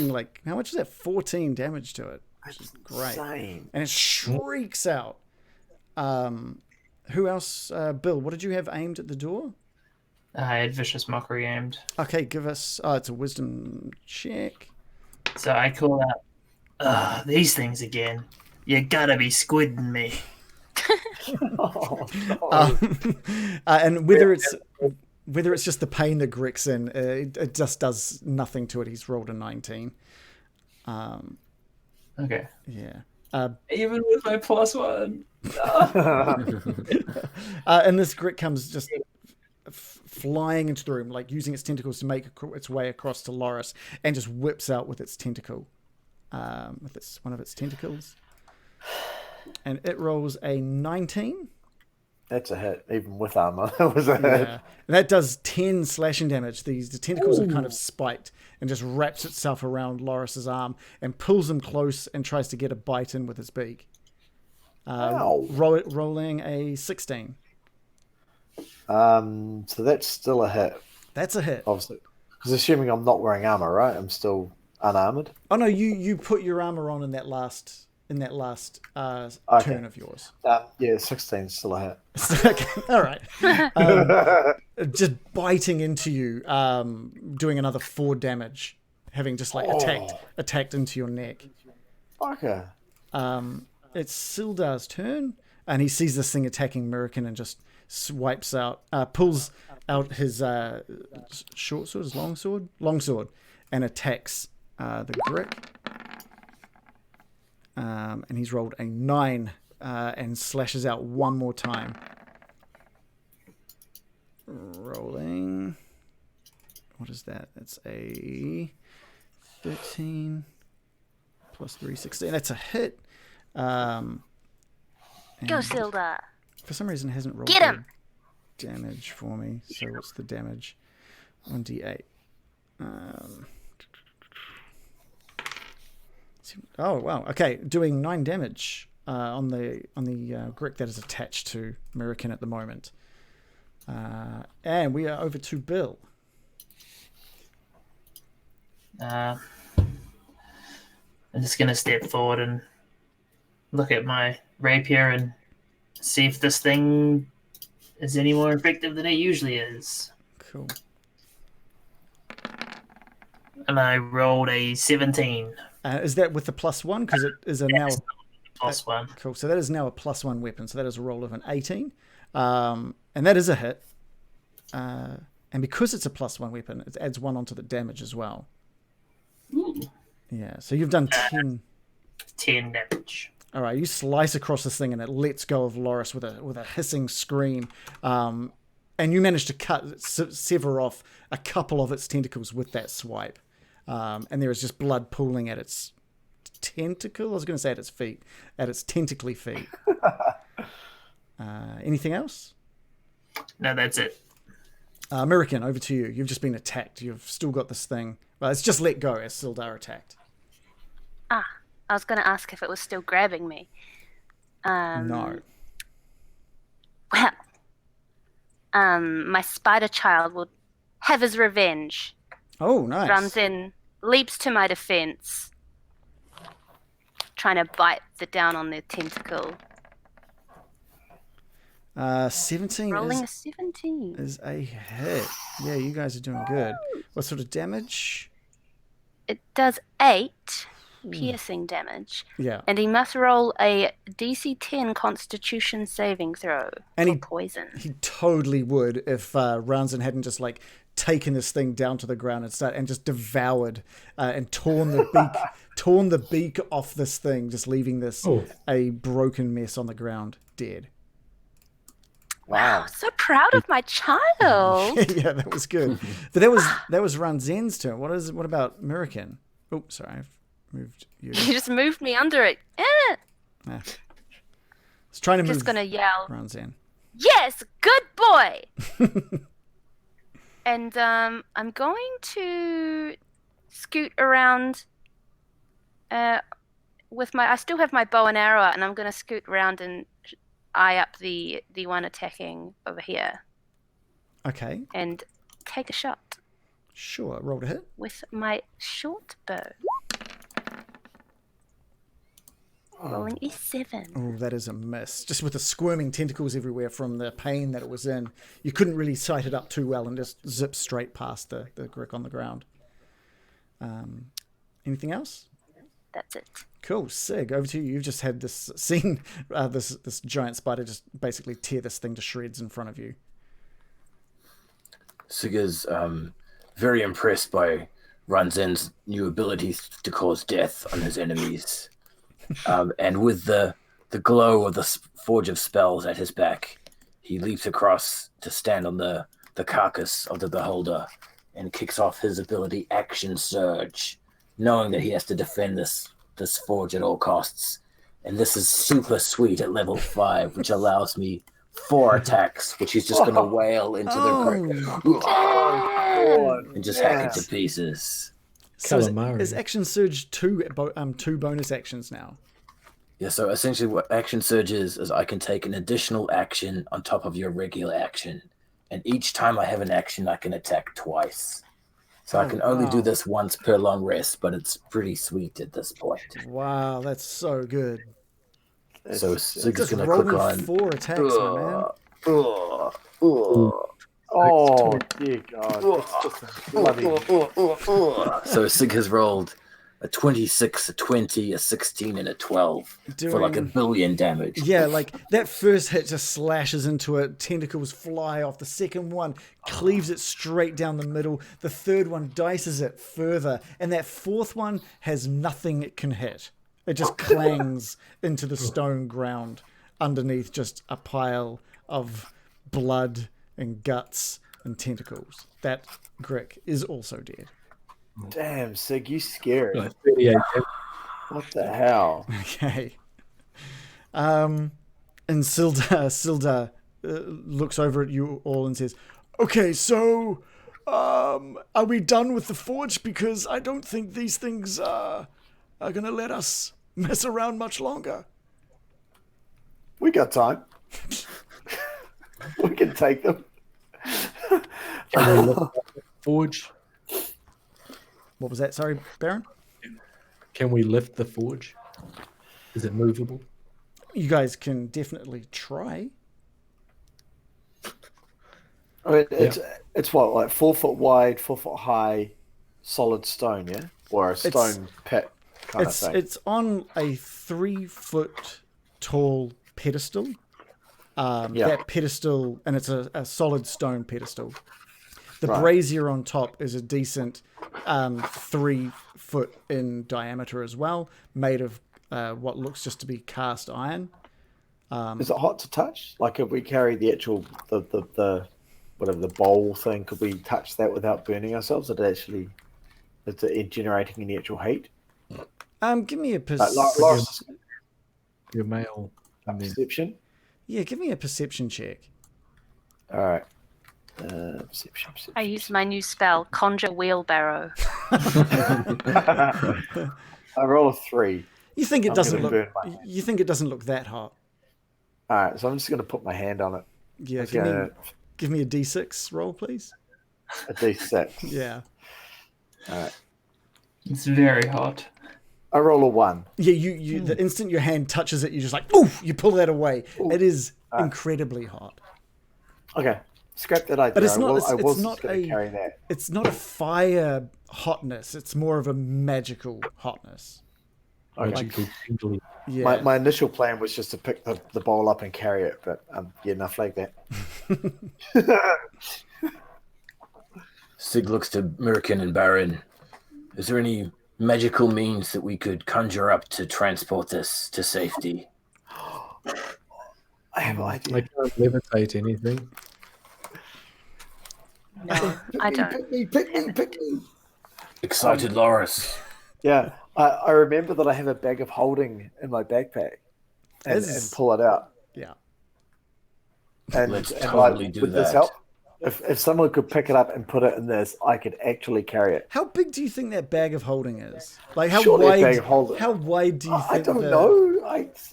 like, how much is that? 14 damage to it. Which is great. Insane. And it shrieks out. Who else? Bill, what did you have aimed at the door? I had Vicious Mockery aimed. Okay, give us. Oh, it's a wisdom check. So I call out, these things again. You gotta be squidding me. And whether it's just the pain that Gricks in, it just does nothing to it. He's rolled a 19. Okay. Yeah. Even with my +1. And this Grick comes just flying into the room, like using its tentacles to make its way across to Loris, and just whips out with its tentacle, with one of its tentacles, and it rolls a 19. That's a hit, even with armor. That was a hit. Yeah. And that does 10 slashing damage. The tentacles are kind of spiked and just wraps itself around Loris's arm and pulls him close and tries to get a bite in with its beak. Rolling a 16. So that's still a hit, That's a hit. obviously. Because assuming I'm not wearing armor, right? I'm still unarmored. Oh no, you put your armor on in that last in that last Okay. turn of yours. Yeah, 16 still a hit. Okay, all right. Just biting into you, doing another 4 damage, having just like attacked into your neck. Okay. It's Sildar's turn, and he sees this thing attacking Murikin and just pulls out his short sword, his long sword, and attacks the Grick. And he's rolled a 9 and slashes out one more time. Rolling. What is that? That's a 13 plus 3, 16. That's a hit. Go, Sildar. For some reason, it hasn't rolled Get him! damage for me. So what's the damage? 1d8. Oh wow! Okay, doing 9 damage on the Grick that is attached to Murikin at the moment, and we are over to Bill. I'm just gonna step forward and look at my rapier and see if this thing is any more effective than it usually is. Cool. And I rolled a 17. Is that with the +1? Because it is now +1. Cool. So that is now a +1 weapon. So that is a roll of an 18, and that is a hit. And because it's a +1 weapon, it adds 1 onto the damage as well. Ooh. Yeah. So you've done 10. 10 damage. All right. You slice across this thing, and it lets go of Loris with a hissing scream. And you manage to sever off a couple of its tentacles with that swipe. And there is just blood pooling at its tentacle. I was going to say at its feet, at its tentacly feet. Anything else? No, that's it. American, over to you. You've just been attacked. You've still got this thing. Well, it's just let go as Sildar attacked. I was going to ask if it was still grabbing me. No. Well, my spider child will have his revenge. Oh, nice. Runs in, leaps to my defense, trying to bite down on the tentacle. 17 Rolling a 17. is a hit. Yeah, you guys are doing good. What sort of damage? It does 8 piercing damage. Yeah. And he must roll a DC 10 Constitution saving throw for poison. He totally would if Ranzan hadn't just like taken this thing down to the ground and just devoured and torn the beak off this thing, just leaving this a broken mess on the ground, dead. Wow, so proud of my child. Yeah, that was good. But that was Ranzan's turn. What about Murikin? Oh, sorry, I've moved you. You just moved me under it. I was trying to move. Just gonna yell, Ranzan. Yes, good boy. And I'm going to scoot around with I still have my bow and arrow out, and I'm going to scoot around and eye up the one attacking over here. Okay. And take a shot. Sure, roll to hit. With my short bow. Rolling a 7. Oh, that is a miss. Just with the squirming tentacles everywhere from the pain that it was in. You couldn't really sight it up too well and just zip straight past the Grick on the ground. Anything else? That's it. Cool. Sig, over to you. You've just had this scene, this giant spider just basically tear this thing to shreds in front of you. Sig is very impressed by Ranzan's new abilities to cause death on his enemies. And with the glow of the Forge of Spells at his back, he leaps across to stand on the carcass of the Beholder and kicks off his ability Action Surge, knowing that he has to defend this forge at all costs. And this is super sweet at level 5, which allows me 4 attacks, which he's just going to wail into the ground and just hack it to pieces. So is Action Surge two bonus actions now? Yeah, so essentially what Action Surge is I can take an additional action on top of your regular action. And each time I have an action, I can attack twice. So I can only do wow. this once per long rest, but it's pretty sweet at this point. Wow, that's so good. So It's Sig is Just going to roll click me on. 4 attacks, my man. oh dear God! It's just a bloody. So Sig has rolled a 26, a 20, a 16, and a 12 for like a Doing- billion damage. Yeah, like that first hit just slashes into it. Tentacles fly off. The second one cleaves it straight down the middle. The third one dices it further. And that fourth one has nothing it can hit. It just clangs into the stone ground underneath just a pile of blood and guts and tentacles. That Grick is also dead. Damn, Sig, you scary. Like 38. What the hell? Okay. And Silda looks over at you all and says, "Okay, so are we done with the forge? Because I don't think these things are going to let us mess around much longer." We got time. We can take them. Forge. What was that? Sorry, Baron? Can we lift the forge? Is it movable? You guys can definitely try. I mean, it's what, like 4 foot wide, 4 foot high, solid stone, yeah, or a stone pit kind of thing. It's on a 3 foot tall pedestal. That pedestal, and it's a solid stone pedestal. The brazier on top is a decent 3 foot in diameter as well, made of what looks just to be cast iron. Is it hot to touch? Like if we carry the actual the whatever the bowl thing, could we touch that without burning ourselves? Is it generating any actual heat? Give me a Your male. perception. Yeah, give me a perception check. All right. Perception. I use my new spell, Conjure Wheelbarrow. I roll a 3. You think it I'm doesn't gonna look? burn my hand. You think it doesn't look that hot? All right, so I'm just going to put my hand on it. Yeah, Okay. give me a d6 roll, please. A D6. Yeah. All right. It's very hot. I roll a 1. Yeah, you the instant your hand touches it, you're just like, oof, you pull that away. Ooh. It is incredibly hot. Okay. Scrap that idea. But it's not I was not going to carry that. it's not a fire hotness. It's more of a magical hotness. Magically tingly. Yeah. My initial plan was just to pick the bowl up and carry it, but enough like that. Sig looks to Merkin and Baron. Is there any magical means that we could conjure up to transport this to safety? I have an I idea. can't levitate anything. No, I don't. Pick me. Excited Loris. Yeah, I remember that I have a bag of holding in my backpack and pull it out. Yeah. And, Let's and totally do would this that. help? If someone could pick it up and put it in this, I could actually carry it. How big do you think that bag of holding is? Like how Surely a wide? bag of holding. How wide do you think? I don't know.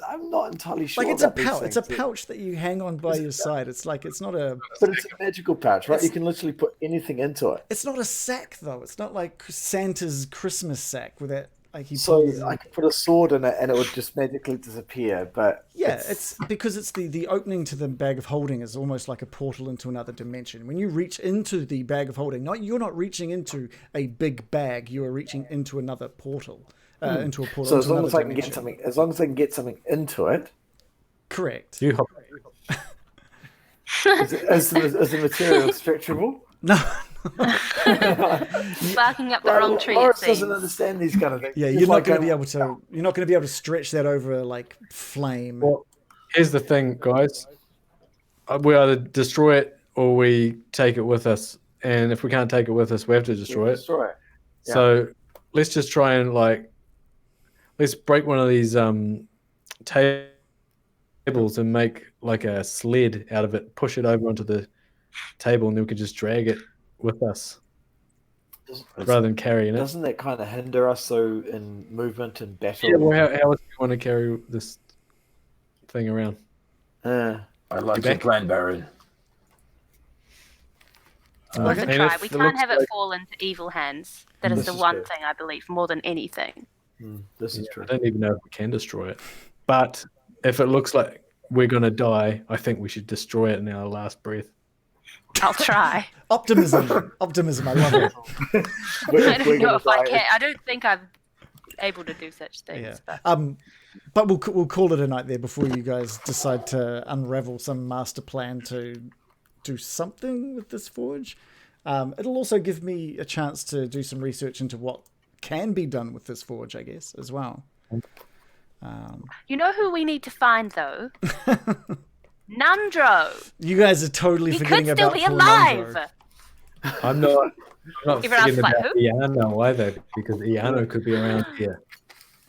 I'm not entirely sure. Like it's a about these pouch. It's a things. pouch that you hang on by your side. It's like it's not a. But it's a magical pouch, right? You can literally put anything into it. It's not a sack though. It's not like Santa's Christmas sack with that. Like he So pulls in. I could put a sword in it and it would just magically disappear. But Yeah, it's because it's the opening to the bag of holding is almost like a portal into another dimension. When you reach into the bag of holding, you're not reaching into a big bag. You are reaching into another portal, into a portal. So into as long as another I can get dimension. something, as long as I can get something into it, Correct. You hop. is the material stretchable? No. Barking up the wrong tree, it Loris seems. doesn't understand these kind of things. Yeah, He's you're not like going to be able to. You're not going to be able to stretch that over like flame. Well, here's the thing, guys. We either destroy it or we take it with us. And if we can't take it with us, we have to destroy it. Destroy it. Yeah. So let's just try and let's break one of these tables and make like a sled out of it, push it over onto the table, and then we could just drag it with us rather than carrying it. Doesn't that kind of hinder us though in movement and battle? Yeah, well, how else do you want to carry this thing around? I like your plan, Baron. Worth a And try. if We it can't looks have it like- fall into evil hands. That is This the is one true. thing I believe more than anything. This is I true. don't even know if we can destroy it. But if it looks like we're going to die, I think we should destroy it in our last breath. I'll try. Optimism. Optimism. I love it. I don't know if I can. I don't think I'm able to do such things. Yeah. But But we'll call it a night there before you guys decide to unravel some master plan to do something with this forge. It'll also give me a chance to do some research into what can be done with this forge, I guess, as well. you know who we need to find though? Nundro. You guys are totally He forgetting could still about be poor alive. Nundro. I'm not Everyone else is forgetting like, about Iano either, because Iano could be around here.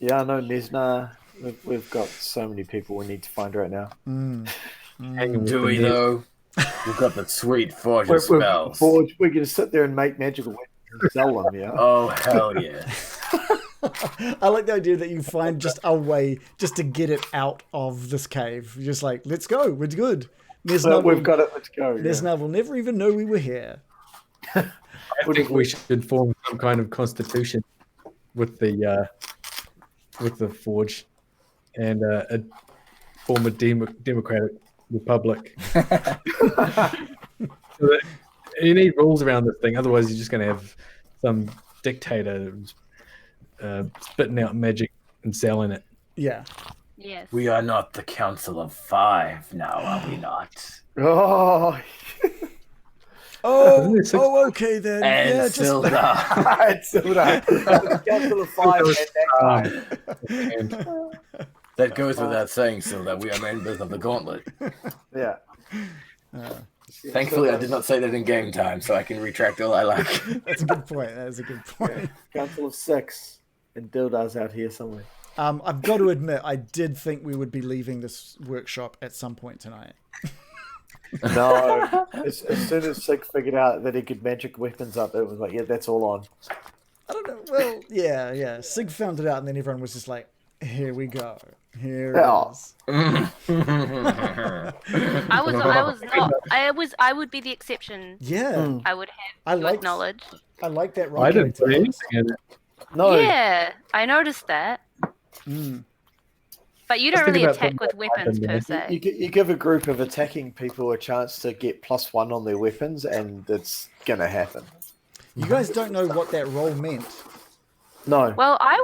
Yeah, I know, Nesna. We've got so many people we need to find right now. Hanging with Do the we net. though? We've got the sweet forge of spells. We're going to sit there and make magical weapons and sell them, yeah? Oh hell yeah! I like the idea that you find just a way just to get it out of this cave. You're just like, let's go. We're good. We've got it. Let's go. Yeah. Nesna will never even know we were here. I think we should form some kind of constitution with the forge and form a democratic republic. So that you need rules around this thing, otherwise you're just going to have some dictator spitting out magic and selling it. Yeah. Yes. We are not the Council of Five now, are we not? Oh, Oh, Isn't it six- okay then. And yeah, just Silda. it's Silda. Council of Five and that guy. And That goes without saying, Silda. We are members of the Gauntlet. Yeah. Thankfully, I did not say that in game time, so I can retract all I like. that's a good point. That is a good point. Council of Six and Dildar's out here somewhere. I've got to admit, I did think we would be leaving this workshop at some point tonight. No. As soon as Sig figured out that he could magic weapons up, it was like, yeah, that's all on. I don't know. Well, yeah. Sig found it out, and then everyone was just like, "Here we go. Here Yeah. it is." I would be the exception. Yeah, I would I have to like- acknowledge. I like that. I Right didn't put anything in it. No. Yeah, I noticed that. But you don't Let's think really about attack something with that weapons happened, per man. se. You give a group of attacking people a chance to get +1 on their weapons, and it's gonna happen. You guys don't know what that roll meant. No. Well, I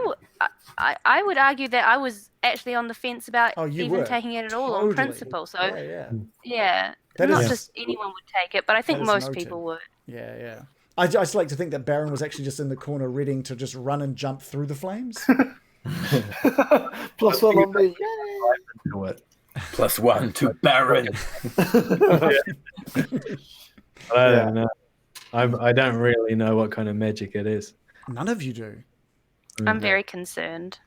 would argue that I was actually on the fence about Oh, you even were. taking it at all Totally. on principle. So Yeah. yeah, That not is- just anyone would take it, but I think that is most noted. people would. Yeah. I just like to think that Baron was actually just in the corner, ready to just run and jump through the flames. +1 on me. Do it. +1 to Baron. I don't know. I don't really know what kind of magic it is. None of you do. I'm very concerned.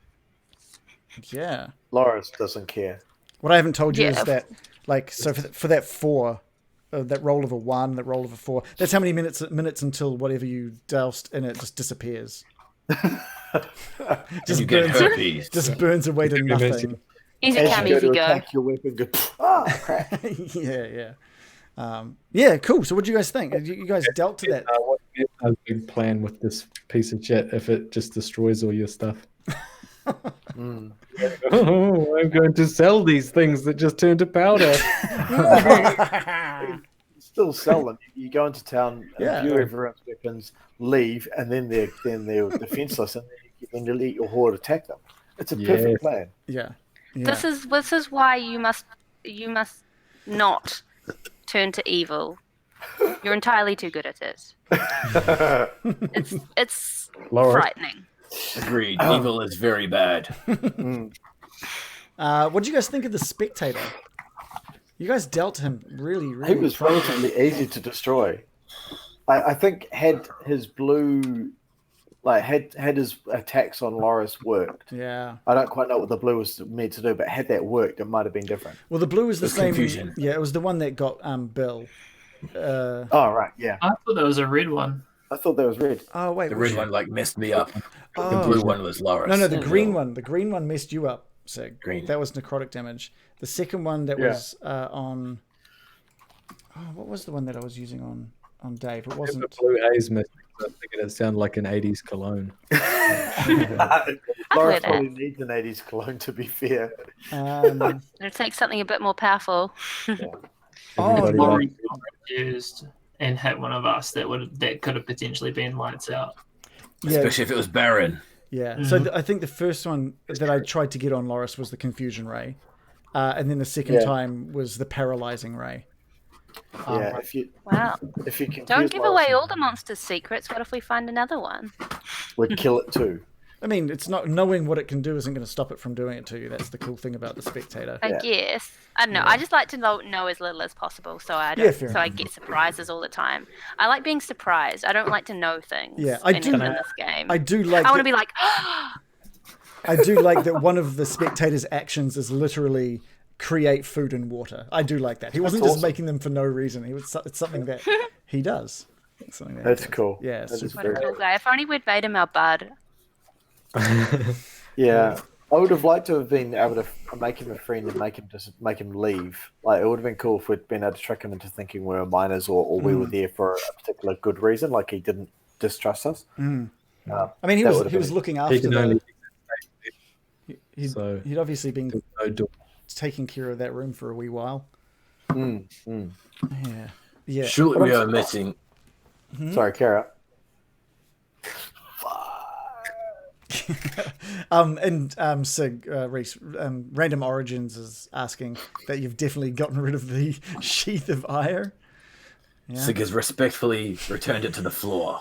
Yeah. Loris doesn't care. What I haven't told you Yeah. is that, like, so for that 4, that roll of a 1, that roll of a 4, that's how many minutes until whatever you doused in it just disappears. You get herpes. Just burns away to Give me a minute. nothing. Easy As come, you go easy to go. attack your weapon, go, crap. Yeah. Yeah, cool. So what do you guys think? You guys dealt to that? What's a big plan with this piece of shit if it just destroys all your stuff? Oh, I'm going to sell these things that just turn to powder. Still sell them. You go into town, Yeah. view everyone's weapons, leave, and then they're defenseless, and then you let your horde attack them. It's a perfect Yes. plan. Yeah. This is why you must not turn to evil. You're entirely too good at it. It's Laura. frightening. Agreed. Evil is very bad. What do you guys think of the spectator? You guys dealt him really. He was relatively easy to destroy. I think had his blue, had his attacks on Loris worked. Yeah. I don't quite know what the blue was meant to do, but had that worked, it might have been different. Well, the blue was the There's same. confusion. Yeah, it was the one that got Bill. Oh right, yeah. I thought that was a red one. I thought that was red. Oh wait, The which- red one messed me up. The Oh. blue one was Loris. No, the green one. The green one messed you up, Sig. Green. That was necrotic damage. The second one that Yeah. was on. Oh, what was the one that I was using on? on Dave. It The wasn't. blue haze mist. I was thinking it sounded like an 80s cologne. I'd Laura wear that. probably needs an 80s cologne, to be fair. It'll take something a bit more powerful. Oh, Everybody no. Laurie got confused and hit one of us that could have potentially been lights out. Yeah, Especially if it was Baron. yeah. So I think the first one that I tried to get on Loris was the confusion ray, and then the second Yeah. time was the paralyzing ray. Yeah, if you Wow. confuse Don't give Loris, away all the monster's secrets. What if we find another one? we'd kill it too. I mean, it's not knowing what it can do isn't going to stop it from doing it to you. That's the cool thing about the spectator. I guess. I don't know. I just like to know as little as possible, so I Yeah, don't. fair so I enough. get surprises all the time. I like being surprised. I don't like to know things. Yeah, I do- in this game. I do like. I want to that- be like, I do like that one of the spectator's actions is literally create food and water. I do like that. He wasn't just awesome. making them for no reason. It's something that he does. It's something that he That's does. cool. Yeah, it's That is just what a very cool guy. If only we'd made him our bud. Yeah, I would have liked to have been able to make him a friend and make him leave. Like, it would have been cool if we'd been able to trick him into thinking we were minors or we were there for a particular good reason, like he didn't distrust us. I mean, he That was would have been- looking He after can only the. He'd obviously been no door. taking care of that room for a wee while. Yeah, yeah. Surely But we I'm are missing. Sorry, Kara. Sig, Reese, Random Origins is asking that you've definitely gotten rid of the sheath of ire. Sig has respectfully returned it to the floor.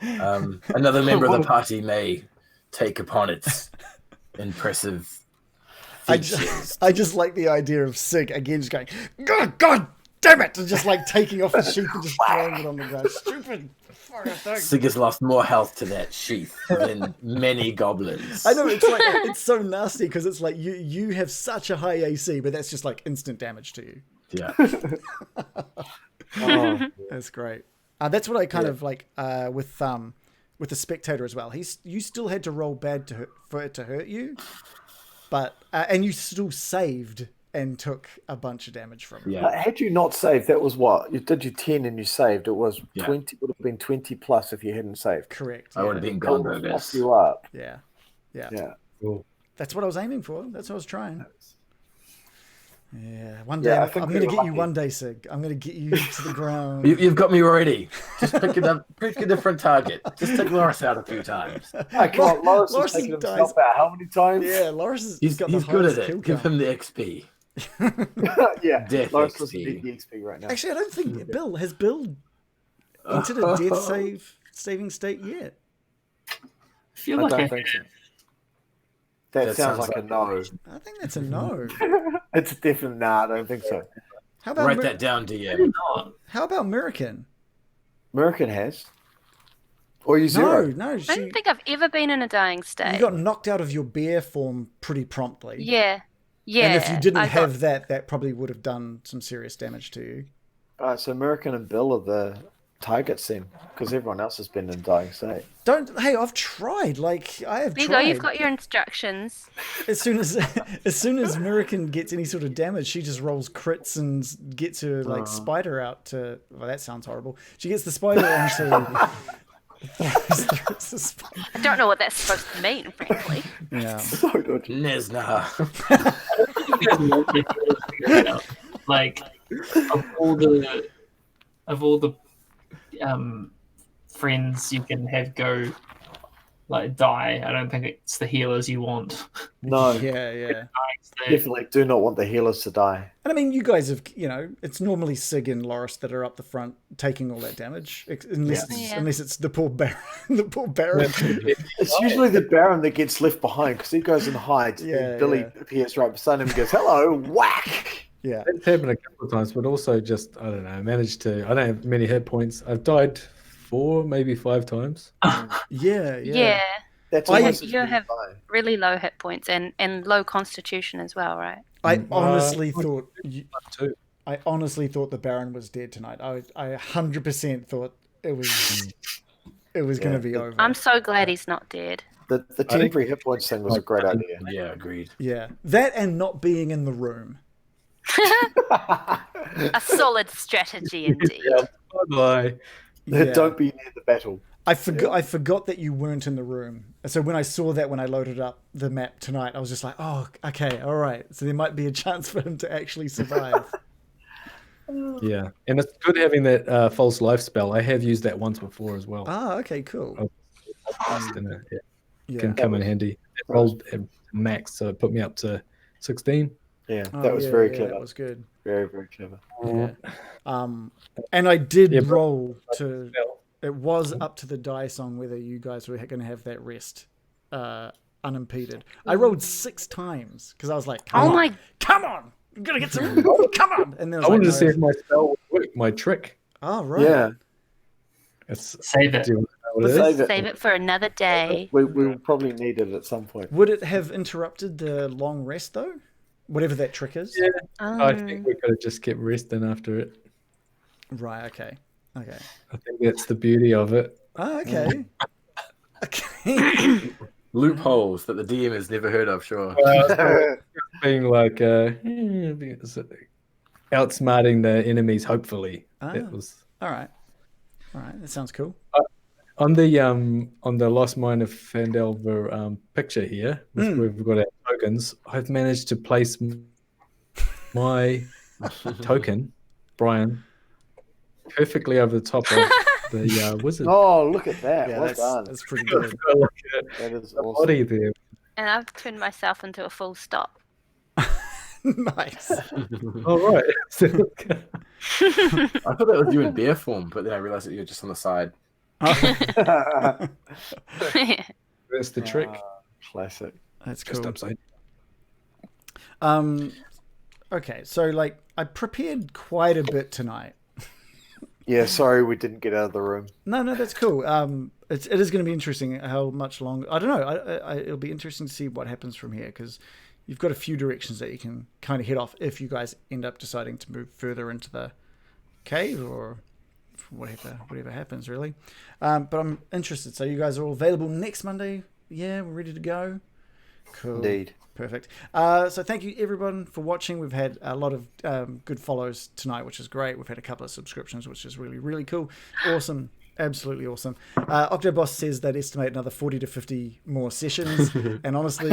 Another member of the party may take upon its impressive features. I just like the idea of Sig again just going, God damn it! And just like taking off the sheath and just throwing it on the ground. Stupid fucking thing. Sig has lost more health to that sheath than many goblins. I know, it's like it's so nasty because it's like you have such a high AC, but that's just like instant damage to you. Yeah. Oh, That's great. That's what I kind of like with the spectator as well. You still had to roll bad for it to hurt you, but and you still saved and took a bunch of damage from it. Yeah. had you not saved, that was what? You did your 10 and you saved. It was Yeah. 20, would have been 20 plus if you hadn't saved. Correct. I would have been It would have gone fucked you up. Yeah. Yeah. Cool. That's what I was aiming for. That's what I was trying. Yeah. One Yeah, day I think I'm we going to were get you lucky. one day, Sig. I'm going to get you to the ground. You've got me already. Just pick a different target. Just take Loris out a few times. Hey, come on, Loris Loris has taken dies- himself out how many times? Yeah, Loris has He's got the good at highest kill it. Give count. him the XP. Yeah, Death Loris XP. doesn't need the XP right now. Actually, I don't think Bill entered a death saving state yet. I feel I like don't I think so. have. That sounds like a no. I think that's a no. It's a definite nah, I don't think so. How about Write that down, DM. not. How about American? American has. Or you No, zero. no. I don't think I've ever been in a dying state. You got knocked out of your bear form pretty promptly. Yeah. Yeah. And if you didn't I got- have that probably would have done some serious damage to you. Alright, so American and Bill are the targets then, because everyone else has been in dying state. Hey, I've tried. Like I have There you tried. go. You've got your instructions. As soon as American gets any sort of damage, she just rolls crits and gets her like spider out to. Well, that sounds horrible. She gets the spider onto. throws the spider. I don't know what that's supposed to mean, frankly. Yeah. So good. Nesna. Like of all the friends you can have go like die, I don't think it's the healers you want. No, Yeah. definitely do not want the healers to die. And I mean, you guys have, it's normally Sig and Loris that are up the front taking all that damage, unless it's the poor Baron. The poor Baron. It's usually the Baron that gets left behind because he goes and hides. Yeah, and Billy appears right beside him and goes, "Hello, whack!" Yeah. It's happened a couple of times, but also just, I don't know, I managed to, I don't have many hit points. I've died 4, maybe 5 times. Yeah. That's I- almost You have really low hit points and low constitution as well, right? I honestly thought Too. the Baron was dead tonight. I 100% thought it was going to be over. I'm so glad he's not dead. the temporary hit points thing was a great idea. Yeah, agreed. Yeah. That and not being in the room. A solid strategy indeed. Yeah. Bye. Yeah. Don't be near the battle. I forgot that you weren't in the room. So when I saw that when I loaded up the map tonight, I was just like, oh, okay, all right. So there might be a chance for him to actually survive. Yeah, and it's good having that false life spell. I have used that once before as well. Ah, okay, cool. And it Yeah. can come in handy. It rolled at max, so it put me up to 16. Yeah, Oh, that was very clever. That was good. Very, very clever. Yeah. And I did Yeah, but- roll to. It was up to the dice on whether you guys were going to have that rest unimpeded. I rolled 6 times because I was like, come on, I'm gonna get some. Come on! And then I wanted to no. see if my spell would work, my trick. Oh, right. Yeah, Save it. Do you know what it is? save it. Save it for another day. We'll probably need it at some point. Would it have interrupted the long rest though? Whatever that trick is. Yeah, I think we could have just kept resting after it. Right. Okay. Okay. I think that's the beauty of it. Oh, okay. Okay. Loopholes that the DM has never heard of, sure. Being like outsmarting the enemies, hopefully. That was All right. All right. That sounds cool. on the Lost Mine of Phandelver picture here, where we've got our tokens. I've managed to place my token, Brian, perfectly over the top of the wizard. Oh, look at that! Yeah, well done. that's pretty good. That is The awesome. body there. And I've turned myself into a full stop. Nice. All right. I thought that was you in bear form, but then I realized that you're just on the side. That's the trick. Classic. That's Just cool. upside. Okay, so like I prepared quite a bit tonight. Yeah, sorry we didn't get out of the room. No, that's cool. It is going to be interesting how much longer. I don't know. It'll be interesting to see what happens from here because you've got a few directions that you can kind of head off if you guys end up deciding to move further into the cave or whatever happens really. But I'm interested. So you guys are all available next Monday? Yeah, we're ready to go. Cool. Indeed. Perfect. So thank you everyone for watching. We've had a lot of good follows tonight, which is great. We've had a couple of subscriptions, which is really, really cool. Awesome. Absolutely awesome. Octoboss says they'd estimate another 40 to 50 more sessions. And honestly,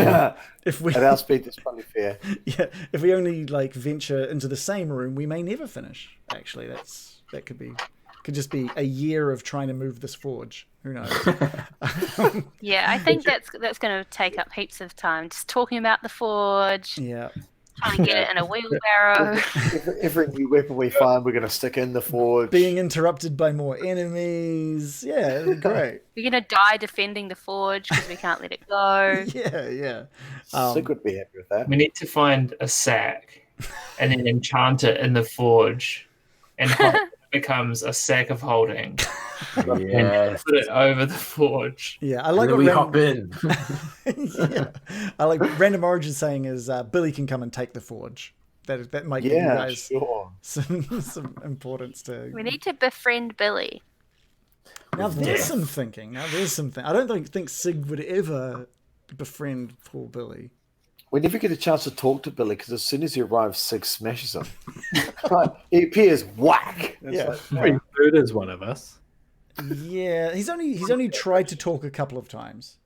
if we At our speed, that's probably fair. yeah, if we only like venture into the same room, we may never finish. Actually, that could just be a year of trying to move this forge. Who knows? Yeah, I think that's going to take up heaps of time. Just talking about the forge, Yeah. trying to get it in a wheelbarrow. Every new weapon we find, we're going to stick in the forge. Being interrupted by more enemies. Yeah, it'd be great. We're going to die defending the forge because we can't let it go. Yeah. Sig would be happy with that. We need to find a sack and then enchant it in the forge and hope it becomes a sack of holding. Yes. Put it over the forge. Yeah, I And like then what we hop in. yeah. I like Random Origin saying is Billy can come and take the forge. That might give you Yeah, guys sure. some importance to. We need to befriend Billy. Now there's some thinking. I don't think Sig would ever befriend poor Billy. We never get a chance to talk to Billy because as soon as he arrives, Sig smashes him. He appears, whack. It's Yeah. like, It is one of us. Yeah, he's only tried to talk a couple of times.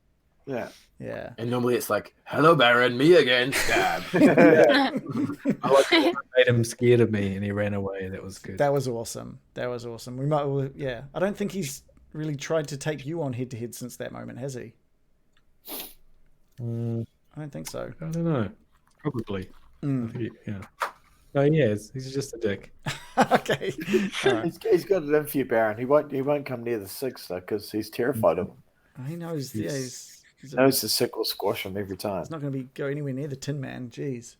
yeah. Yeah. And normally it's like, hello, Baron, me again, stab. I like that I made him scared of me and he ran away. That was good. That was awesome. We might. Yeah, I don't think he's really tried to take you on head to head since that moment, has he? I don't think so. I don't know. Probably. I think yeah. No, he is. He's just a dick. Okay. All right. He's got it in for you, Baron. He won't come near the Sig though because he's terrified of him. He knows. Yeah, He knows the Sig will squash him every time. He's not going to go anywhere near the Tin Man. Jeez.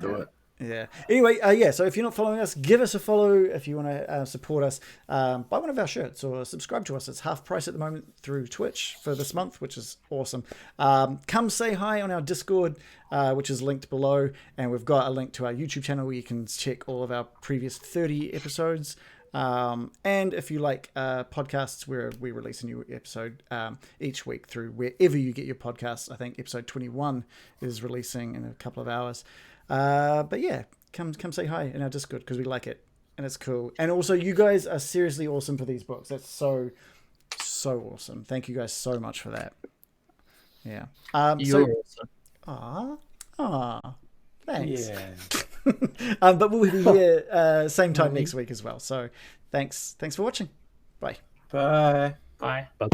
Do it. Yeah. Anyway, so if you're not following us, give us a follow. If you want to support us, buy one of our shirts or subscribe to us. It's half price at the moment through Twitch for this month, which is awesome. Come say hi on our Discord, which is linked below. And we've got a link to our YouTube channel where you can check all of our previous 30 episodes. And if you like podcasts, where we release a new episode each week through wherever you get your podcasts. I think episode 21 is releasing in a couple of hours. But yeah, come say hi in our Discord because we like it and it's cool. And also, you guys are seriously awesome for these books. That's so awesome. Thank you guys so much for that. Yeah. You're awesome. Thanks. Yeah. But we'll be here same time next week as well. So thanks for watching. Bye. Bye. Bye. But